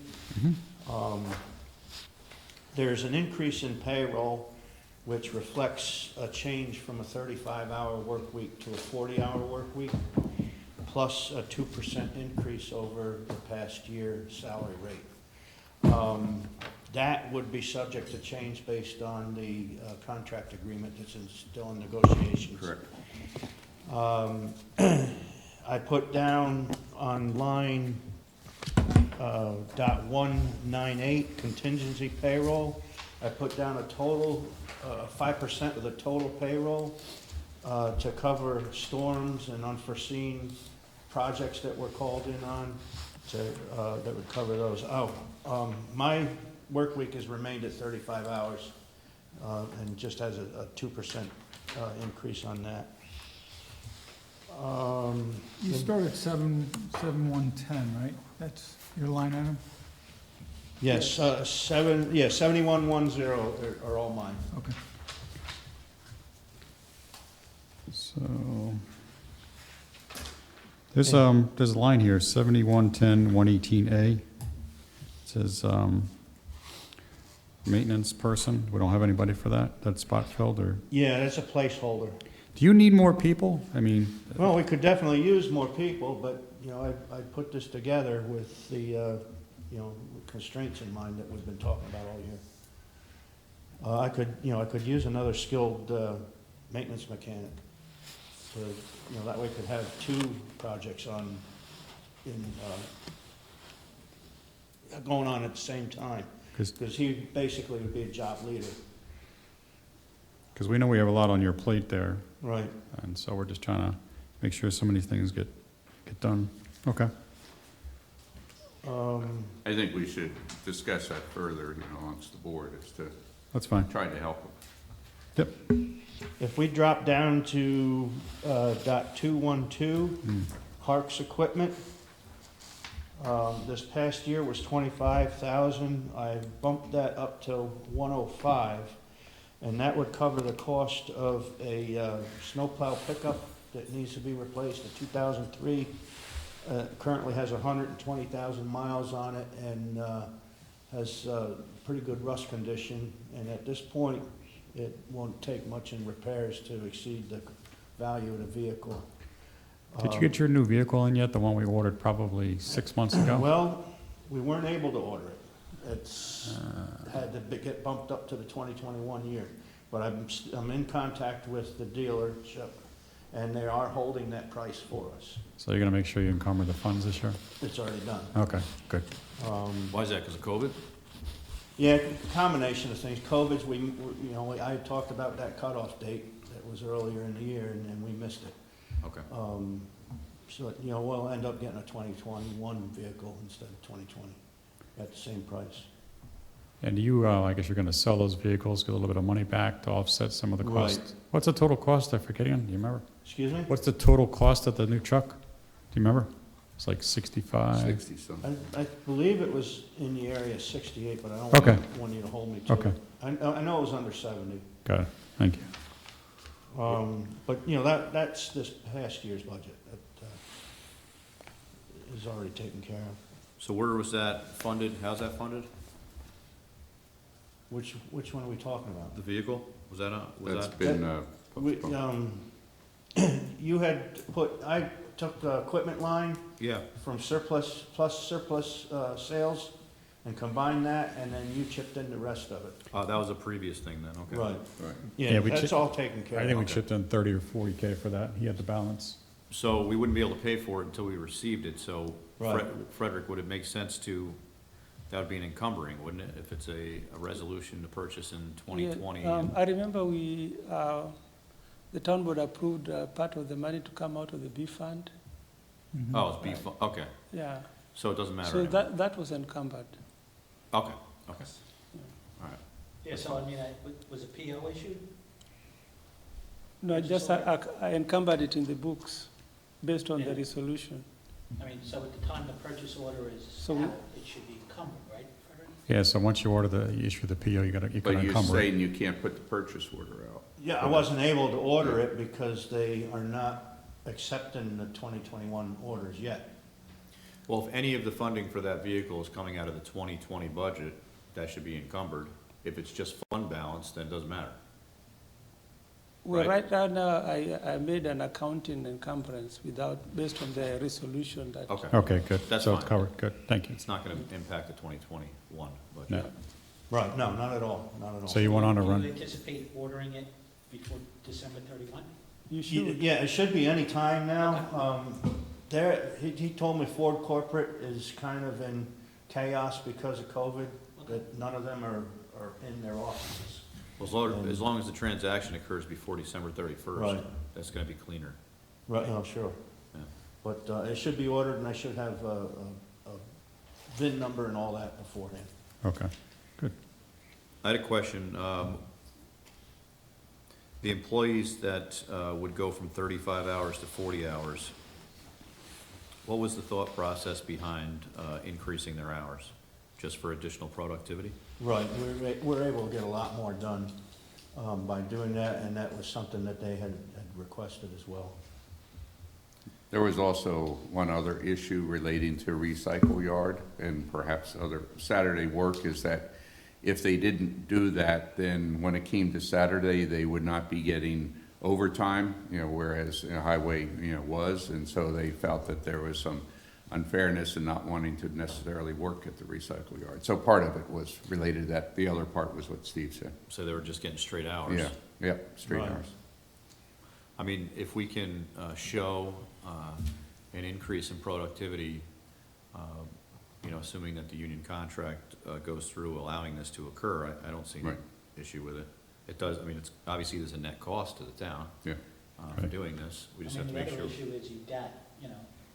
There's an increase in payroll, which reflects a change from a 35-hour work week to a 40-hour work week, plus a 2% increase over the past year's salary rate. That would be subject to change based on the contract agreement that's still in negotiations. Correct. I put down on line .198 contingency payroll. I put down a total, 5% of the total payroll to cover storms and unforeseen projects that we're called in on, that would cover those. My work week has remained at 35 hours and just has a 2% increase on that. You start at 7110, right? That's your line item? Yes, 7110 are all mine. Okay. So, There's a line here, 7110, 118A. It says, maintenance person. We don't have anybody for that? That spot filled, or? Yeah, that's a placeholder. Do you need more people? I mean, Well, we could definitely use more people, but, you know, I put this together with the, you know, constraints in mind that we've been talking about all year. I could use another skilled maintenance mechanic. So, you know, that way we could have 2 projects going on at the same time. Because he basically would be a job leader. because we know we have a lot on your plate there, Right. and so we're just trying to make sure so many things get done. Okay. I think we should discuss that further, you know, amongst the board, as to That's fine. trying to help them. Yep. If we drop down to .212, Parks equipment, this past year was 25,000. I bumped that up to 105, and that would cover the cost of a snowplow pickup that needs to be replaced, a 2003. Currently has 120,000 miles on it and has pretty good rust condition. And at this point, it won't take much in repairs to exceed the value of the vehicle. Did you get your new vehicle in yet, the one we ordered probably 6 months ago? Well, we weren't able to order it. It's had to get bumped up to the 2021 year. But I'm in contact with the dealership, and they are holding that price for us. So you're going to make sure you encumber the funds this year? It's already done. Okay, good. Why is that, because of COVID? Yeah, combination of things. COVID's, I had talked about that cutoff date that was earlier in the year, and we missed it. Okay. So, you know, we'll end up getting a 2021 vehicle instead of 2020 at the same price. And you, I guess you're going to sell those vehicles, get a little bit of money back to offset some of the cost. Right. What's the total cost? I forget again. Do you remember? Excuse me? What's the total cost of the new truck? Do you remember? It's like 65. 60-something. I believe it was in the area of 68, but I don't Okay. want you to hold me to Okay. it. I know it was under 70. Got it. Thank you. But, you know, that's this past year's budget. That is already taken care of. So where was that funded? How's that funded? Which one are we talking about? The vehicle? Was that, That's been We, postponed. You had I took the equipment line yeah. from surplus sales and combined that, and then you chipped in the rest of it. That was a previous thing then, okay. Right. Right. Yeah, we that's chipped- all taken care I of. think we Okay. chipped in 30 or 40K for that. He had the balance. So we wouldn't be able to pay for it until we received it, so Right. Frederick, would it make sense to, that would be an encumbering, wouldn't it? If it's a resolution to purchase in 2020? Yeah, I remember the town board approved part of the money to come out of the B fund. Oh, it's B, okay, Yeah, so it doesn't matter so anymore. that was encumbered. Okay, okay. All right. Yeah, so I mean, was a PO issued? No, just I encumbered it in the books based on the Yeah. resolution. I mean, so at the time the purchase order is So out, it should be encumbered, right, Frederick? Yeah, so once you you issue the PO, you can But you're encumber it. saying you can't put the purchase order out. Yeah, I wasn't able to order it because they are not accepting the 2021 orders yet. Well, if any of the funding for that vehicle is coming out of the 2020 budget, that should be encumbered. If it's just fund balance, then it doesn't matter. Well, Right. right now, I made an accounting encumbrance based on the resolution that. Okay. Okay, good. That's So it's fine. covered. Good, thank you. It's not gonna impact the 2021 budget. No. Right, no, not at all, not at all. So you went on a Do run. you anticipate ordering it before December 31? You should. Yeah, it should be any time now. He told me Ford Corporate is kind of in chaos because of COVID, that none of them are in their offices. Well, as long as the transaction occurs before December 31st, Right. that's gonna be cleaner. Right, oh, sure. Yeah. But it should be ordered, and I should have a VIN number and all that beforehand. Okay, good. I had a question. The employees that would go from 35 hours to 40 hours, what was the thought process behind increasing their hours? Just for additional productivity? Right, we're able to get a lot more done by doing that, and that was something that they had requested as well. There was also one other issue relating to recycle yard and perhaps other Saturday work, is that if they didn't do that, then when it came to Saturday, they would not be getting overtime, whereas highway, was. And so they felt that there was some unfairness in not wanting to necessarily work at the recycle yard. So part of it was related to that. The other part was what Steve said. So they were just getting straight hours. Yeah, straight Right. hours. I mean, if we can show an increase in productivity, assuming that the union contract goes through allowing this to occur, I don't see any Right. issue with it. It does, it's, obviously there's a net cost to the town Yeah. for doing this. We just have to make The sure. other issue is you've got,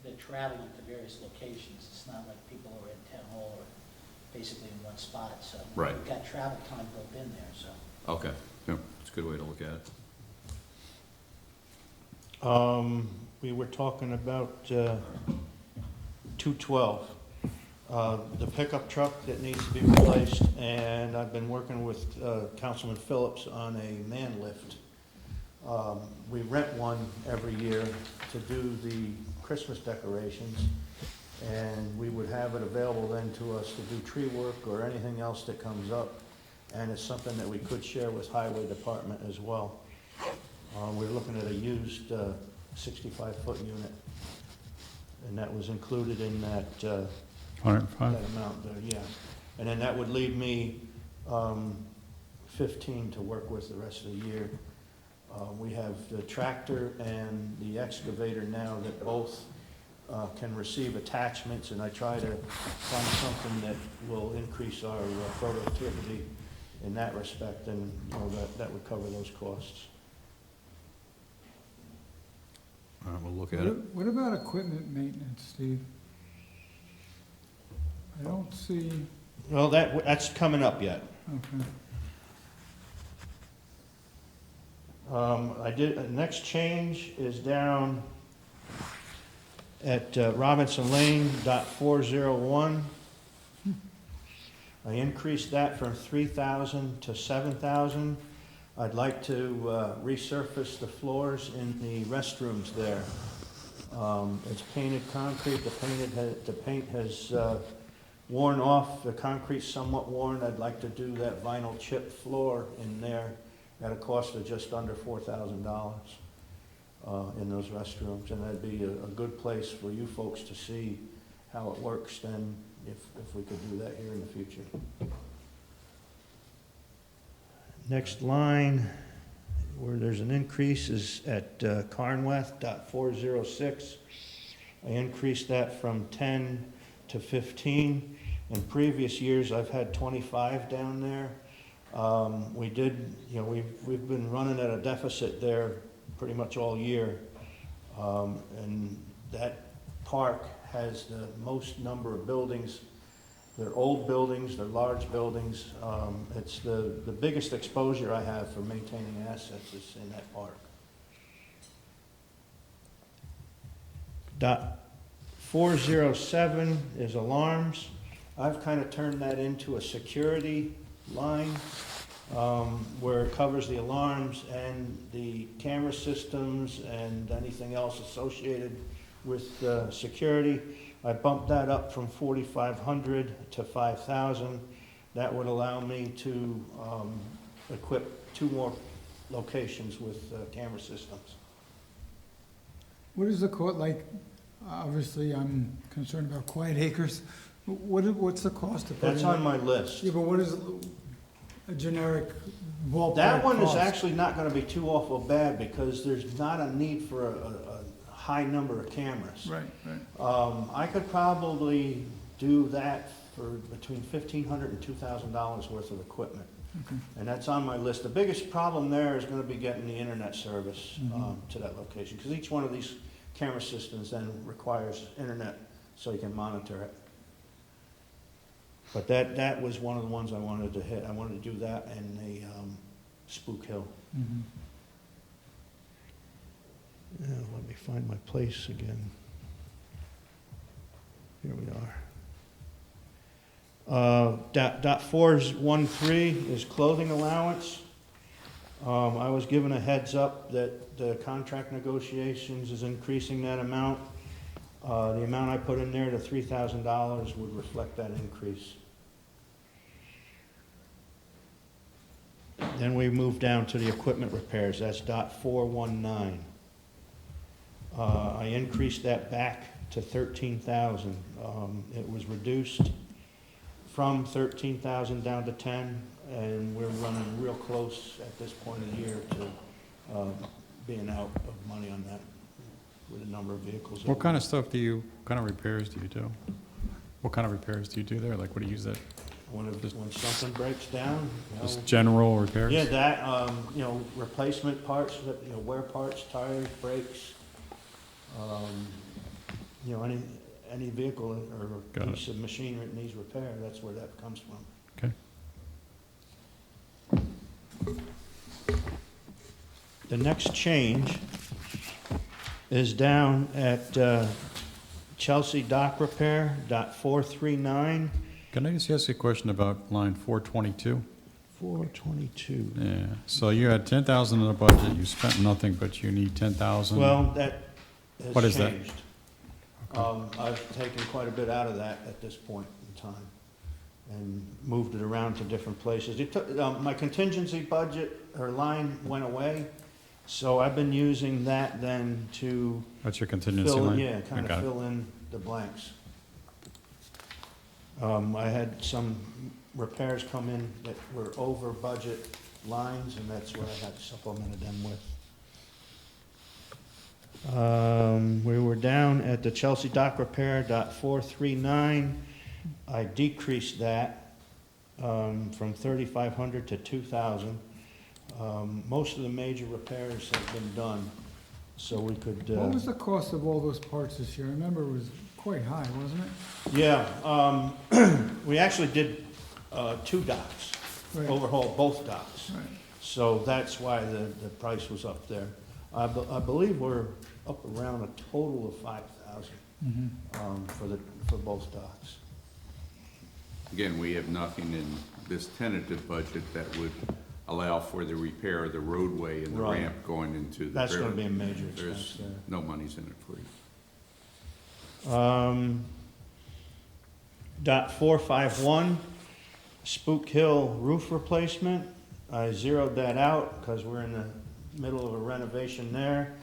they're traveling to various locations. It's not like people are in town hall or basically in one spot, so. Right. You've got travel time built in there, so. Okay, Yeah. that's a good way to look at it. We were talking about 212, the pickup truck that needs to be replaced, and I've been working with Councilman Phillips on a man lift. We rent one every year to do the Christmas decorations, and we would have it available then to us to do tree work or anything else that comes up, and it's something that we could share with Highway Department as well. We're looking at a used 65-foot unit, and that was included in that 105? that amount there, yeah. And then that would leave me 15 to work with the rest of the year. We have the tractor and the excavator now that both can receive attachments, and I try to find something that will increase our productivity in that respect, and that would cover those costs. All right, we'll look at it. What about equipment maintenance, Steve? I don't see, Well, that's coming up yet. okay. Next change is down at Robinson Lane, .401. I increased that from 3,000 to 7,000. I'd like to resurface the floors in the restrooms there. It's painted concrete, the paint has worn off, the concrete's somewhat worn. I'd like to do that vinyl chip floor in there at a cost of just under $4,000 in those restrooms. And that'd be a good place for you folks to see how it works then, if we could do that here in the future. Next line, where there's an increase, is at Carnwath, .406. I increased that from 10 to 15. In previous years, I've had 25 down there. We've been running at a deficit there pretty much all year. And that park has the most number of buildings. They're old buildings, they're large buildings. It's the biggest exposure I have for maintaining assets is in that park. .407 is alarms. I've kind of turned that into a security line where it covers the alarms and the camera systems and anything else associated with security. I bumped that up from 4,500 to 5,000. That would allow me to equip 2 more locations with camera systems. What is the cost, obviously, I'm concerned about Quiet Acres. What's the cost of putting That's it? on my list. Yeah, but what is a generic ballpark That one is cost? actually not gonna be too awful bad because there's not a need for a high number of cameras. Right. I could probably do that for between $1,500 and $2,000 worth of equipment. Okay. And that's on my list. The biggest problem there is gonna be getting the internet service to that location, because each one of these camera systems then requires internet so you can monitor it. But that was one of the ones I wanted to hit. I wanted to do that and the Spook Hill. Mhm. Yeah, let me find my place again. Here we are. .413 is clothing allowance. I was given a heads up that the contract negotiations is increasing that amount. The amount I put in there, the $3,000, would reflect that increase. Then we move down to the equipment repairs, that's .419. I increased that back to 13,000. It was reduced from 13,000 down to 10, and we're running real close at this point of the year to being out of money on that with the number of vehicles. What kind of stuff do you, what kind of repairs do you do? What kind of repairs do you do there? Like, what do you use that, When something breaks down, you know. just general repairs? Yeah, that, you know, replacement parts, you know, wear parts, tires, brakes, you know, any vehicle or Got it. piece of machinery that needs repair, that's where that comes from. Okay. The next change is down at Chelsea Dock Repair, .439. Can I just ask you a question about line 422? 422. Yeah, so you had 10,000 in the budget, you spent nothing, but you need 10,000? Well, that What has is that? changed. I've taken quite a bit out of that at this point in time and moved it around to different places. It took, my contingency budget or line went away, so I've been using that then to That's your contingency fill, line? yeah, kind I got of it. fill in the blanks. I had some repairs come in that were over budget lines, and that's what I had supplemented them with. We were down at the Chelsea Dock Repair, .439. I decreased that from 3,500 to 2,000. Most of the major repairs have been done, so we could. What was the cost of all those parts this year? I remember it was quite high, wasn't it? Yeah, we actually did 2 docks, Right. overhauled both docks. Right. So that's why the price was up there. I believe we're up around a total of 5,000 Mhm. for both docks. Again, we have nothing in this tentative budget that would allow for the repair of the roadway and the Right. ramp going into the That's river. gonna be a major There's expense there. no monies in it for you. .451, Spook Hill roof replacement. I zeroed that out because we're in the middle of a renovation there,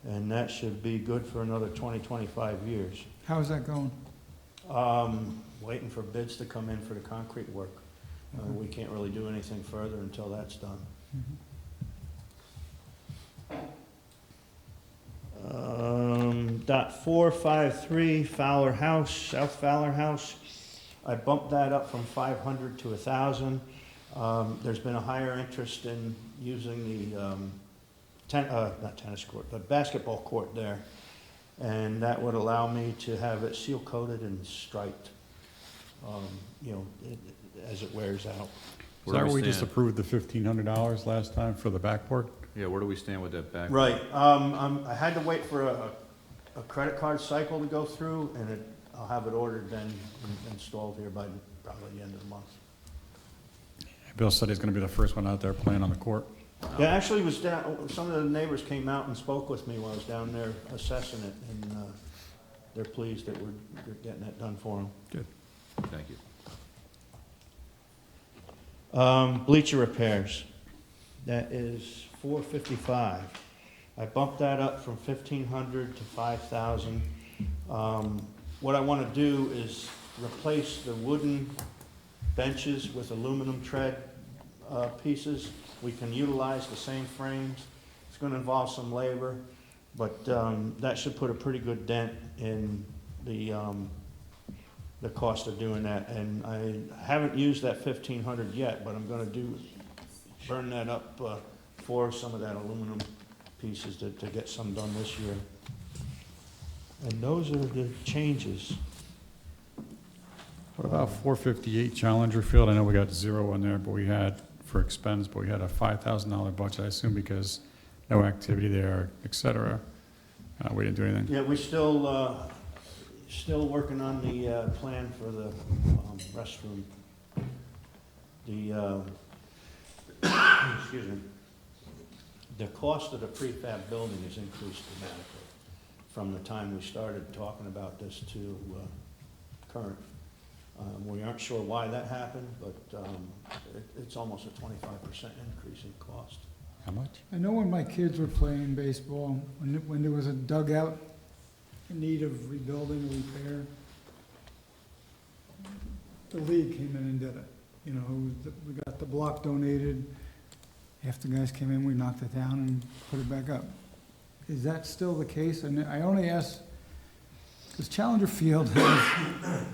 and that should be good for another 20, 25 years. How's that going? Waiting for bids to come in for the concrete work. We can't really do anything further until that's done. .453 Fowler House, South Fowler House. I bumped that up from 500 to 1,000. There's been a higher interest in using the not tennis court, but basketball court there. And that would allow me to have it seal coated and striped, you know, as it wears out. Is that where we just approved the $1,500 last time for the backboard? Yeah, where do we stand with that back? Right, I had to wait for a credit card cycle to go through, and I'll have it ordered then and installed here by probably the end of the month. Bill said he's gonna be the first one out there playing on the court. Yeah, actually, was down, some of the neighbors came out and spoke with me while I was down there assessing it, and they're pleased that we're getting that done for them. Good. Thank you. Bleacher repairs, that is $455. I bumped that up from 1,500 to 5,000. What I want to do is replace the wooden benches with aluminum tread pieces. We can utilize the same frames. It's going to involve some labor, but that should put a pretty good dent in the cost of doing that. And I haven't used that 1,500 yet, but I'm going to burn that up for some of that aluminum pieces to get some done this year. And those are the changes. What about 458 Challenger Field? I know we got 0 in there, but we had, for expense, but we had a $5,000 budget, I assume because no activity there, et cetera. We didn't do anything. Yeah, we're still working on the plan for the restroom. The, excuse me, the cost of the prefab building has increased dramatically from the time we started talking about this to current. We aren't sure why that happened, but it's almost a 25% increase in cost. How much? I know when my kids were playing baseball, when there was a dugout in need of rebuilding or repair, the league came in and did it. You know, we got the block donated. Half the guys came in, we knocked it down and put it back up. Is that still the case? And I only ask, because Challenger Field has,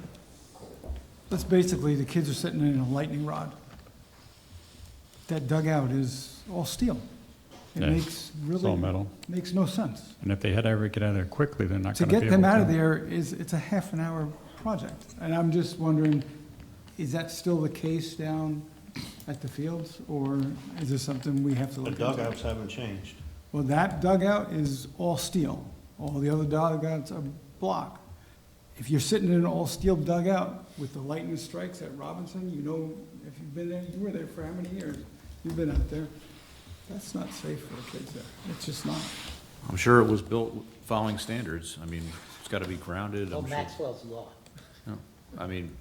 that's basically, the kids are sitting in a lightning rod. That dugout is all steel. It Yeah, makes It's all really, metal. makes no sense. And if they had to ever get out of there quickly, they're not To gonna be able get to. them out of there it's a half an hour project. And I'm just wondering, is that still the case down at the fields? Or is this something we have to The look into? dugouts haven't changed. Well, that dugout is all steel. All the other dugouts are block. If you're sitting in an all-steel dugout with the lightning strikes at Robinson, you know, if you've been there, you were there for how many years? You've been out there. That's not safe for the kids there. It's just not. I'm sure it was built following standards. I mean, it's got to be grounded, Well, I'm sure. Maxwell's law. I mean,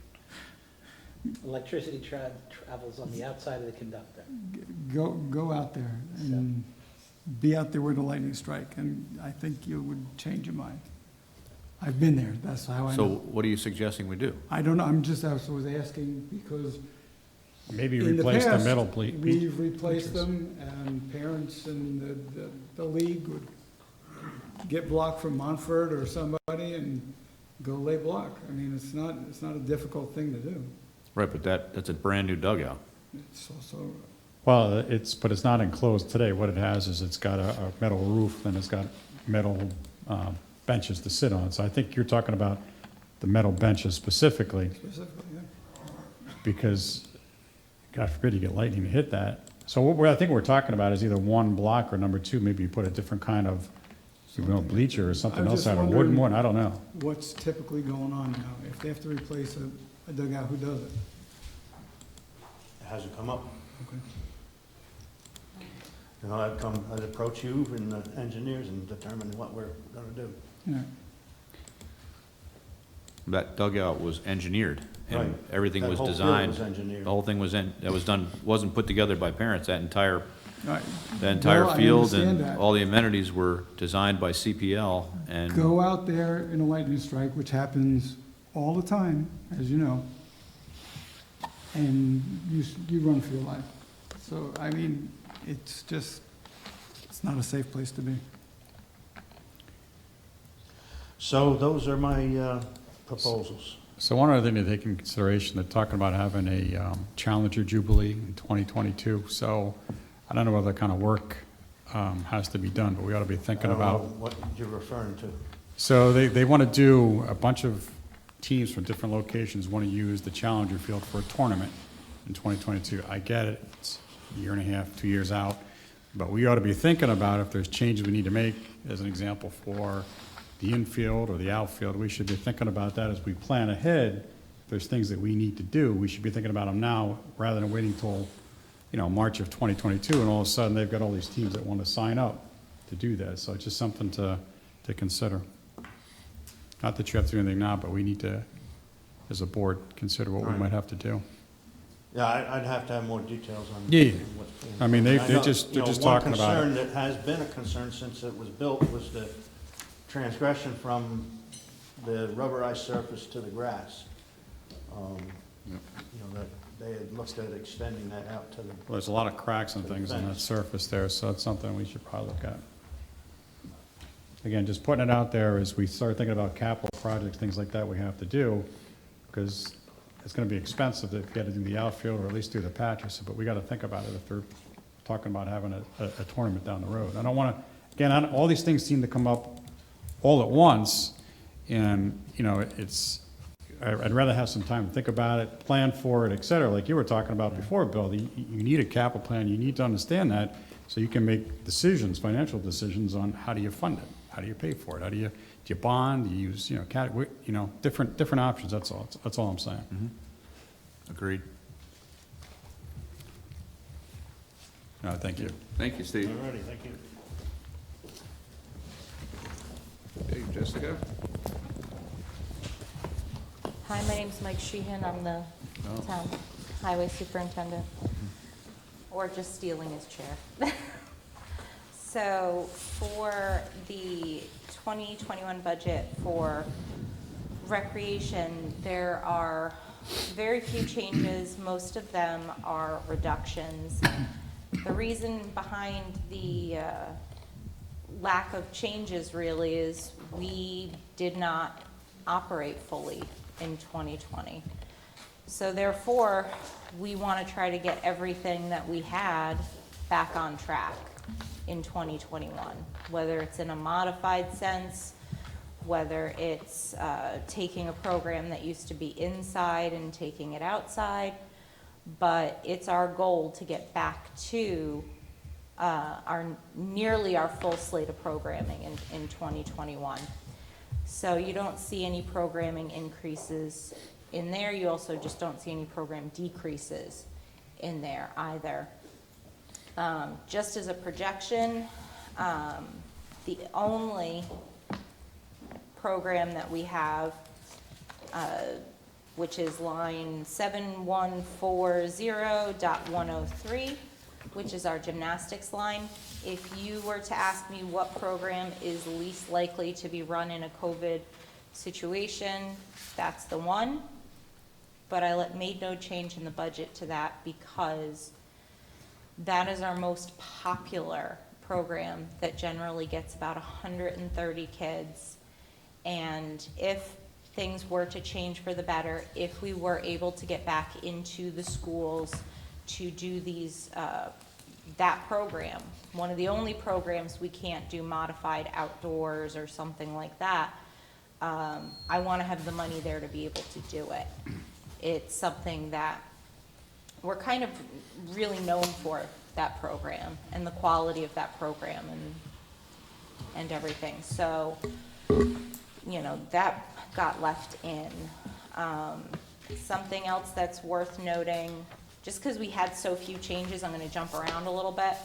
Electricity travels on the outside of the conductor. Go out there and be out there where the lightning strike, and I think you would change your mind. I've been there, that's how I so know. what are you suggesting we do? I don't know, I was asking because Maybe in the replace the past, metal we've replaced them, and parents and the league would get block from Montford or somebody and go lay block. I mean, it's not a difficult thing to do. Right, but that's a brand-new dugout. It's also, Well, but it's not enclosed today. What it has is it's got a metal roof and it's got metal benches to sit on. So I think you're talking about the metal benches specifically, because God forbid you get lightning to hit that. So I think we're talking about is either one block or number two, maybe you put a different kind of, bleacher or something I'm else just out, a wooden wondering- one, I don't know. what's typically going on now? If they have to replace a dugout, who does it? It hasn't come up. Okay. You know, I'd approach you and the engineers and determine what we're gonna do. Yeah. That dugout was engineered, and Right. everything That was whole field designed. was engineered. The whole thing wasn't put together by parents. That entire All right. entire No, I field understand and that. all the amenities were designed by CPL, and Go out there in a lightning strike, which happens all the time, as you know, and you run for your life. So, I mean, it's not a safe place to be. So those are my proposals. So one other thing to take into consideration, they're talking about having a Challenger Jubilee in 2022. So I don't know what other kind of work has to be done, but we ought to be I thinking don't know about. what you're referring to. So they want to do, a bunch of teams from different locations want to use the Challenger Field for a tournament in 2022. I get it, it's a year and a half, 2 years out, but we ought to be thinking about if there's changes we need to make, as an example, for the infield or the outfield. We should be thinking about that as we plan ahead. If there's things that we need to do, we should be thinking about them now, rather than waiting till, March of 2022, and all of a sudden, they've got all these teams that want to sign up to do that. So it's just something to consider. Not that you have to do anything now, but we need to, as a board, consider what we Right. might have to do. Yeah, I'd have to have more details on. Yeah. what's being I mean, done. they're know, just you know, talking about One it. concern that has been a concern since it was built was the transgression from the rubberized surface to the grass. You know, that they had looked at extending that out to the, Well, there's a lot of cracks and things on that surface there, so it's something we should probably look at. Again, just putting it out there as we start thinking about capital projects, things like that we have to do, because it's gonna be expensive if you gotta do the outfield or at least do the patches, but we gotta think about it if they're talking about having a tournament down the road. I don't wanna, again, all these things seem to come up all at once, and, I'd rather have some time to think about it, plan for it, et cetera, like you were talking about before, Bill. You need a capital plan, you need to understand that, so you can make decisions, financial decisions on how do you fund it? How do you pay for it? Do you bond, do you use, different options, that's all I'm saying. agreed. Thank you. Thank you, Steve. All righty, thank you. Okay, Jessica? Hi, my name's Mike Sheehan. I'm the town highway superintendent, or just stealing his chair. So for the 2021 budget for recreation, there are very few changes. Most of them are reductions. The reason behind the lack of changes really is we did not operate fully in 2020. So therefore, we want to try to get everything that we had back on track in 2021, whether it's in a modified sense, whether it's taking a program that used to be inside and taking it outside. But it's our goal to get back to nearly our full slate of programming in 2021. So you don't see any programming increases in there. You also just don't see any program decreases in there either. Just as a projection, the only program that we have, which is line 7140.103, which is our gymnastics line. If you were to ask me what program is least likely to be run in a COVID situation, that's the one. But I made no change in the budget to that because that is our most popular program that generally gets about 130 kids. And if things were to change for the better, if we were able to get back into the schools to do these, that program, one of the only programs we can't do modified outdoors or something like that, I want to have the money there to be able to do it. It's something that we're kind of really known for, that program and the quality of that program and everything. So, you know, that got left in. Something else that's worth noting, just because we had so few changes, I'm going to jump around a little bit.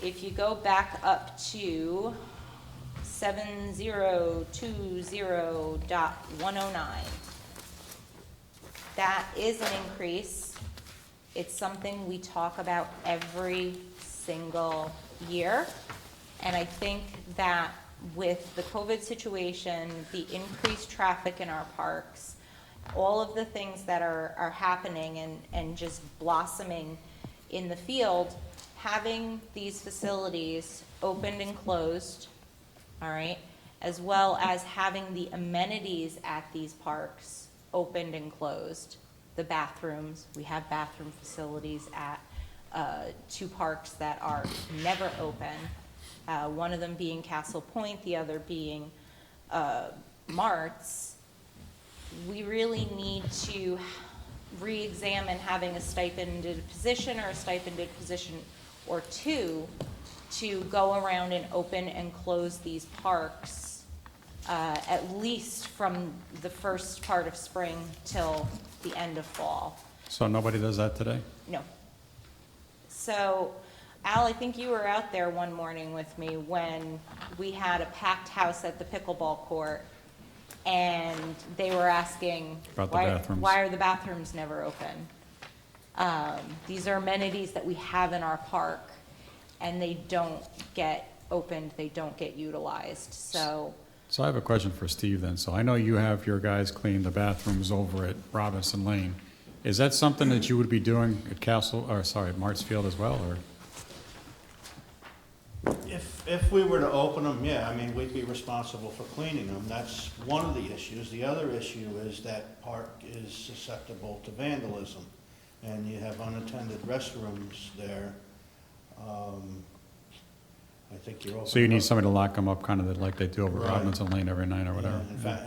If you go back up to 7020.109, that is an increase. It's something we talk about every single year. And I think that with the COVID situation, the increased traffic in our parks, all of the things that are happening and just blossoming in the field, having these facilities opened and closed, all right, as well as having the amenities at these parks opened and closed. The bathrooms, we have bathroom facilities at 2 parks that are never open. One of them being Castle Point, the other being Martz. We really need to re-examine having a stipended position or a stipended position or 2 to go around and open and close these parks at least from the first part of spring till the end of fall. So nobody does that today? No. So, Al, I think you were out there one morning with me when we had a packed house at the pickleball court, and they were asking, About the bathrooms. why are the bathrooms never open? These are amenities that we have in our park, and they don't get opened, they don't get utilized, so. So I have a question for Steve then. So I know you have your guys clean the bathrooms over at Robinson Lane. Is that something that you would be doing at at Martsfield as well, or? If we were to open them, yeah, I mean, we'd be responsible for cleaning them. That's one of the issues. The other issue is that park is susceptible to vandalism, and you have unattended restrooms there. I think you're open. So you need somebody to lock them up, kind of like they do over Right. Robinson Lane every night or whatever? Yeah, in fact,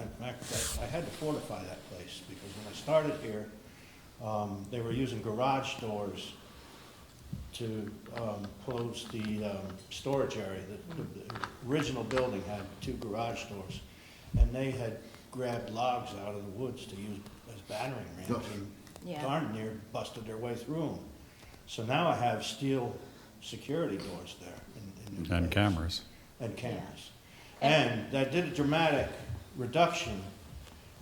I had to fortify that place, because when I started here, they were using garage doors to close the storage area. The original building had 2 garage doors, and they had grabbed logs out of the woods to use as battering rams, and Yeah. darn near busted their way through them. So now I have steel security doors there. in new And place. cameras. And cameras. And that did a dramatic reduction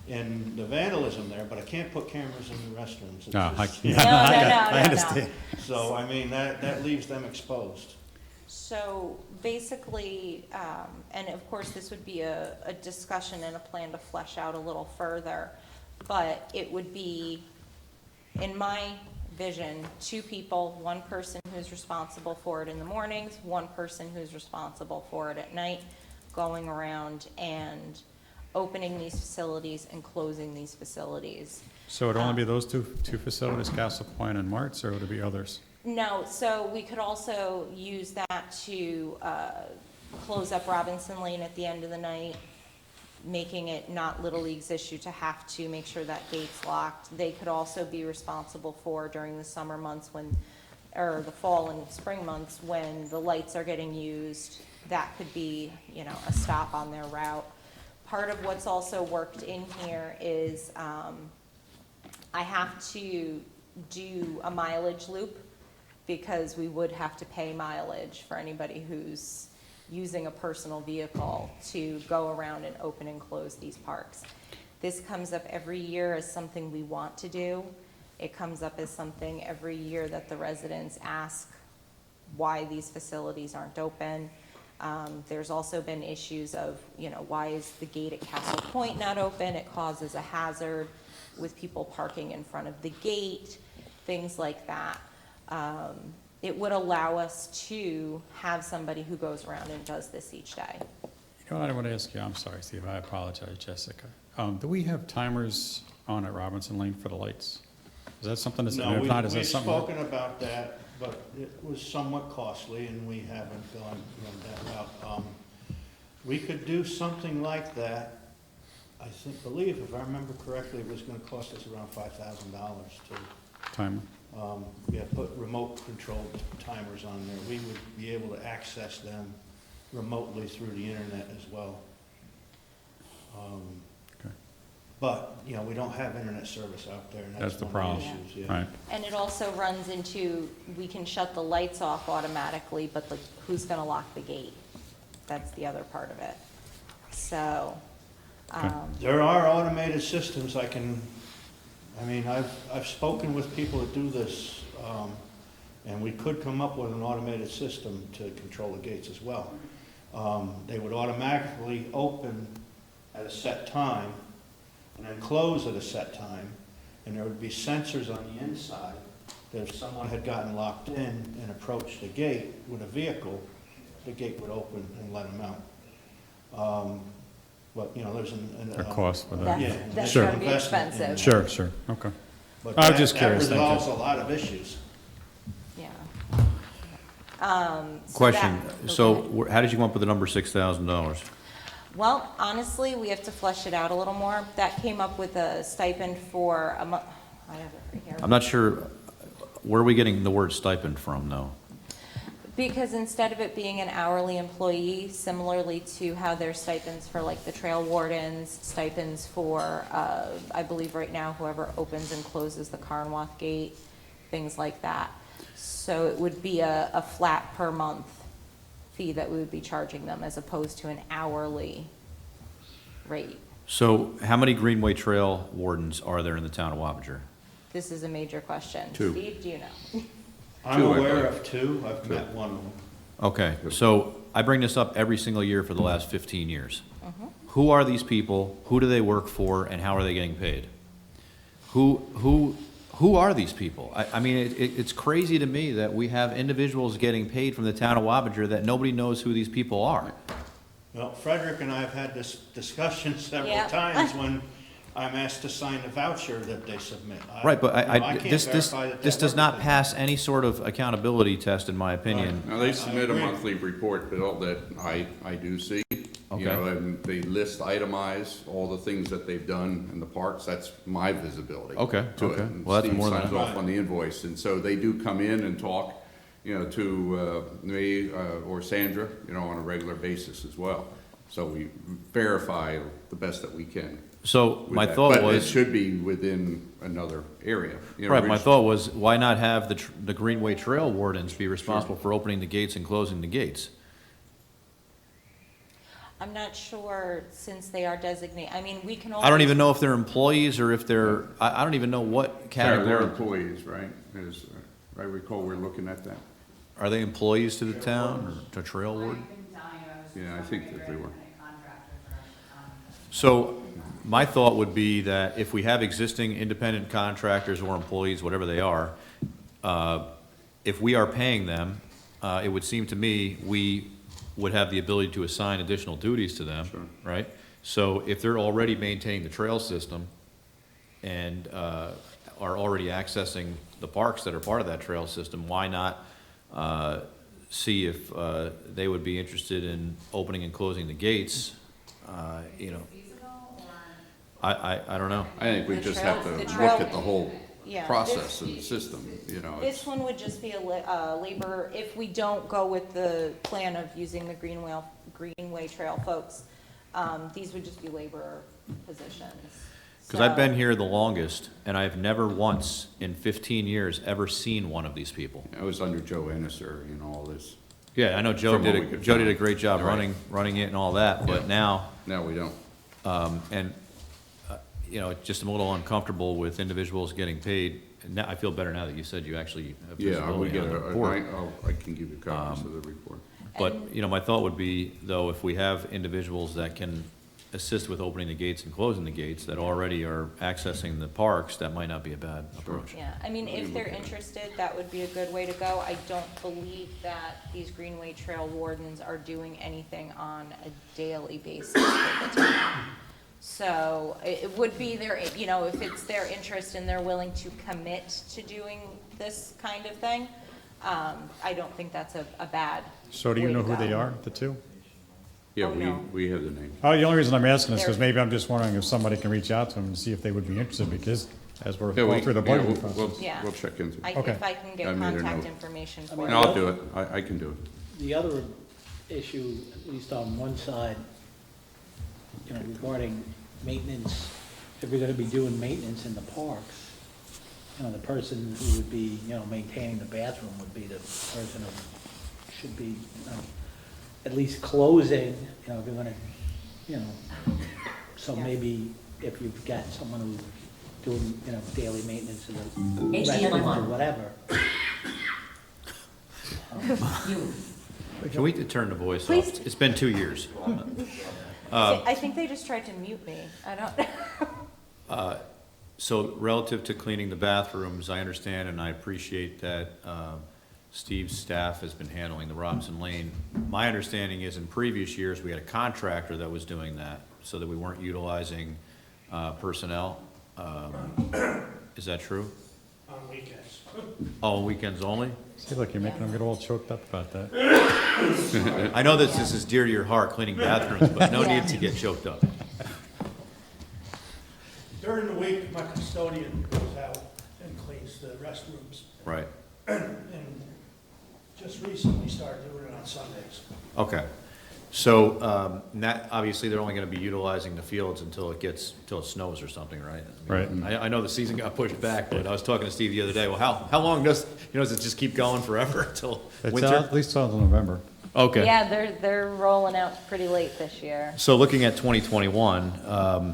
in the vandalism there, but I can't put cameras in the restrooms. It's No, just- No, I understand. So, I mean, that leaves them exposed. So basically, and of course, this would be a discussion and a plan to flesh out a little further, but it would be, in my vision, 2 people, 1 person who's responsible for it in the mornings, 1 person who's responsible for it at night, going around and opening these facilities and closing these facilities. So it'd only be those two facilities, Castle Point and Martz, or would it be others? No, so we could also use that to close up Robinson Lane at the end of the night, making it not Little League's issue to have to make sure that gate's locked. They could also be responsible for during the summer months when, or the fall and spring months when the lights are getting used. That could be, you know, a stop on their route. Part of what's also worked in here is I have to do a mileage loop because we would have to pay mileage for anybody who's using a personal vehicle to go around and open and close these parks. This comes up every year as something we want to do. It comes up as something every year that the residents ask why these facilities aren't open. There's also been issues of, you know, why is the gate at Castle Point not open? It causes a hazard with people parking in front of the gate, things like that. It would allow us to have somebody who goes around and does this each day. You know what I want to ask you? I'm sorry, Steve, I apologize, Jessica. Do we have timers on at Robinson Lane for the lights? Is that something that's, No, if not, is that we've something? spoken about that, but it was somewhat costly, and we haven't gone that route. We could do something like that. I believe, if I remember correctly, it was gonna cost us around $5,000 to, Timer? put remote controlled timers on there. We would be able to access them remotely through the internet as well. Okay. But, you know, we don't have internet service out there, and That's that's the one of the problem. issues, yeah. Right. And it also runs into, we can shut the lights off automatically, but who's gonna lock the gate? That's the other part of it. So, There are automated systems I've spoken with people that do this, and we could come up with an automated system to control the gates as well. They would automatically open at a set time and then close at a set time, and there would be sensors on the inside that if someone had gotten locked in and approached the gate with a vehicle, the gate would open and let them out. But, you know, there's A cost for that. yeah, that's Sure. gonna be investment in expensive. that. Sure, okay. But I was just curious, that thank you. resolves a lot of issues. Yeah. Question, that- so how did you come up with the number $6,000? Well, honestly, we have to flesh it out a little more. That came up with a stipend for a month, I have it right here. I'm not sure, where are we getting the word stipend from, though? Because instead of it being an hourly employee, similarly to how there's stipends for like the trail wardens, stipends for, I believe right now, whoever opens and closes the Carnwath Gate, things like that. So it would be a flat per month fee that we would be charging them as opposed to an hourly rate. So how many Greenway Trail wardens are there in the town of Wappinger? This is a major question. 2. Steve, do you know? I'm Two, I aware believe. of 2, I've met one of them. Okay, so I bring this up every single year for the last 15 years. Mm-hmm. Who are these people? Who do they work for, and how are they getting paid? Who are these people? I mean, it's crazy to me that we have individuals getting paid from the town of Wappinger that nobody knows who these people are. Well, Frederick and I have had this discussion several Yeah. times when I'm asked to sign the voucher that they submit. Right, but you know, I can't this verify that this that does not works. pass any sort of accountability test, in my opinion. Now, they submit a agree. monthly report, Bill, that I do see. Okay. You know, and they list, itemize all the things that they've done in the parks. That's my visibility. Okay, to it. okay. And Well, that's Steve more than signs I- off on the invoice. And so they do come in and talk, you know, to me or Sandra, you know, on a regular basis as well. So we verify the best that we can. So with my that. thought But it was, should be within another area. You know, right, my which- thought was, why not have the Greenway Trail wardens be responsible for opening the gates and closing the gates? I'm not sure, since they are designated, I mean, we can I don't always- even know if they're employees or if they're, I don't even know what They're category. employees, right? As I recall, we're looking at that. Are they employees to the town or to Trail Warden? Yeah, I think that they were. So my thought would be that if we have existing independent contractors or employees, whatever they are, if we are paying them, it would seem to me we would have the ability to assign additional duties to them, Sure. right? So if they're already maintaining the trail system and are already accessing the parks that are part of that trail system, why not see if they would be interested in opening and closing the gates, you know? I don't know. I think we The just trail- have to the look trail- at the whole Yeah, process this- and the system, you know. This one would just be a labor, if we don't go with the plan of using the Greenway Trail folks, these would just be labor positions. Because I've been So- here the longest, and I've never once in 15 years ever seen one of these people. I was under Joe Ennisser, you know, all this. Yeah, I know Joe From what did, we could Joe did a find. great job Right. running it and all that, but Yeah. now, Now we don't. you know, it's just a little uncomfortable with individuals getting paid. And now, I feel better now that you said you actually have Yeah, we visibility get on the a, report. I can give you copies of the report. But, you know, my thought would be, though, if we have individuals that can assist with opening the gates and closing the gates that already are accessing the parks, that might not be a bad approach. Yeah, I mean, if they're interested, that would be a good way to go. I don't believe that these Greenway Trail wardens are doing anything on a daily basis for the town. So it would be their, you know, if it's their interest and they're willing to commit to doing this kind of thing, I don't think that's a bad So do you way know to who they go. are, the two? Yeah, Oh, no. we have the name. Oh, the only reason I'm asking is because They're- maybe I'm just wondering if somebody can reach out to them and see if they would be interested, because as we're Yeah, going through the yeah, budgeting we'll- process. Yeah. We'll check into it. Okay. If I can I get made a contact note. information I for mean, No, you. I'll do it. I can do it. The other issue, at least on one side, you know, regarding maintenance, if we're gonna be doing maintenance in the parks, you know, the person who would be, you know, maintaining the bathroom would be the person who should be, you know, at least closing, you know, if you're gonna, you know, so Yeah. maybe if you've got someone who's doing, you know, daily maintenance of the HDMI restrooms or on. whatever. Can we turn the voice Please. off? It's been 2 years. I think they just tried to mute me. I don't. So relative to cleaning the bathrooms, I understand and I appreciate that Steve's staff has been handling the Robinson Lane. My understanding is in previous years, we had a contractor that was doing that, so that we weren't utilizing personnel. Is that true? On weekends. Oh, on weekends only? See, look, you're making them get all choked up about that. I know that this is dear to your heart, cleaning bathrooms, but no need to get choked up. During the week, my custodian goes out and cleans the restrooms, Right, and just recently started doing it on Sundays. okay. So, obviously, they're only gonna be utilizing the fields until it snows or something, right? I mean, I know the season got pushed back, but I was talking to Steve the other day, well, how long does it just keep going forever until It's winter? at least till November. Okay. Yeah, they're rolling out pretty late this year. So looking at 2021,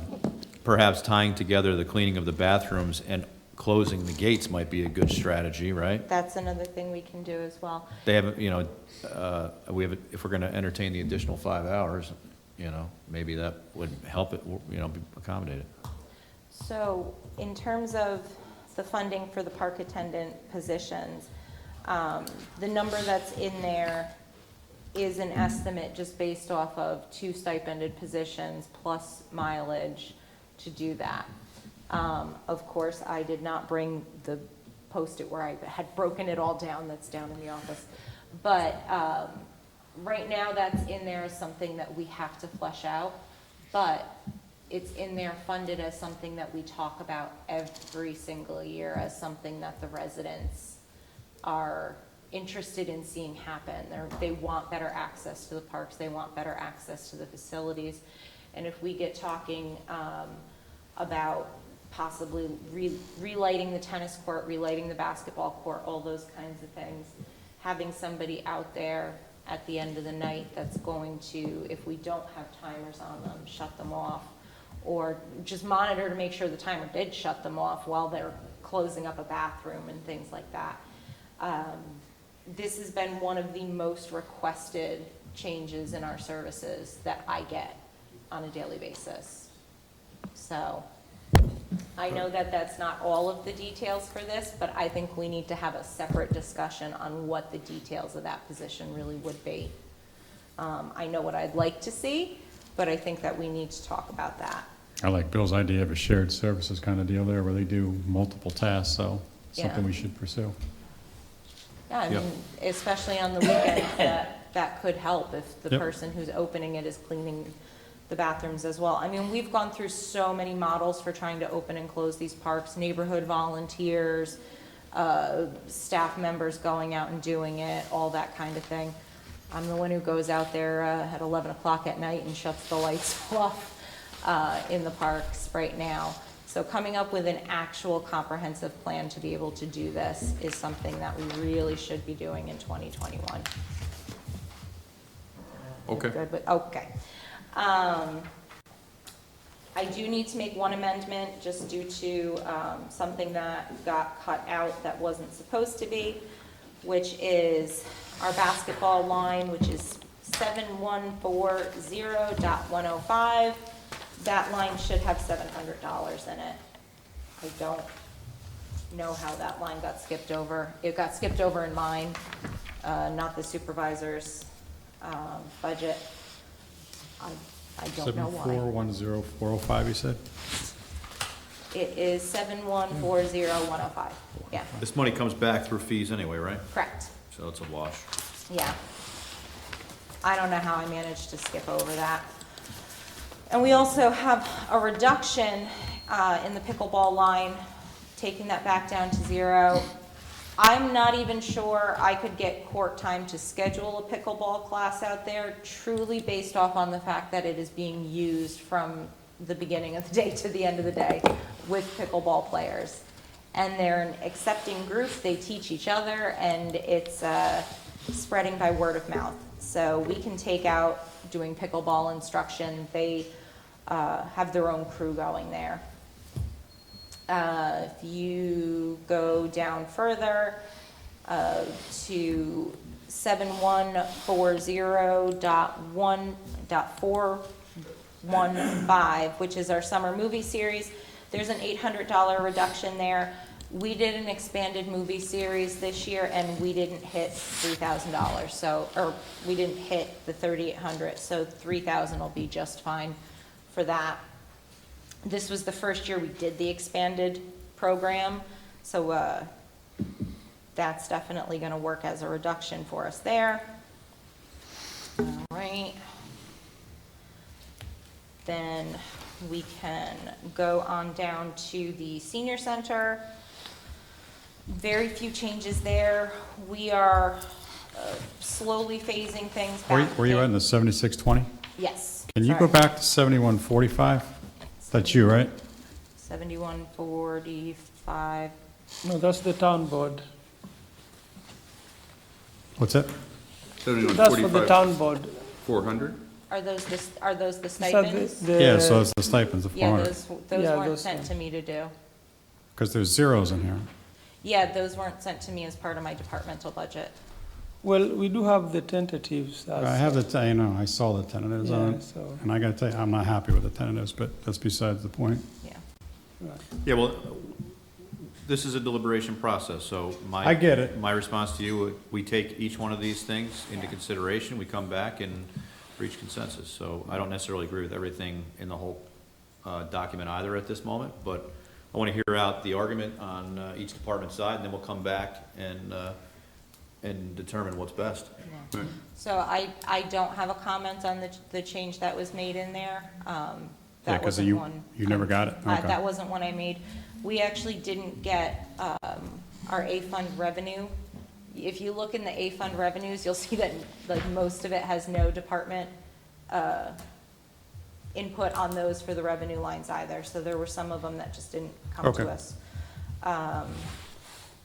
perhaps tying together the cleaning of the bathrooms and closing the gates might be a good strategy, right? That's another thing we can do as well. They haven't, you know, if we're gonna entertain the additional 5 hours, you know, maybe that would help it, you know, be accommodated. So in terms of the funding for the park attendant positions, the number that's in there is an estimate just based off of 2 stipended positions plus mileage to do that. Of course, I did not bring the Post-it where I had broken it all down, that's down in the office. But right now, that's in there as something that we have to flesh out, but it's in there funded as something that we talk about every single year as something that the residents are interested in seeing happen. They want better access to the parks, they want better access to the facilities. And if we get talking about possibly relighting the tennis court, relighting the basketball court, all those kinds of things, having somebody out there at the end of the night that's going to, if we don't have timers on them, shut them off, or just monitor to make sure the timer did shut them off while they're closing up a bathroom and things like that. This has been one of the most requested changes in our services that I get on a daily basis. So I know that that's not all of the details for this, but I think we need to have a separate discussion on what the details of that position really would be. I know what I'd like to see, but I think that we need to talk about that. I like Bill's idea of a shared services kind of deal there where they do multiple tasks, so something Yeah. we should pursue. Yeah, I Yep. mean, especially on the weekends, that could help if the Yep. person who's opening it is cleaning the bathrooms as well. I mean, we've gone through so many models for trying to open and close these parks, neighborhood volunteers, staff members going out and doing it, all that kind of thing. I'm the one who goes out there at 11 o'clock at night and shuts the lights off in the parks right now. So coming up with an actual comprehensive plan to be able to do this is something that we really should be doing in 2021. Okay. Good, but, okay. I do need to make one amendment just due to something that got cut out that wasn't supposed to be, which is our basketball line, which is 7140.105. That line should have $700 in it. I don't know how that line got skipped over. It got skipped over in mine, not the supervisor's budget. I don't know why. 7410405, you said? It is 7140.105. Yeah, This money comes back through fees anyway, right? correct. So it's a wash. Yeah. I don't know how I managed to skip over that. And we also have a reduction in the pickleball line, taking that back down to 0. I'm not even sure I could get court time to schedule a pickleball class out there, truly based off on the fact that it is being used from the beginning of the day to the end of the day with pickleball players. And they're an accepting group, they teach each other, and it's spreading by word of mouth. So we can take out doing pickleball instruction. They have their own crew going there. If you go down further to 7140.1.415, which is our summer movie series, there's an $800 reduction there. We did an expanded movie series this year, and we didn't hit $3,000. So, or we didn't hit the 3,800. So 3,000 will be just fine for that. This was the first year we did the expanded program, so that's definitely going to work as a reduction for us there. All right. Then we can go on down to the senior center. Very few changes there. We are slowly phasing things back. Were you at in the 7620? Yes. Can you go sorry. back to 7145? That's you, right? 7145. No, that's the town board. What's that? That's for the town board. 400? Are those the These are stipends? Yeah, so it's the stipends of Yeah, 400. those Yeah, weren't those sent ones. to me to do. Because there's zeros in here. Yeah, those weren't sent to me as part of my departmental budget. Well, we do have the tentatives. I have I saw the tentatives on Yeah, it. so, And I gotta tell you, I'm not happy with the tentatives, but that's besides the point. Yeah. right. Yeah, well, this is a deliberation process, so I get it. my response to you, we take each one of these things into Yeah. consideration, we come back and reach consensus. So I don't necessarily agree with everything in the whole document either at this moment, but I want to hear out the argument on each department's side, and then we'll come back and determine what's best. Yeah. So I don't have a comment on the change that was made in there. Yeah, That 'cause wasn't you one. never got it? Okay. That wasn't one I made. We actually didn't get our A fund revenue if you look in the A fund revenues, you'll see that like most of it has no department, input on those for the revenue lines either. So there were some of them that just didn't come to Okay. us.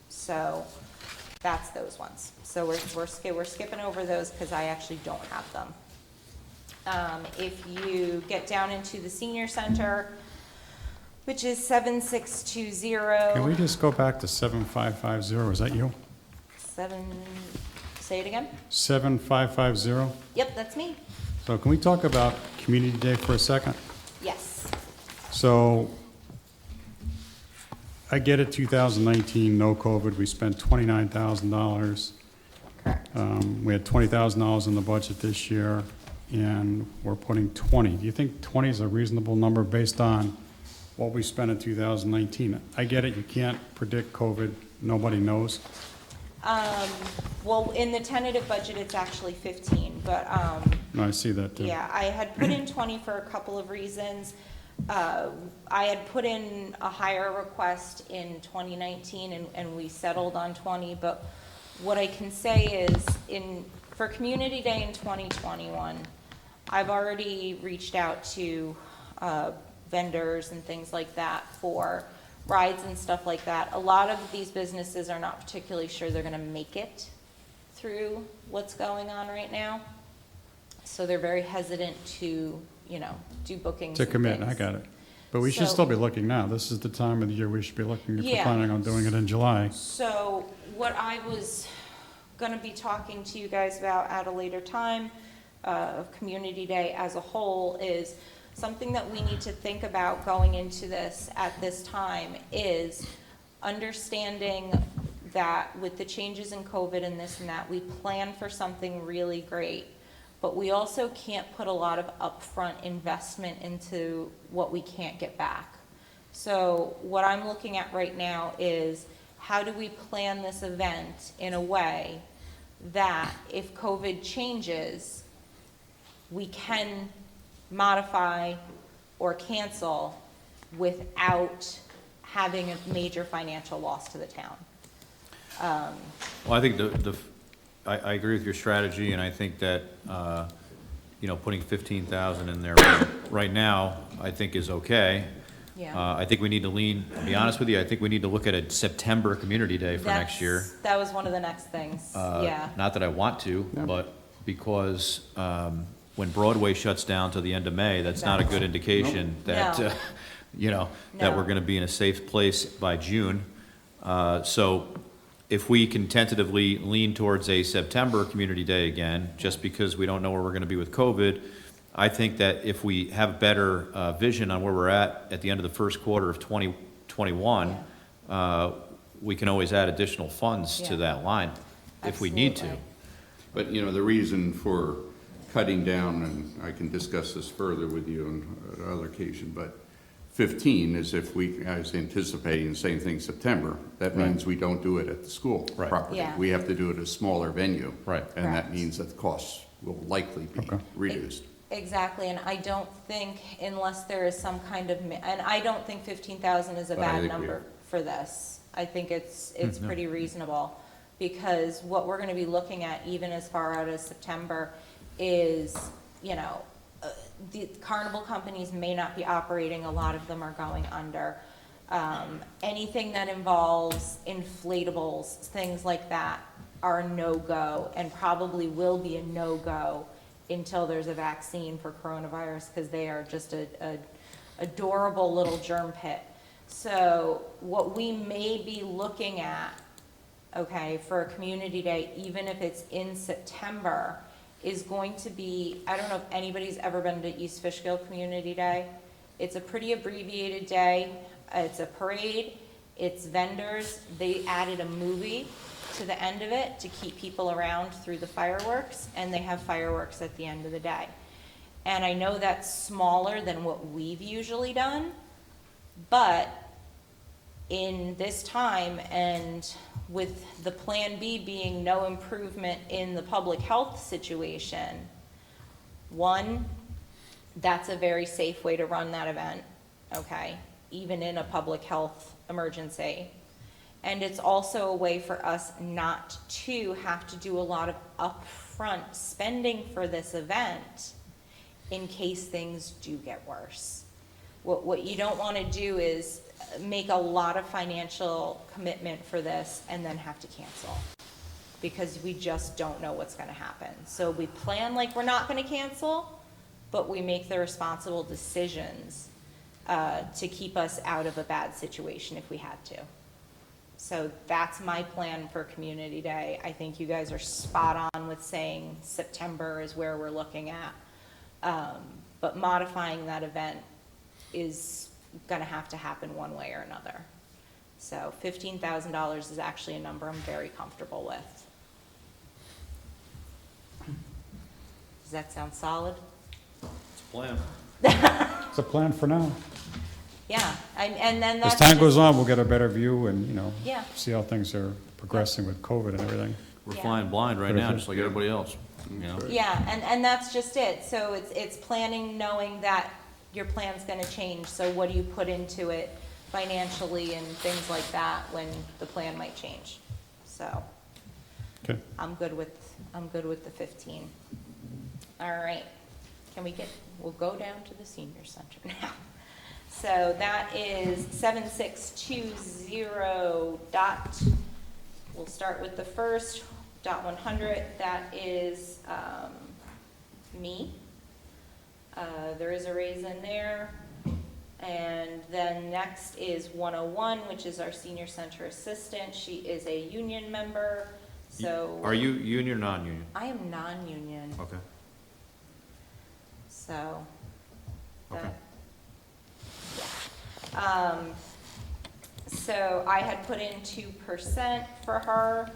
So that's those ones. So we're skipping over those because I actually don't have them. If you get down into the senior center, which is 7620. Can we just go back to 7550? Is that you? Say it again? 7550? Yep, that's me. So can we talk about Community Day for a second? Yes. So I get it, 2019, no COVID, we spent $29,000. Correct. We had $20,000 in the budget this year, and we're putting 20. Do you think 20 is a reasonable number based on what we spent in 2019? I get it, you can't predict COVID, nobody knows. Well, in the tentative budget, it's actually 15, but, No, I see that too. yeah, I had put in 20 for a couple of reasons. I had put in a higher request in 2019, and we settled on 20, but what I can say is, for Community Day in 2021, I've already reached out to vendors and things like that for rides and stuff like that. A lot of these businesses are not particularly sure they're gonna make it through what's going on right now. So they're very hesitant to, do bookings To and commit, I things. got it. But we should So- still be looking now. This is the time of the year we should be looking if we're Yeah. planning on doing it in July. So what I was gonna be talking to you guys about at a later time, of Community Day as a whole, is something that we need to think about going into this at this time is understanding that with the changes in COVID and this and that, we plan for something really great, but we also can't put a lot of upfront investment into what we can't get back. So what I'm looking at right now is how do we plan this event in a way that if COVID changes, we can modify or cancel without having a major financial loss to the town. Well, I think I agree with your strategy, and I think that, putting 15,000 in there right now, I think is okay. Yeah. I think we need to to be honest with you, I think we need to look at a September Community Day for next year. That was one of the next things, yeah. Not that I want to, but because when Broadway shuts down to the end of May, that's not a good indication that, No. that No. we're gonna be in a safe place by June. So if we can tentatively lean towards a September Community Day again, just because we don't know where we're gonna be with COVID, I think that if we have better vision on where we're at the end of the first quarter of 2021, we can always add additional funds to Yeah. that line if we need to. Absolutely. But, the reason for cutting down, and I can discuss this further with you on another occasion, but 15 is if I was anticipating the same thing September, that means we don't do it at the school Right. property. Yeah. We have to do it at a smaller venue. Right. And that Correct. means that the costs will likely be reduced. Exactly, and I don't think unless there is some kind of, and I don't think 15,000 is a But I bad think we number are. for this. I think it's no. pretty reasonable, because what we're gonna be looking at, even as far out as September, is, the carnival companies may not be operating, a lot of them are going under. Anything that involves inflatables, things like that, are a no-go, and probably will be a no-go until there's a vaccine for coronavirus, because they are just a adorable little germ pit. So what we may be looking at, okay, for a Community Day, even if it's in September, is going to be, I don't know if anybody's ever been to East Fishkill Community Day. It's a pretty abbreviated day. It's a parade, it's vendors. They added a movie to the end of it to keep people around through the fireworks, and they have fireworks at the end of the day. And I know that's smaller than what we've usually done, but in this time, and with the Plan B being no improvement in the public health situation, one, that's a very safe way to run that event, okay, even in a public health emergency. And it's also a way for us not to have to do a lot of upfront spending for this event in case things do get worse. What you don't want to do is make a lot of financial commitment for this and then have to cancel, because we just don't know what's going to happen. So we plan like we're not going to cancel, but we make the responsible decisions to keep us out of a bad situation if we had to. So that's my plan for Community Day. I think you guys are spot on with saying September is where we're looking at. But modifying that event is gonna have to happen one way or another. So $15,000 is actually a number I'm very comfortable with. Does that sound solid? It's a plan. It's a plan for now. Yeah, and then that's As time just- goes on, we'll get a better view and, Yeah. see how things are progressing with COVID and everything. We're Yeah. flying blind right now, just like everybody else, Yeah, and that's just it. So it's planning, knowing that your plan's gonna change. So what do you put into it financially and things like that when the plan might change? So Okay. I'm good with the 15. All right, we'll go down to the senior center now. So that is 7620 dot, we'll start with the first, dot 100, that is, me. There is a raise in there. And then next is 101, which is our senior center assistant. She is a union member, so. Are you union or non-union? I am non-union, Okay. so. Okay. that- So I had put in 2% for her.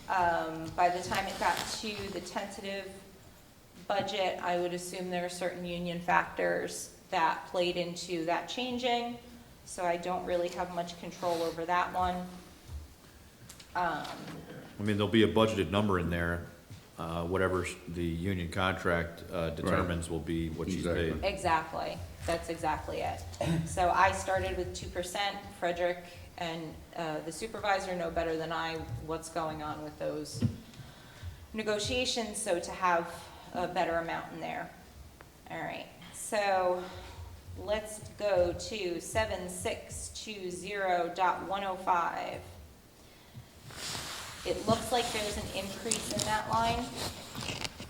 By the time it got to the tentative budget, I would assume there are certain union factors that played into that changing, so I don't really have much control over that one. I mean, there'll be a budgeted number in there, whatever the union contract determines will be what she's paid. Exactly. Exactly, that's exactly it. So I started with 2%. Frederick and the supervisor know better than I what's going on with those negotiations, so to have a better amount in there. All right, so let's go to 7620.105. It looks like there's an increase in that line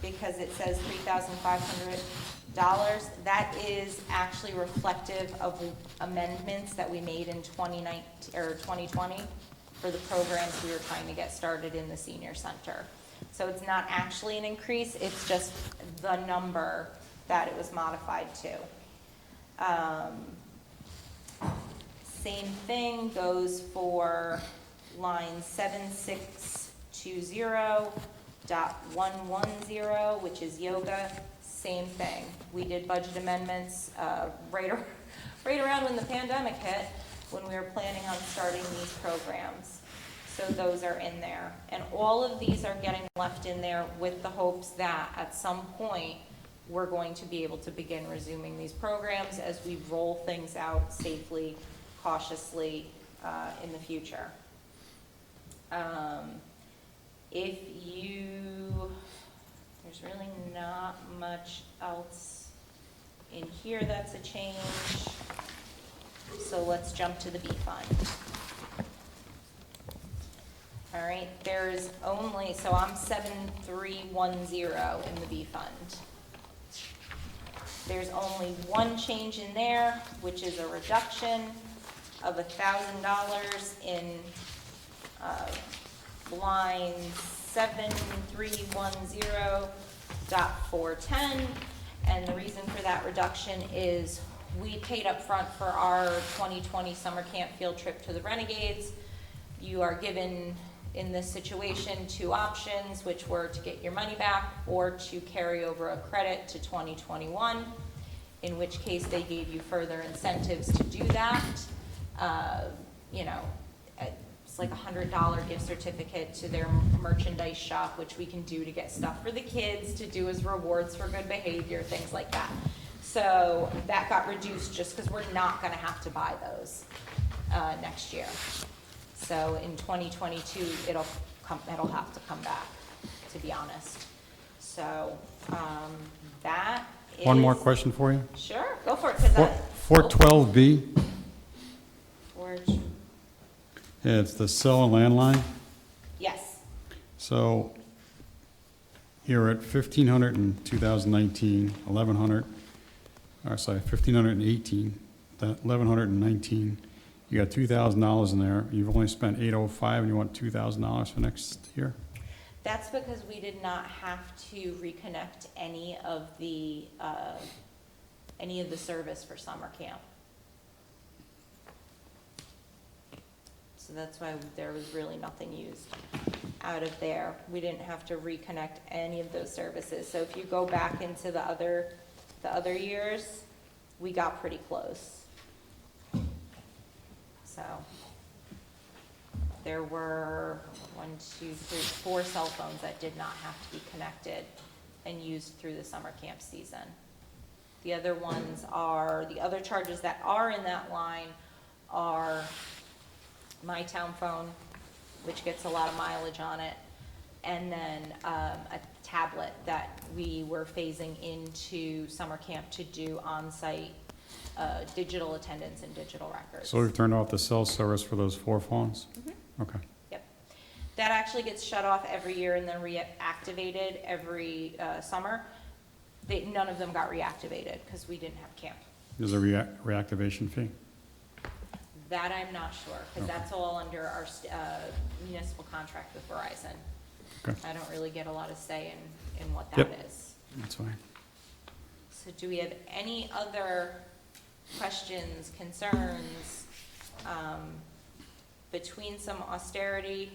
because it says $3,500. That is actually reflective of amendments that we made in 2020 for the programs we were trying to get started in the senior center. So it's not actually an increase, it's just the number that it was modified to. Same thing goes for line 7620.110, which is yoga. Same thing. We did budget amendments right around when the pandemic hit, when we were planning on starting these programs. So those are in there. And all of these are getting left in there with the hopes that at some point, we're going to be able to begin resuming these programs as we roll things out safely, cautiously in the future. There's really not much else in here that's a change. So let's jump to the B fund. All right, there's only, so I'm 7310 in the B fund. There's only one change in there, which is a reduction of $1,000 in line 7310.410. And the reason for that reduction is we paid up front for our 2020 summer camp field trip to the Renegades. You are given, in this situation, two options, which were to get your money back or to carry over a credit to 2021, in which case they gave you further incentives to do that. It's like a $100 gift certificate to their merchandise shop, which we can do to get stuff for the kids to do as rewards for good behavior, things like that. So that got reduced just because we're not gonna have to buy those next year. So in 2022, it'll have to come back, to be honest. So, that is. One more question for you. Sure, go for it, 'cause I. 412B, Four- yeah, it's the cell and landline. Yes, So you're at 1,500 in 2019, 1,100, or sorry, 1,518, 1,119. You got $2,000 in there. You've only spent 805, and you want $2,000 for next year? that's because we did not have to reconnect any of the service for summer camp. So that's why there was really nothing used out of there. We didn't have to reconnect any of those services. So if you go back into the other years, we got pretty close. So there were 4 cell phones that did not have to be connected and used through the summer camp season. The other ones are, the other charges that are in that line are My Town Phone, which gets a lot of mileage on it, and then a tablet that we were phasing into summer camp to do on-site digital attendance and digital records. So we've turned off the cell service for those 4 phones? Okay. Yep. That actually gets shut off every year and then reactivated every summer. None of them got reactivated because we didn't have camp. There's a reactivation fee? That I'm not sure, because that's all under our municipal contract with Verizon. Okay. I don't really get a lot of say in what that Yep. is. That's fine. So do we have any other questions, concerns? Between some austerity,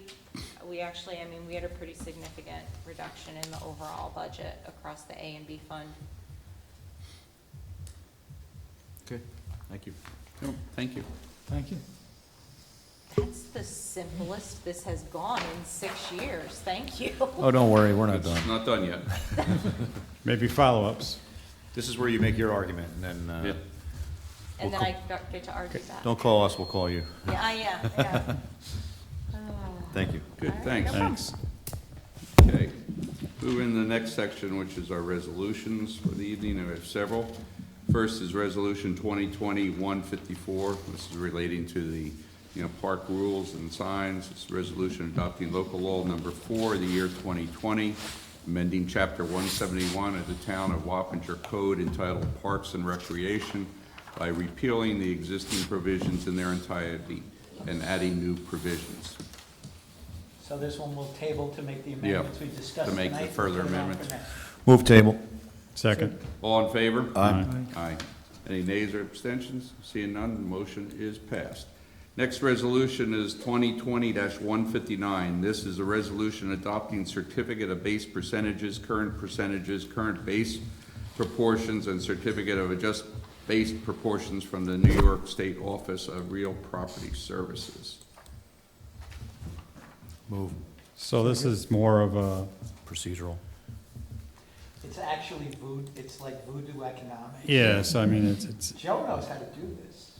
we actually, we had a pretty significant reduction in the overall budget across the A and B fund. Okay, thank you. No, thank you. Thank you. That's the simplest this has gone in 6 years. Thank you. Oh, don't worry, we're not It's done. not done yet. Maybe follow-ups. This is where you make your argument, and then, Yeah. And then I get to argue that. don't call us, we'll call you. Yeah. Thank you. Good, thanks. Thanks. Okay. Moving to the next section, which is our resolutions for the evening. I have several. First is Resolution 2020-154. This is relating to the, park rules and signs. It's a resolution adopting local law number 4 of the year 2020, amending Chapter 171 of the Town of Wappinger Code entitled Parks and Recreation by repealing the existing provisions in their entirety and adding new provisions. So this one will table to make the amendments we discussed to make tonight. the further Put it on for amendments. next. Move table. Second. All in favor? Aye. Aye. Any nays or abstentions? Seeing none, the motion is passed. Next resolution is 2020-159. This is a resolution adopting certificate of base percentages, current base proportions, and certificate of adjust base proportions from the New York State Office of Real Property Services. Move. So this is more of a, Procedural. It's actually it's like voodoo economics. yes, it's, Joe knows how to do this.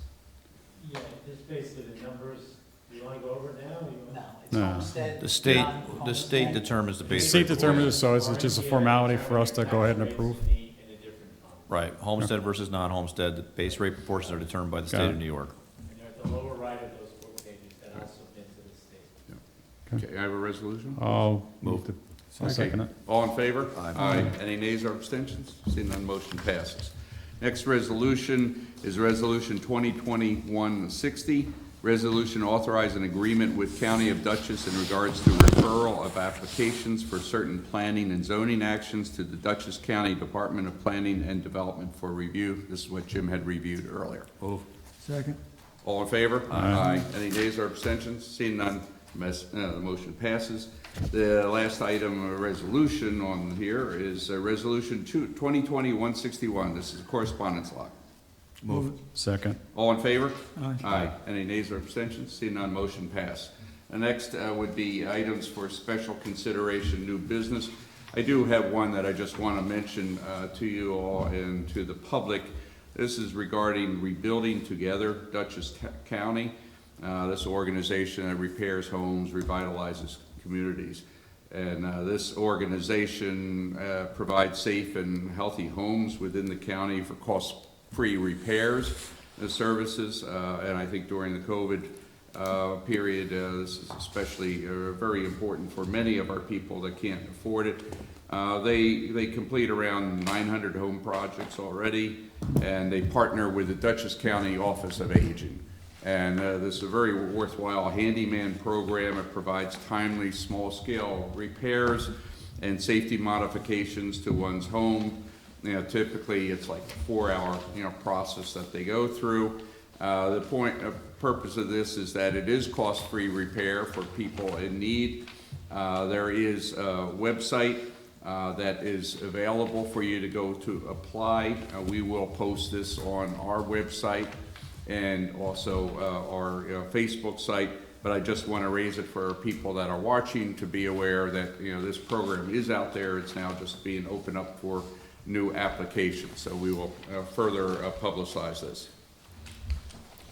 Yeah, it's basically the numbers. You want to go over it now? or you want- No, it's No. homestead. The state non-homestead. determines the the base state rate. determines, so it's just a formality for us to go ahead and approve? In a different fund. Right, homestead versus non-homestead, the base rate proportions are determined by the state Got of it. New York. And they're at the lower right of those 4 pages that I'll submit to the state. Okay, I have a resolution? I'll Move. move to, I'll second it. All in favor? Aye. Any nays or abstentions? Seeing none, motion passes. Next resolution is Resolution 2020-160, resolution authorizing agreement with County of Dutchess in regards to referral of applications for certain planning and zoning actions to the Dutchess County Department of Planning and Development for review. This is what Jim had reviewed earlier. Move. Second. All in favor? Aye. Any nays or abstentions? Seeing none, the motion passes. The last item of resolution on here is Resolution 2020-161. This is correspondence log. Move. Second. All in favor? Aye. Any nays or abstentions? Seeing none, motion passed. The next would be items for special consideration, new business. I do have one that I just want to mention to you all and to the public. This is regarding Rebuilding Together, Dutchess County. This organization that repairs homes, revitalizes communities. And this organization provides safe and healthy homes within the county for cost-free repairs and services. And I think during the COVID period, this is especially very important for many of our people that can't afford it. They complete around 900 home projects already, and they partner with the Dutchess County Office of Aging. And this is a very worthwhile handyman program. It provides timely, small-scale repairs and safety modifications to one's home. Typically, it's like a 4-hour, process that they go through. The purpose of this is that it is cost-free repair for people in need. There is a website that is available for you to go to apply. We will post this on our website and also our Facebook site, but I just want to raise it for people that are watching to be aware that this program is out there. It's now just being opened up for new applications, so we will further publicize this.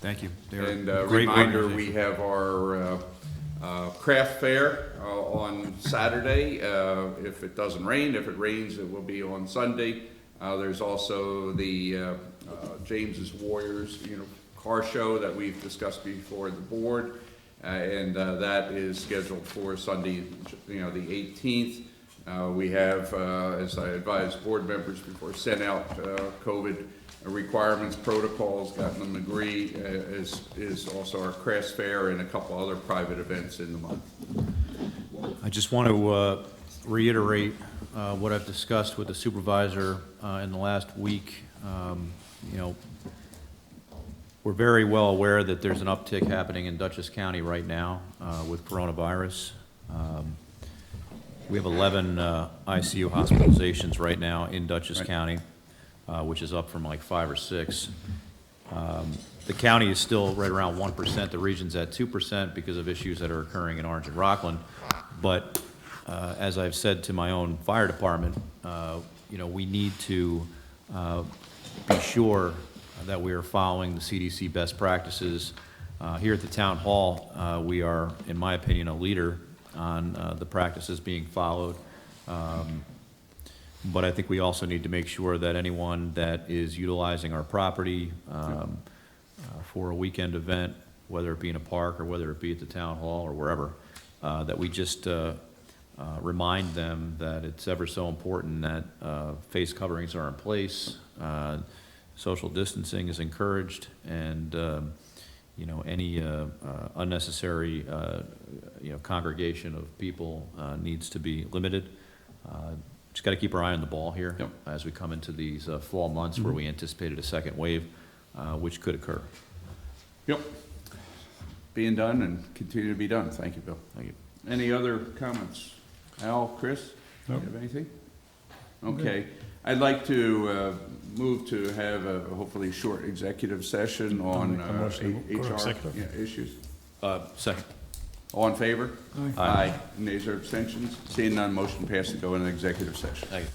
Thank you. And Great reminder, we organization. have our craft fair on Saturday. If it doesn't rain, if it rains, it will be on Sunday. There's also the James's Warriors, car show that we've discussed before the board, and that is scheduled for Sunday, the 18th. We have, as I advised board members before, sent out COVID requirements, protocols, gotten them agree, is also our crafts fair and a couple other private events in the month. I just want to reiterate what I've discussed with the supervisor in the last week. We're very well aware that there's an uptick happening in Dutchess County right now with coronavirus. We have 11 ICU hospitalizations right now in Dutchess County, which is up from like 5 or 6. The county is still right around 1%. The region's at 2% because of issues that are occurring in Orange and Rockland. But as I've said to my own fire department, we need to be sure that we are following the CDC best practices. Here at the town hall, we are, in my opinion, a leader on the practices being followed. But I think we also need to make sure that anyone that is utilizing our property for a weekend event, whether it be in a park or whether it be at the town hall or wherever, that we just remind them that it's ever so important that face coverings are in place, social distancing is encouraged, and any unnecessary congregation of people needs to be limited. Just got to keep our eye on the ball here as we come into these fall months where we anticipated a second wave, which could occur. Yep. Being done and continue to be done. Thank you, Bill. Thank you. Any other comments? Al, Chris? Nope. You have anything? Okay. I'd like to move to have a hopefully short executive session on make a motion to go to HR executive. issues. Second. All in favor? Aye. Nays or abstentions? Seeing none, motion passed to go into executive session. Thank you.